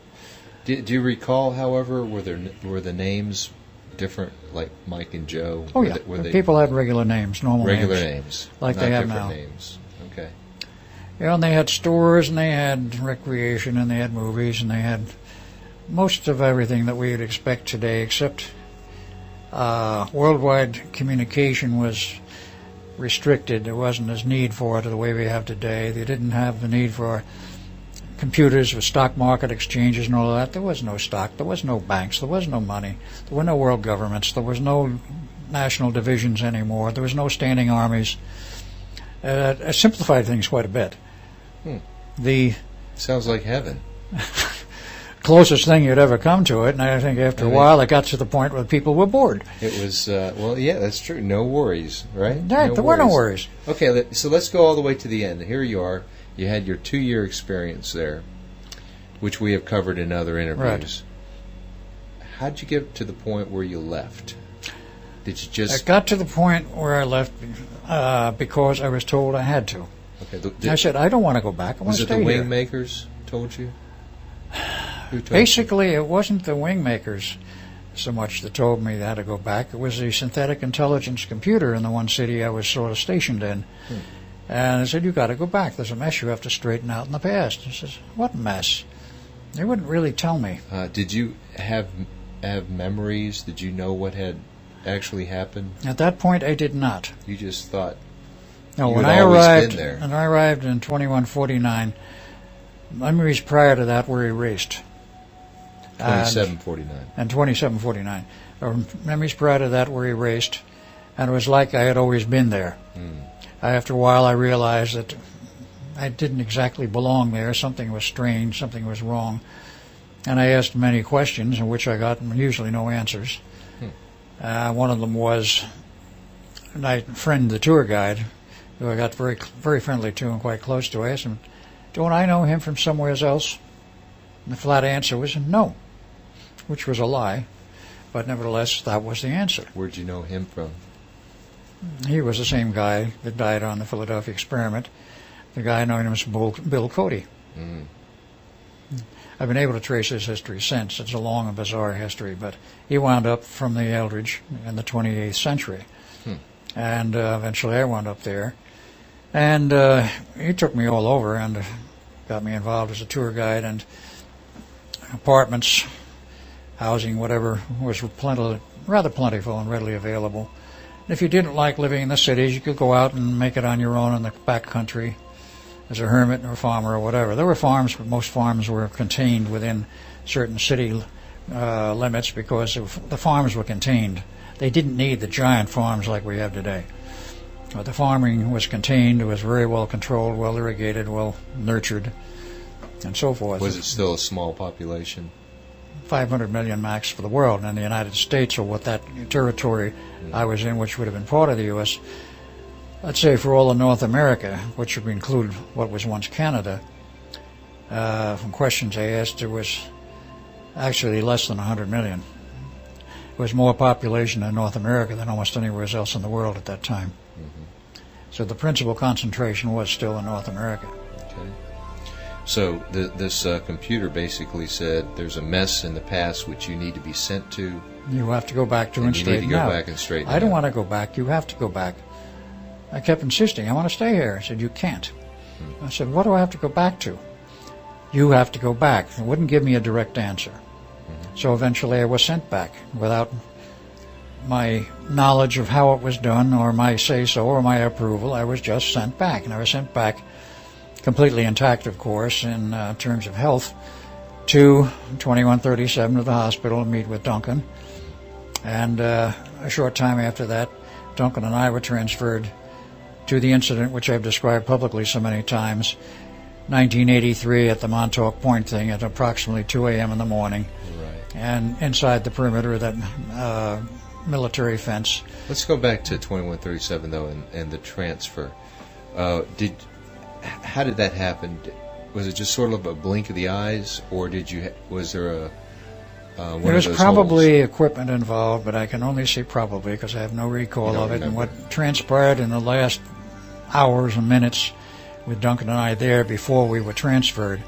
Do you recall, however, were the names different, like Mike and Joe? Oh, yeah. Were they People had regular names, normal regular names. names, Like not they have different now. names? Okay. Yeah, and they had stores, and they had recreation, and they had movies, and they had most of everything that we would expect today, except worldwide communication was restricted. There wasn't as need for it the way we have today. They didn't have the need for computers with stock market exchanges and all of that. There was no stock. There was no banks. There was no money. There were no world governments. There was no national divisions anymore. There was no standing armies. It simplified things quite a bit. The Sounds like heaven. closest thing you'd ever come to it, and I think after a while it got to the point where people were bored. It was, well, yeah, that's true. No worries, right? Right, there were no worries. Okay, so let's go all the way to the end. Here you are. You had your 2-year experience there, which we have covered in other interviews. Right. How'd you get to the point where you left? Did you just... I got to the point where I left because I was told I had to. Okay. I said, I don't want to go back. I want Was to it the stay here. wing makers told you? Who told Basically, it wasn't the wing makers so much that told me that to go back. It was the synthetic intelligence computer in the one city I was sort of stationed in. And I said, you got to go back. There's a mess you have to straighten out in the past. He says, what mess? They wouldn't really tell me. Did you have memories? Did you know what had actually happened? At that point, I did not. You just thought No, you when had I always arrived, been there. when I arrived in 2149, memories prior to that were erased. 2749. And 2749. Memories prior to that were erased, and it was like I had always been there. After a while, I realized that I didn't exactly belong there. Something was strange, something was wrong. And I asked many questions, in which I got usually no answers. One of them was, my friend, the tour guide, who I got very, very friendly to and quite close to, I asked him, don't I know him from somewhere else? And the flat answer was no, which was a lie. But nevertheless, that was the answer. Where'd you know him from? He was the same guy that died on the Philadelphia experiment. The guy known him as Bill Cody. I've been able to trace his history since. It's a long and bizarre history, but he wound up from the Eldridge in the 28th century. And eventually I wound up there. And he took me all over and got me involved as a tour guide, and apartments, housing, whatever, was rather plentiful and readily available. If you didn't like living in the cities, you could go out and make it on your own in the back country as a hermit or a farmer or whatever. There were farms, but most farms were contained within certain city limits because the farms were contained. They didn't need the giant farms like we have today. But the farming was contained, it was very well controlled, well irrigated, well nurtured, and so forth. Was it still a small population? 500 million max for the world, and in the United States, or what that territory I was in, which would have been part of the U.S., let's say for all of North America, which would include what was once Canada, from questions I asked, there was actually less than 100 million. It was more population in North America than almost anywhere else in the world at that time. So the principal concentration was still in North America. Okay. So this computer basically said there's a mess in the past which you need to be sent to. You have to go back to and straighten out. You need to go back and straighten out. I don't want to go back. You have to go back. I kept insisting, I want to stay here. I said, you can't. I said, what do I have to go back to? You have to go back. It wouldn't give me a direct answer. So eventually I was sent back without my knowledge of how it was done or my say-so or my approval. I was just sent back. And I was sent back completely intact, of course, in terms of health, to 2137 to the hospital to meet with Duncan. And a short time after that, Duncan and I were transferred to the incident which I've described publicly so many times, 1983 at the Montauk Point thing at approximately 2 a.m. in the morning. Right. And inside the perimeter of that military fence. Let's go back to 2137, though, and the transfer. How did that happen? Was it just sort of a blink of the eyes, or was there there was probably equipment involved, but I can only say probably because I have no recall of it. And what transpired in the last hours and minutes with Duncan and I there before we were transferred,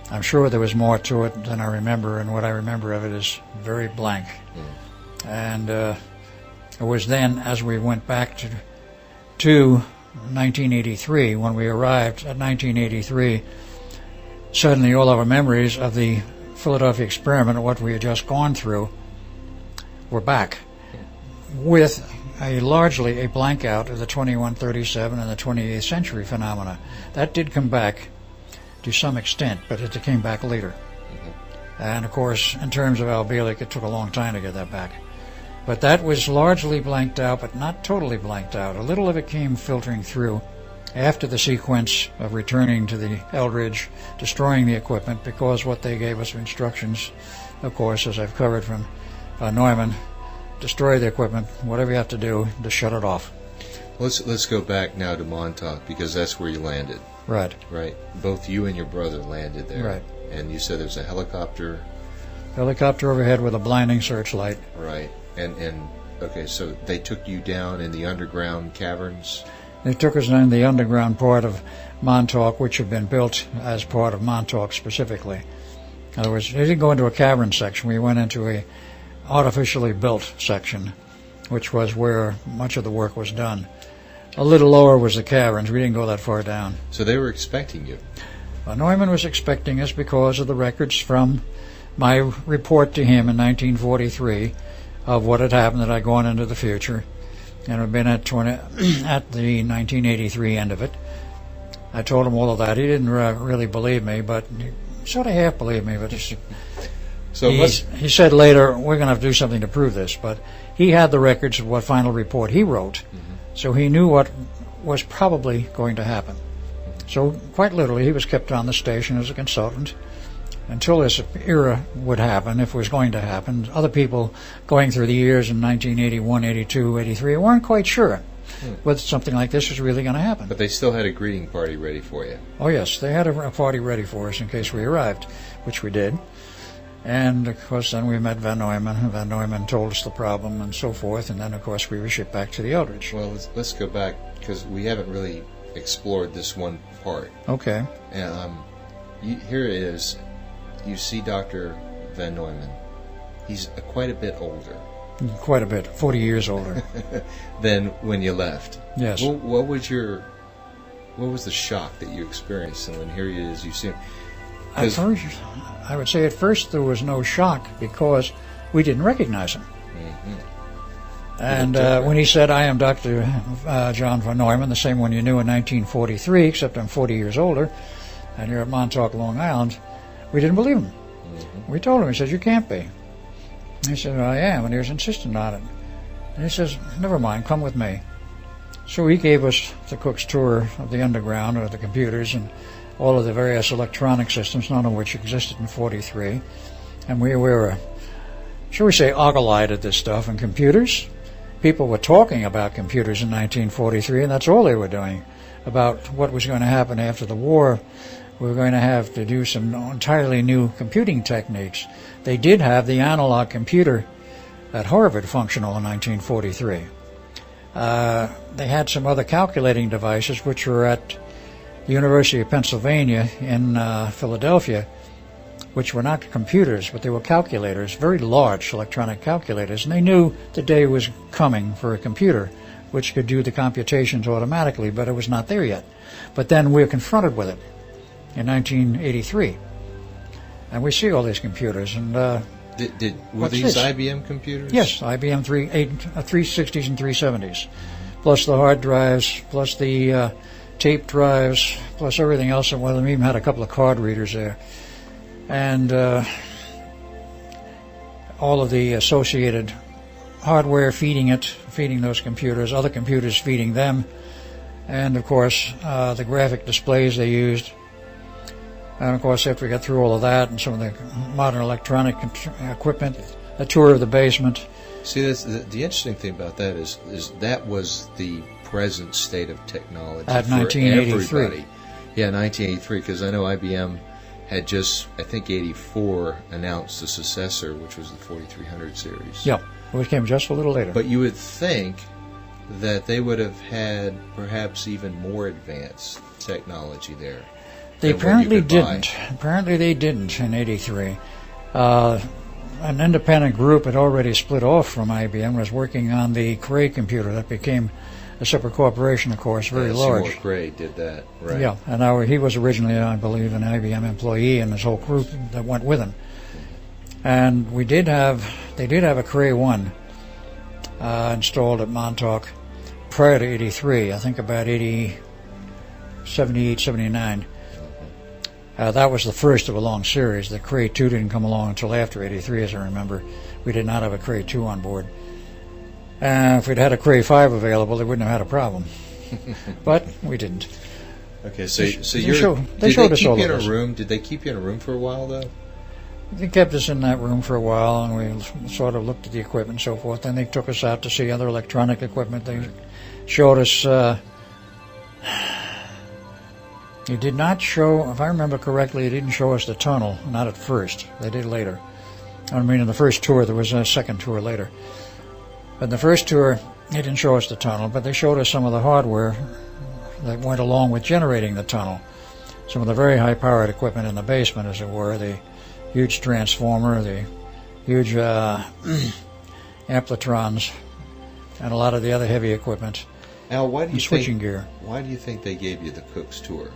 I'm sure there was more to it than I remember, and what I remember of it is very blank. And it was then, as we went back to 1983, when we arrived at 1983, suddenly all our memories of the Philadelphia experiment and what we had just gone through were back, with largely a blank out of the 2137 and the 28th century phenomena. That did come back to some extent, but it came back later. And of course, in terms of Al Bielek, it took a long time to get that back. But that was largely blanked out, but not totally blanked out. A little of it came filtering through after the sequence of returning to the Eldridge, destroying the equipment, because what they gave us instructions, of course, as I've covered from Neumann, destroy the equipment, whatever you have to do to shut it off. Let's go back now to Montauk, because that's where you landed. Right. Right. Both you and your brother landed there. Right. And you said there's a helicopter. Helicopter overhead with a blinding searchlight. Right. And okay, so they took you down in the underground caverns? They took us in the underground part of Montauk, which had been built as part of Montauk specifically. In other words, they didn't go into a cavern section. We went into a artificially built section, which was where much of the work was done. A little lower was the caverns. We didn't go that far down. So they were expecting you? Neumann was expecting us because of the records from my report to him in 1943 of what had happened, that I'd gone into the future and had been at the 1983 end of it. I told him all of that. He didn't really believe me, but he sort of half believed me. But he said later, we're going to have to do something to prove this. But he had the records of what final report he wrote, so he knew what was probably going to happen. So quite literally, he was kept on the station as a consultant until this era would happen, if it was going to happen. Other people going through the years in 1981, 82, 83 weren't quite sure whether something like this was really going to happen. But they still had a greeting party ready for you. Oh, yes, they had a party ready for us in case we arrived, which we did. And, of course, then we met Van Neumann. Van Neumann told us the problem and so forth, and then, of course, we were shipped back to the Eldridge. Well, let's go back, because we haven't really explored this one part. Okay. And here it is. You see Dr. Van Neumann. He's quite a bit older. Quite a bit, 40 years older. Than when you left. Yes. What was the shock that you experienced? And when here he is, you see him? At first, I would say at first there was no shock because we didn't recognize him. And when he said, I am Dr. John Van Neumann, the same one you knew in 1943, except I'm 40 years older, and you're at Montauk, Long Island, we didn't believe him. We told him, he says, you can't be. And he said, I am, and he was insistent on it. And he says, never mind, come with me. So he gave us the cook's tour of the underground, or the computers, and all of the various electronic systems, none of which existed in 43. And we were, shall we say, ogle-eyed at this stuff. And computers, people were talking about computers in 1943, and that's all they were doing, about what was going to happen after the war. We were going to have to do some entirely new computing techniques. They did have the analog computer at Harvard functional in 1943. They had some other calculating devices which were at the University of Pennsylvania in Philadelphia, which were not computers, but they were calculators, very large electronic calculators, and they knew the day was coming for a computer which could do the computations automatically, but it was not there yet. But then we were confronted with it in 1983, and we see all these computers. And were these this? IBM computers? Yes, IBM 360s and 370s, plus the hard drives, plus the tape drives, plus everything else. And one of them even had a couple of card readers there, and all of the associated hardware feeding those computers, other computers feeding them, and of course the graphic displays they used. And of course, after we got through all of that and some of the modern electronic equipment, a tour of the basement. See, that's the interesting thing about that is that was the present state of technology At for 1983. everybody. Yeah, 1983, because I know IBM had just, I think, 84 announced the successor, which was the 4300 series. Yeah, it came just a little later. But you would think that they would have had perhaps even more advanced technology there. They than what you apparently could buy. didn't. Apparently they didn't in 83. An independent group had already split off from IBM, was working on the Cray computer that became a separate corporation, of course, very large. Seymour Cray did that, right? Yeah, and he was originally, I believe, an IBM employee, and his whole group that went with him. And they did have a Cray 1 installed at Montauk prior to 83, I think about 78, 79. That was the first of a long series. The Cray 2 didn't come along until after 83, as I remember. We did not have a Cray 2 on board. If we'd had a Cray 5 available, they wouldn't have had a problem. But we didn't. Okay, so They you're. showed Did they us keep all you of in a this. room? Did they keep you in a room for a while though? They kept us in that room for a while, and we sort of looked at the equipment and so forth. Then they took us out to see other electronic equipment. They showed us. They did not show, if I remember correctly, they didn't show us the tunnel, not at first. They did later. I mean, in the first tour, there was a second tour later. But in the first tour, they didn't show us the tunnel, but they showed us some of the hardware that went along with generating the tunnel. Some of the very high-powered equipment in the basement, as it were, the huge transformer, the huge ampletrons, and a lot of the other heavy equipment, Al, why do you and switching think? gear. Why do you think they gave you the Cook's tour?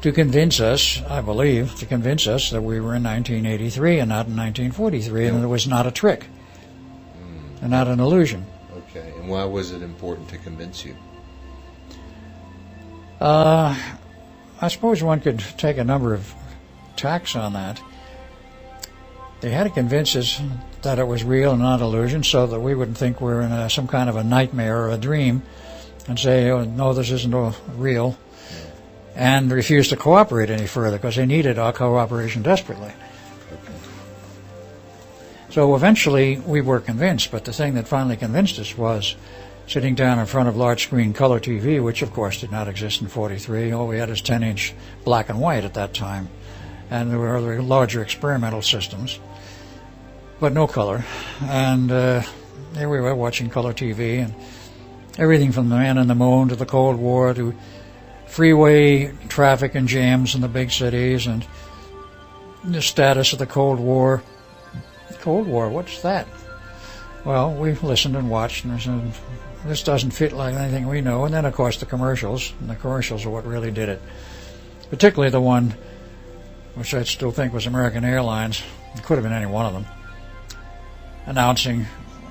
To convince us, I believe, that we were in 1983 and not in 1943, and it was not a trick, and not an illusion. Okay, and why was it important to convince you? I suppose one could take a number of tacks on that. They had to convince us that it was real and not illusion, so that we wouldn't think we're in some kind of a nightmare or a dream, and say, "Oh no, this isn't real," and refuse to cooperate any further because they needed our cooperation desperately. So eventually we were convinced, but the thing that finally convinced us was sitting down in front of large screen color TV, which of course did not exist in 43. All we had is 10-inch black and white at that time, and there were other larger experimental systems, but no color. And there we were watching color TV, and everything from the Man in the Moon to the Cold War to freeway traffic and jams in the big cities, and the status of the Cold War. Cold War, what's that? Well, we listened and watched, and said, this doesn't fit like anything we know. And then, of course, the commercials. And the commercials are what really did it. Particularly the one, which I still think was American Airlines. It could have been any one of them. Announcing,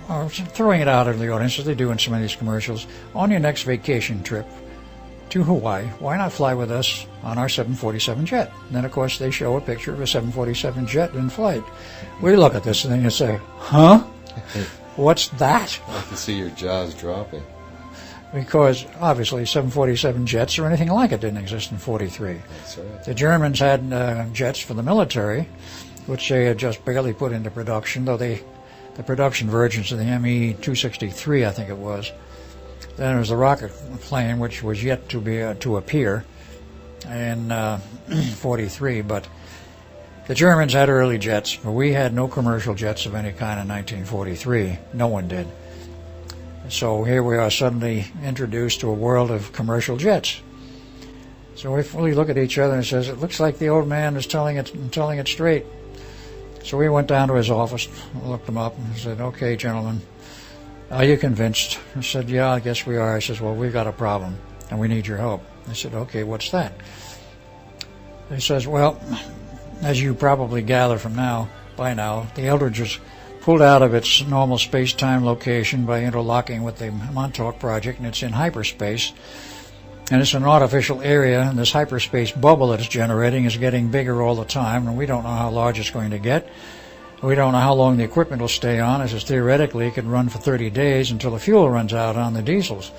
or throwing it out into the audience, as they do in some of these commercials, on your next vacation trip to Hawaii, why not fly with us on our 747 jet? And then, of course, they show a picture of a 747 jet in flight. We look at this and then you say, huh? What's that? I can see your jaws dropping. Because, obviously, 747 jets or anything like it didn't exist in 43. That's right. The Germans had jets for the military, which they had just barely put into production, though the production versions of the ME-263, I think it was. Then there was the rocket plane, which was yet to appear in 43. But the Germans had early jets, but we had no commercial jets of any kind in 1943. No one did. So here we are suddenly introduced to a world of commercial jets. So we look at each other and says, it looks like the old man is telling it straight. So we went down to his office, looked him up, and said, okay, gentlemen, are you convinced? I said, yeah, I guess we are. He says, well, we've got a problem, and we need your help. I said, okay, what's that? He says, well, as you probably gather by now, the Eldridge was pulled out of its normal space-time location by interlocking with the Montauk project, and it's in hyperspace. And it's an artificial area, and this hyperspace bubble that it's generating is getting bigger all the time, and we don't know how large it's going to get. We don't know how long the equipment will stay on. It says theoretically it could run for 30 days until the fuel runs out on the diesels.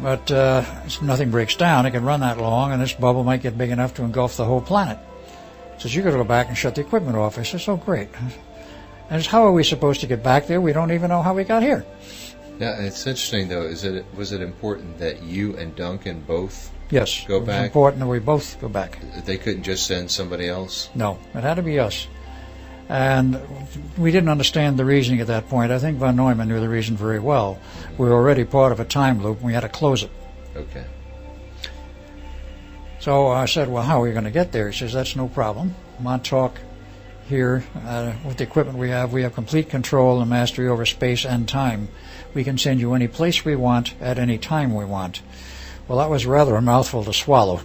But if nothing breaks down, it can run that long, and this bubble might get big enough to engulf the whole planet. He says, you've got to go back and shut the equipment off. I says, oh, great. And how are we supposed to get back there? We don't even know how we got here. Yeah, it's interesting, though. Was it important that you and Duncan both Yes, go back? It's important that we both go back. They couldn't just send somebody else? No, it had to be us. And we didn't understand the reasoning at that point. I think von Neumann knew the reason very well. We were already part of a time loop, and we had to close it. Okay. So I said, well, how are we going to get there? He says, that's no problem. Montauk here, with the equipment we have complete control and mastery over space and time. We can send you any place we want at any time we want. Well, that was rather a mouthful to swallow,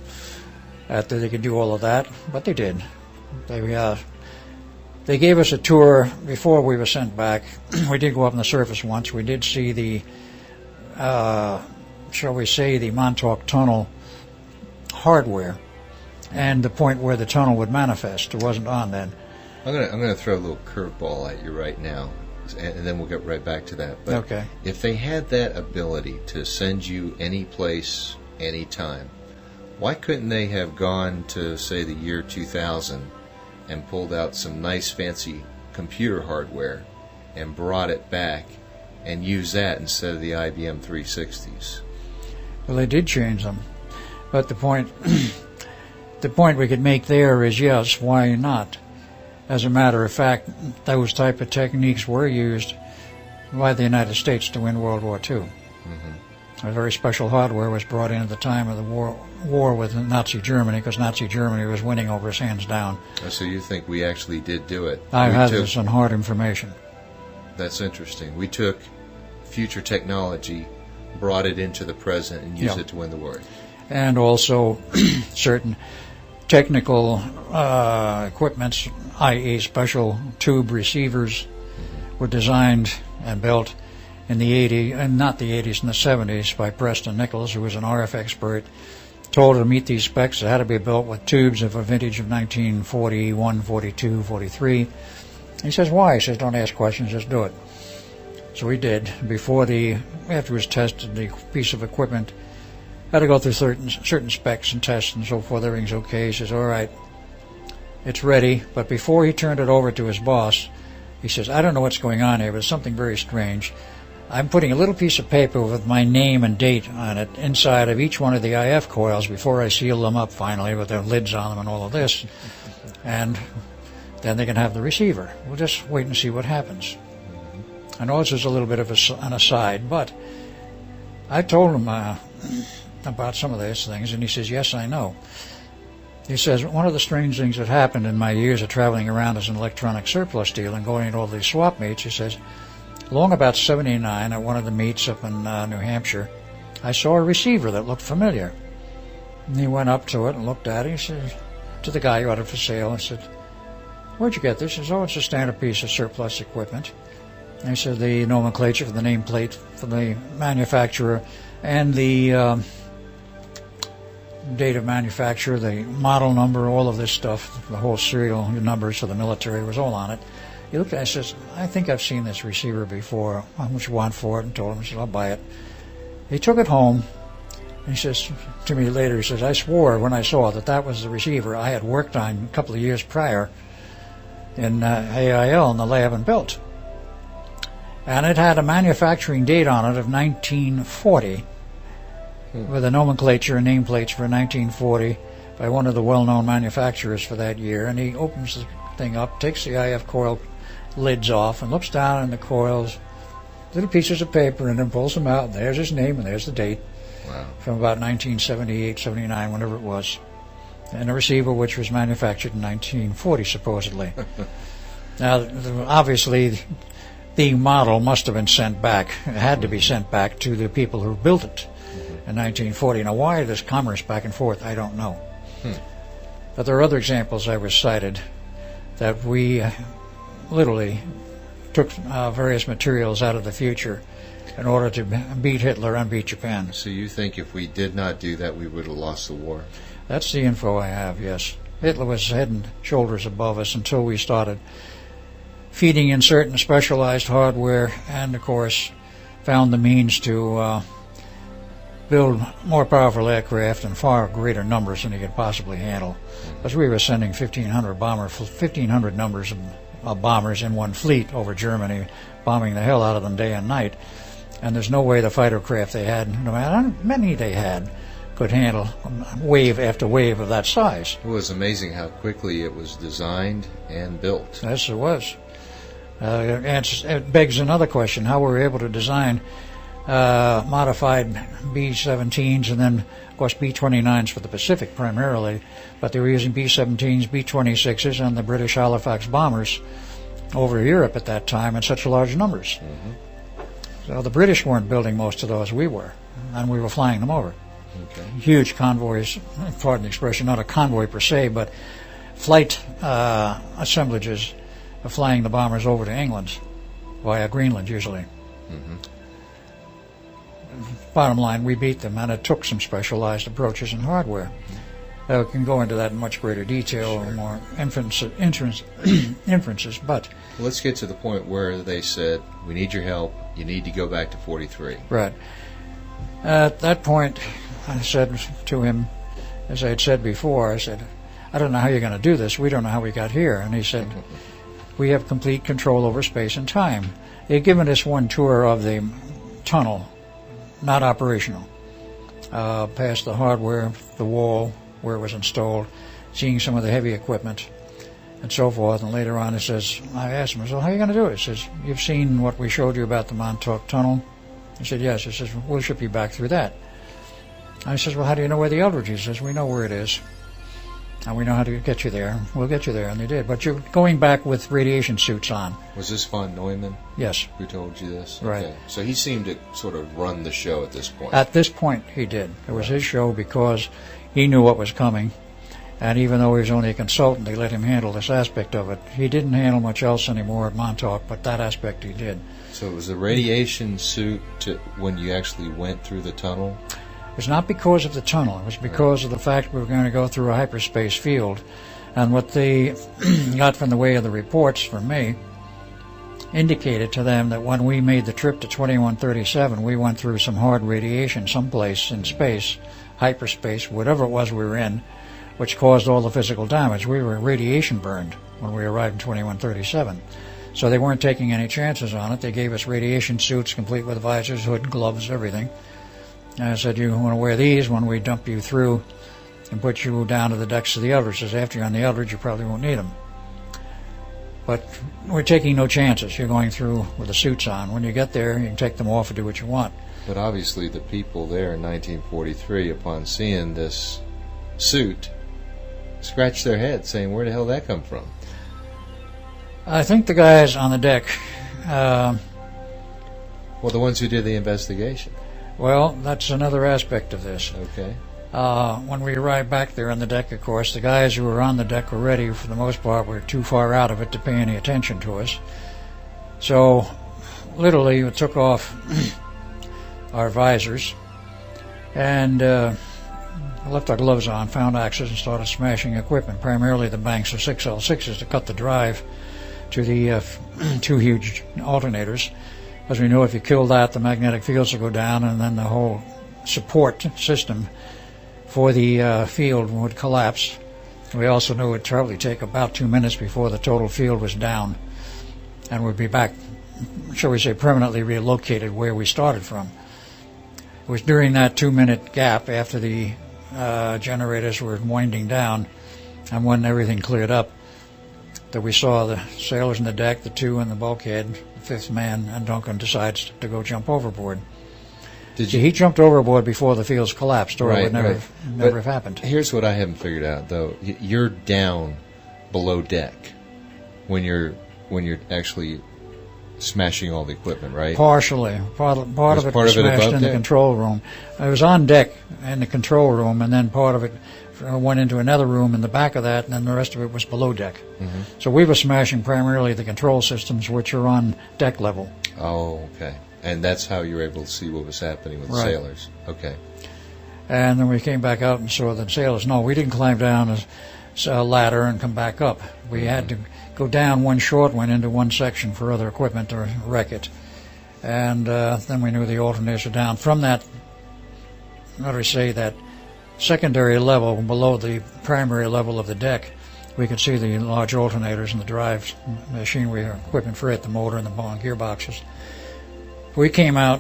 that they could do all of that, but they did. They gave us a tour before we were sent back. We did go up on the surface once. We did see the, shall we say, the Montauk tunnel hardware and the point where the tunnel would manifest. It wasn't on then. I'm gonna throw a little curveball at you right now, and then we'll get right back to that. But okay. If they had that ability to send you any place, any time, why couldn't they have gone to, say, the year 2000 and pulled out some nice fancy computer hardware and brought it back and used that instead of the IBM 360s? Well, they did change them, but the point we could make there is, yes, why not? As a matter of fact, those type of techniques were used by the United States to win World War II. Mm-hmm. A very special hardware was brought in at the time of the war with Nazi Germany, because Nazi Germany was winning over us hands down. So you think we actually did do it? I have this on hard information. That's interesting. We took future technology, brought it into the present, and used it to win the war. And also certain technical equipments, i.e. special tube receivers, were designed and built in the 80s, and not the 80s, in the 70s, by Preston Nichols, who was an RF expert. Told to meet these specs, it had to be built with tubes of a vintage of 1941, 42, 43. He says, why? He says, don't ask questions, just do it. So we did. After it was tested, the piece of equipment had to go through certain specs and tests and so forth. Everything's okay. He says, all right, it's ready. But before he turned it over to his boss, he says, I don't know what's going on here, but it's something very strange. I'm putting a little piece of paper with my name and date on it inside of each one of the IF coils before I seal them up finally with their lids on them and all of this. And then they can have the receiver. We'll just wait and see what happens. I know this is a little bit of an aside, but I told him about some of these things, and he says, yes, I know. He says, one of the strange things that happened in my years of traveling around as an electronic surplus dealer and going to all these swap meets, he says, along about 79 at one of the meets up in New Hampshire, I saw a receiver that looked familiar. And he went up to it and looked at it. He said, to the guy who had it for sale, I said, where'd you get this? He says, oh, it's a standard piece of surplus equipment. And he said, the nomenclature for the nameplate for the manufacturer and the date of manufacture, the model number, all of this stuff, the whole serial numbers for the military was all on it. He looked at it and says, I think I've seen this receiver before. How much you want for it? And told him, he said, I'll buy it. He took it home, and he says to me later, he says, I swore when I saw that was the receiver I had worked on a couple of years prior in AIL in the lab and built. And it had a manufacturing date on it of 1940, with a nomenclature and nameplates for 1940 by one of the well-known manufacturers for that year. And he opens the thing up, takes the IF coil lids off, and looks down in the coils, little pieces of paper in them, pulls them out, and there's his name and there's the date. Wow. From about 1978, 79, whenever it was. And a receiver which was manufactured in 1940, supposedly. Now, obviously, the model must have been sent back. It had to be sent back to the people who built it in 1940. Now, why this commerce back and forth, I don't know. But there are other examples I was cited that we literally took various materials out of the future in order to beat Hitler and beat Japan. So you think if we did not do that, we would have lost the war? That's the info I have, yes. Hitler was head and shoulders above us until we started feeding in certain specialized hardware and, of course, found the means to build more powerful aircraft in far greater numbers than he could possibly handle. Because we were sending 1,500 numbers of bombers in one fleet over Germany, bombing the hell out of them day and night. And there's no way the fighter craft they had, no matter how many they had, could handle wave after wave of that size. It was amazing how quickly it was designed and built. Yes, it was. It begs another question: how were we able to design modified B-17s and then, of course, B-29s for the Pacific primarily, but they were using B-17s, B-26s, and the British Halifax bombers over Europe at that time in such large numbers. So the British weren't building most of those, we were, and we were flying them over. Okay. Huge convoys, pardon the expression, not a convoy per se, but flight assemblages of flying the bombers over to England via Greenland usually. Bottom line, we beat them, and it took some specialized approaches and hardware. We can go into that in much greater detail, or more inferences, but... Let's get to the point where they said, we need your help, you need to go back to 43. Right. At that point, I said to him, as I had said before, I said, I don't know how you're going to do this, we don't know how we got here. And he said, we have complete control over space and time. They had given us one tour of the tunnel, not operational, past the hardware, the wall where it was installed, seeing some of the heavy equipment and so forth. And later on, I asked him, so how are you going to do it? He says, you've seen what we showed you about the Montauk tunnel? He said, yes. He says, we'll ship you back through that. I says, well, how do you know where the Eldridge is? He says, we know where it is, and we know how to get you there. We'll get you there, and they did. But you're going back with radiation suits on. Was this von Neumann? Yes. Who told you this? Right. Okay. So he seemed to sort of run the show at this point. At this point, he did. It was his show because he knew what was coming, and even though he was only a consultant, they let him handle this aspect of it. He didn't handle much else anymore at Montauk, but that aspect he did. So it was the radiation suit when you actually went through the tunnel? It was not because of the tunnel. It was because of the fact we were going to go through a hyperspace field. And what they got from the way of the reports from me indicated to them that when we made the trip to 2137, we went through some hard radiation someplace in space, hyperspace, whatever it was we were in, which caused all the physical damage. We were radiation burned when we arrived in 2137. So they weren't taking any chances on it. They gave us radiation suits complete with visors, hood, gloves, everything. And I said, you want to wear these when we dump you through and put you down to the decks of the Eldridge. Says, after you're on the Eldridge, you probably won't need them. But we're taking no chances. You're going through with the suits on. When you get there, you can take them off and do what you want. But obviously the people there in 1943, upon seeing this suit, scratched their heads saying, where the hell did that come from? I think the guys on the deck... well, the ones who did the investigation. Well, that's another aspect of this. Okay. When we arrived back there on the deck, of course, the guys who were on the deck already, for the most part, were too far out of it to pay any attention to us. So, literally, we took off our visors and left our gloves on, found axes, and started smashing equipment, primarily the banks of 6L6s to cut the drive to the two huge alternators. As we know, if you kill that, the magnetic fields will go down, and then the whole support system for the field would collapse. We also knew it would probably take about 2 minutes before the total field was down, and we'd be back, shall we say, permanently relocated where we started from. It was during that 2-minute gap after the generators were winding down, and when everything cleared up, that we saw the sailors in the deck, the two in the bulkhead, the fifth man, and Duncan decides to go jump overboard. He jumped overboard before the fields collapsed, or it would never have happened. Here's what I haven't figured out, though. You're down below deck when you're actually smashing all the equipment, right? Partially. Part of it was smashed in the control room. I was on deck in the control room, and then part of it went into another room in the back of that, and then the rest of it was below deck. Mm-hmm. So we were smashing primarily the control systems, which are on deck level. Oh, okay. And that's how you were able to see what was happening with the sailors. Okay. And then we came back out and saw the sailors. No, we didn't climb down a ladder and come back up. We had to go down one short one into one section for other equipment to wreck it. And then we knew the alternators were down. From that, how do I say, that secondary level below the primary level of the deck, we could see the large alternators and the drives, machinery, equipment for it, the motor and the gearboxes. We came out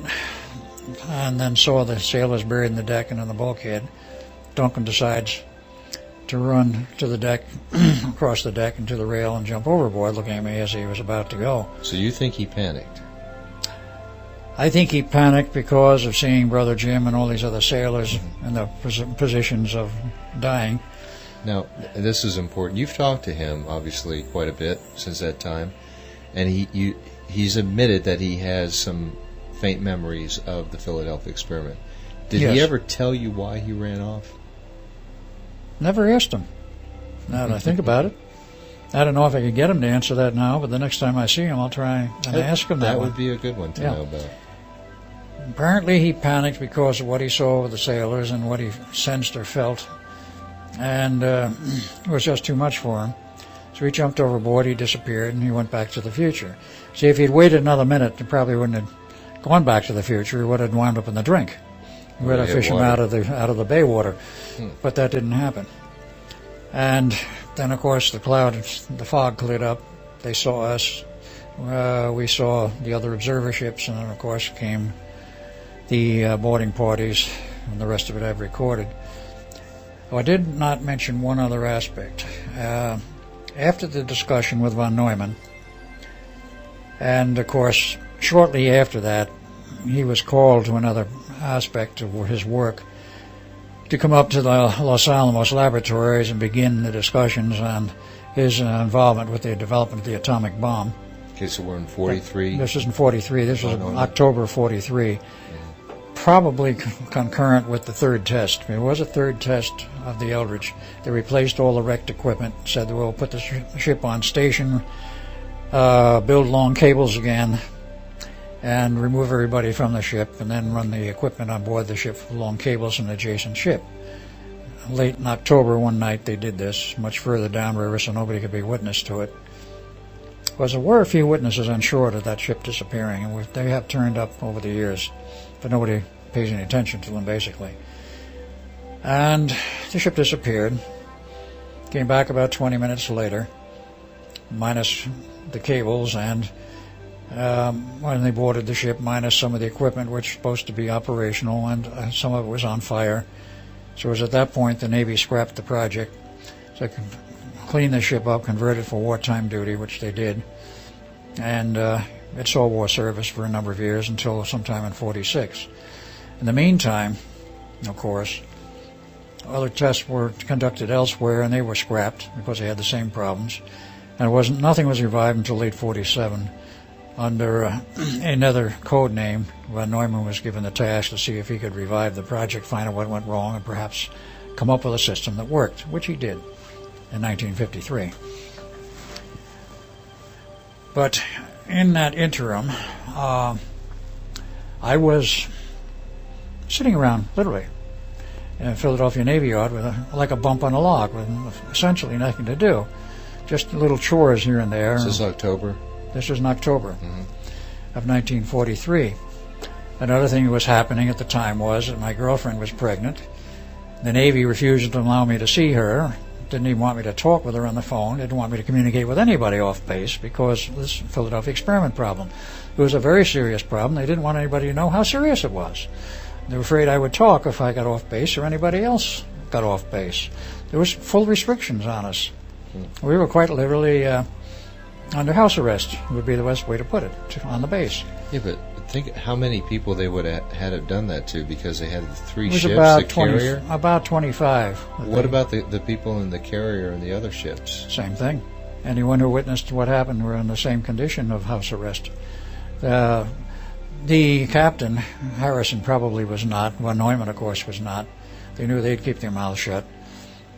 and then saw the sailors buried in the deck and in the bulkhead. Duncan decides to run to the deck, across the deck and to the rail and jump overboard, looking at me as he was about to go. So you think he panicked? I think he panicked because of seeing Brother Jim and all these other sailors in the positions of dying. Now, this is important. You've talked to him, obviously, quite a bit since that time, and he's admitted that he has some faint memories of the Philadelphia experiment. Did he ever tell you why he ran off? Never asked him. Now that I think about it. I don't know if I could get him to answer that now, but the next time I see him, I'll try and ask him that. That would be a good one to know about. Apparently he panicked because of what he saw with the sailors and what he sensed or felt, and it was just too much for him. So he jumped overboard, he disappeared, and he went back to the future. See, if he'd waited another minute, he probably wouldn't have gone back to the future. He would have wound up in the drink. We would have fished him out of the bay water, but that didn't happen. And then, of course, the fog cleared up. They saw us. We saw the other observer ships, and then, of course, came the boarding parties, and the rest of it I've recorded. Oh, I did not mention one other aspect. After the discussion with von Neumann, and, of course, shortly after that, he was called to another aspect of his work to come up to the Los Alamos laboratories and begin the discussions on his involvement with the development of the atomic bomb. Okay, so we're in 43? This is in 43. This was October 43. Probably concurrent with the third test. There was a third test of the Eldridge. They replaced all the wrecked equipment, said we'll put the ship on station, build long cables again, and remove everybody from the ship, and then run the equipment on board the ship for long cables from an adjacent ship. Late in October, one night, they did this, much further downriver, so nobody could be witness to it. There were a few witnesses on shore to that ship disappearing, and they have turned up over the years, but nobody pays any attention to them, basically. And the ship disappeared, came back about 20 minutes later, minus the cables, and when they boarded the ship, minus some of the equipment which was supposed to be operational, and some of it was on fire. So it was at that point the Navy scrapped the project. So they could clean the ship up, convert it for wartime duty, which they did. And it saw war service for a number of years until sometime in 46. In the meantime, of course, other tests were conducted elsewhere, and they were scrapped because they had the same problems. And nothing was revived until late 47. Under another code name, Neumann was given the task to see if he could revive the project, find out what went wrong, and perhaps come up with a system that worked, which he did in 1953. But in that interim, I was sitting around, literally, in a Philadelphia Navy Yard with like a bump on a log, with essentially nothing to do. Just little chores here and there. This is October? This was in October of 1943. Another thing that was happening at the time was that my girlfriend was pregnant. The Navy refused to allow me to see her, didn't even want me to talk with her on the phone, didn't want me to communicate with anybody off base because of this Philadelphia experiment problem. It was a very serious problem. They didn't want anybody to know how serious it was. They were afraid I would talk if I got off base or anybody else got off base. There was full restrictions on us. We were quite literally Under house arrest would be the best way to put it, on the base. Yeah, but think how many people they would have had to done that to, because they had the three It was ships, about the carrier. about 25. What about the people in the carrier and the other ships? Same thing. Anyone who witnessed what happened were in the same condition of house arrest. The captain, Harrison, probably was not. Well, Neumann, of course, was not. They knew they'd keep their mouths shut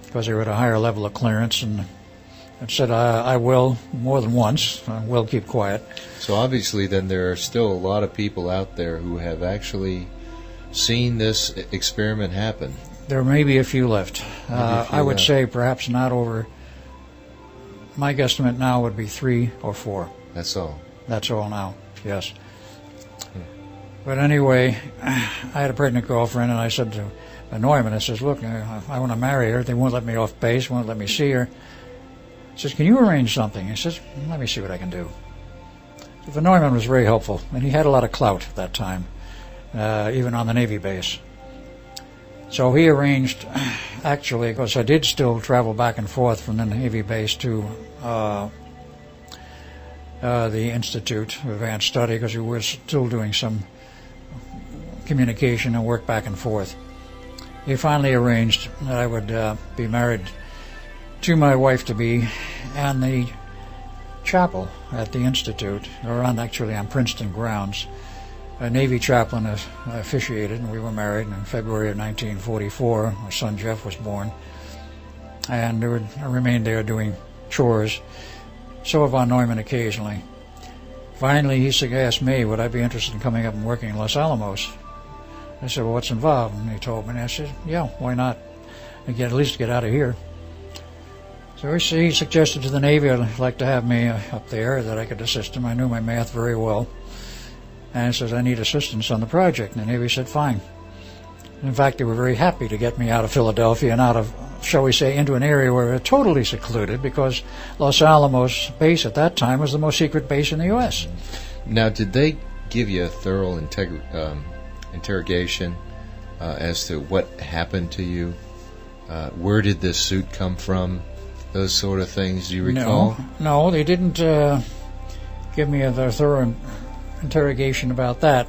because they were at a higher level of clearance, and said, I will, more than once, I will keep quiet. So obviously then there are still a lot of people out there who have actually seen this experiment happen. There may be a few left. I would say perhaps not over, my guesstimate now would be 3 or 4. That's all. That's all now, yes. But anyway, I had a pregnant girlfriend, and I said to Neumann, I says, look, I want to marry her. They won't let me off base, won't let me see her. He says, can you arrange something? He says, let me see what I can do. So the Neumann was very helpful, and he had a lot of clout at that time, even on the Navy base. So he arranged, actually, because I did still travel back and forth from the Navy base to the Institute of Advanced Study, because we were still doing some communication and work back and forth. He finally arranged that I would be married to my wife-to-be and the chapel at the Institute, or actually on Princeton grounds. A Navy chaplain officiated, and we were married in February of 1944. My son Jeff was born, and I remained there doing chores. So have von Neumann occasionally. Finally, he asked me, would I be interested in coming up and working in Los Alamos? I said, well, what's involved? And he told me, and I said, yeah, why not? At least get out of here. So he suggested to the Navy I'd like to have me up there, that I could assist him. I knew my math very well. And he says, I need assistance on the project. And the Navy said, fine. In fact, they were very happy to get me out of Philadelphia and out of, shall we say, into an area where we were totally secluded, because Los Alamos base at that time was the most secret base in the U.S. Now, did they give you a thorough interrogation as to what happened to you? Where did this suit come from? Those sort of things, do you recall? No, they didn't give me a thorough interrogation about that.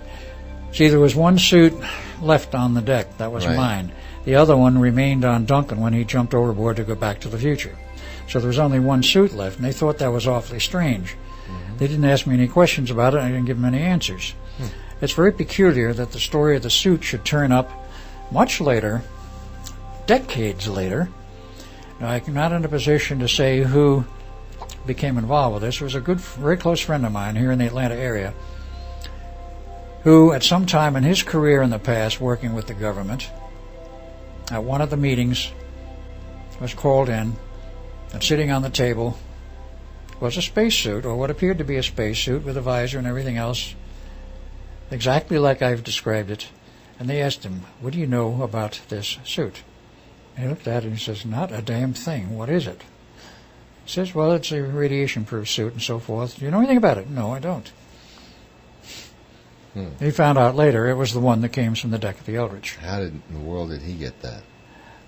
See, there was one suit left on the deck. That was mine. The other one remained on Duncan when he jumped overboard to go back to the future. So there was only one suit left, and they thought that was awfully strange. They didn't ask me any questions about it, and I didn't give them any answers. It's very peculiar that the story of the suit should turn up much later, decades later. Now, I'm not in a position to say who became involved with this. There was a very close friend of mine here in the Atlanta area who, at some time in his career in the past, working with the government, at one of the meetings, was called in, and sitting on the table was a spacesuit, or what appeared to be a spacesuit with a visor and everything else, exactly like I've described it. And they asked him, what do you know about this suit? And he looked at it and he says, not a damn thing. What is it? He says, well, it's a radiation-proof suit and so forth. Do you know anything about it? No, I don't. He found out later it was the one that came from the deck of the Eldridge. How in the world did he get that?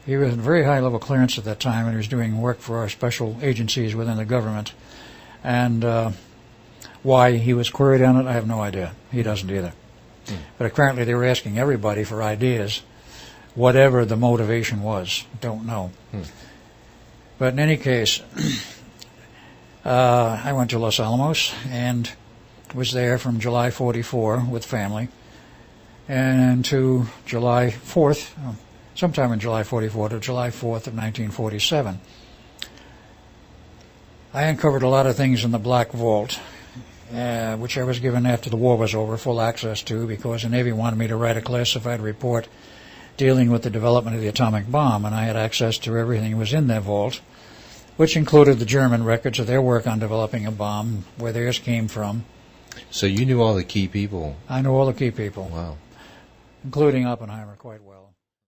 He was in very high-level clearance at that time, and he was doing work for our special agencies within the government. And why he was queried on it, I have no idea. He doesn't either. But apparently they were asking everybody for ideas, whatever the motivation was. Don't know. But in any case, I went to Los Alamos and was there from July 44 with family and to July 4th, sometime in July 44 to July 4th of 1947. I uncovered a lot of things in the Black Vault, which I was given after the war was over, full access to, because the Navy wanted me to write a classified report dealing with the development of the atomic bomb, and I had access to everything that was in that vault, which included the German records of their work on developing a bomb, where theirs came from. So you knew all the key people? I knew all the key people. Wow. Including Oppenheimer quite well.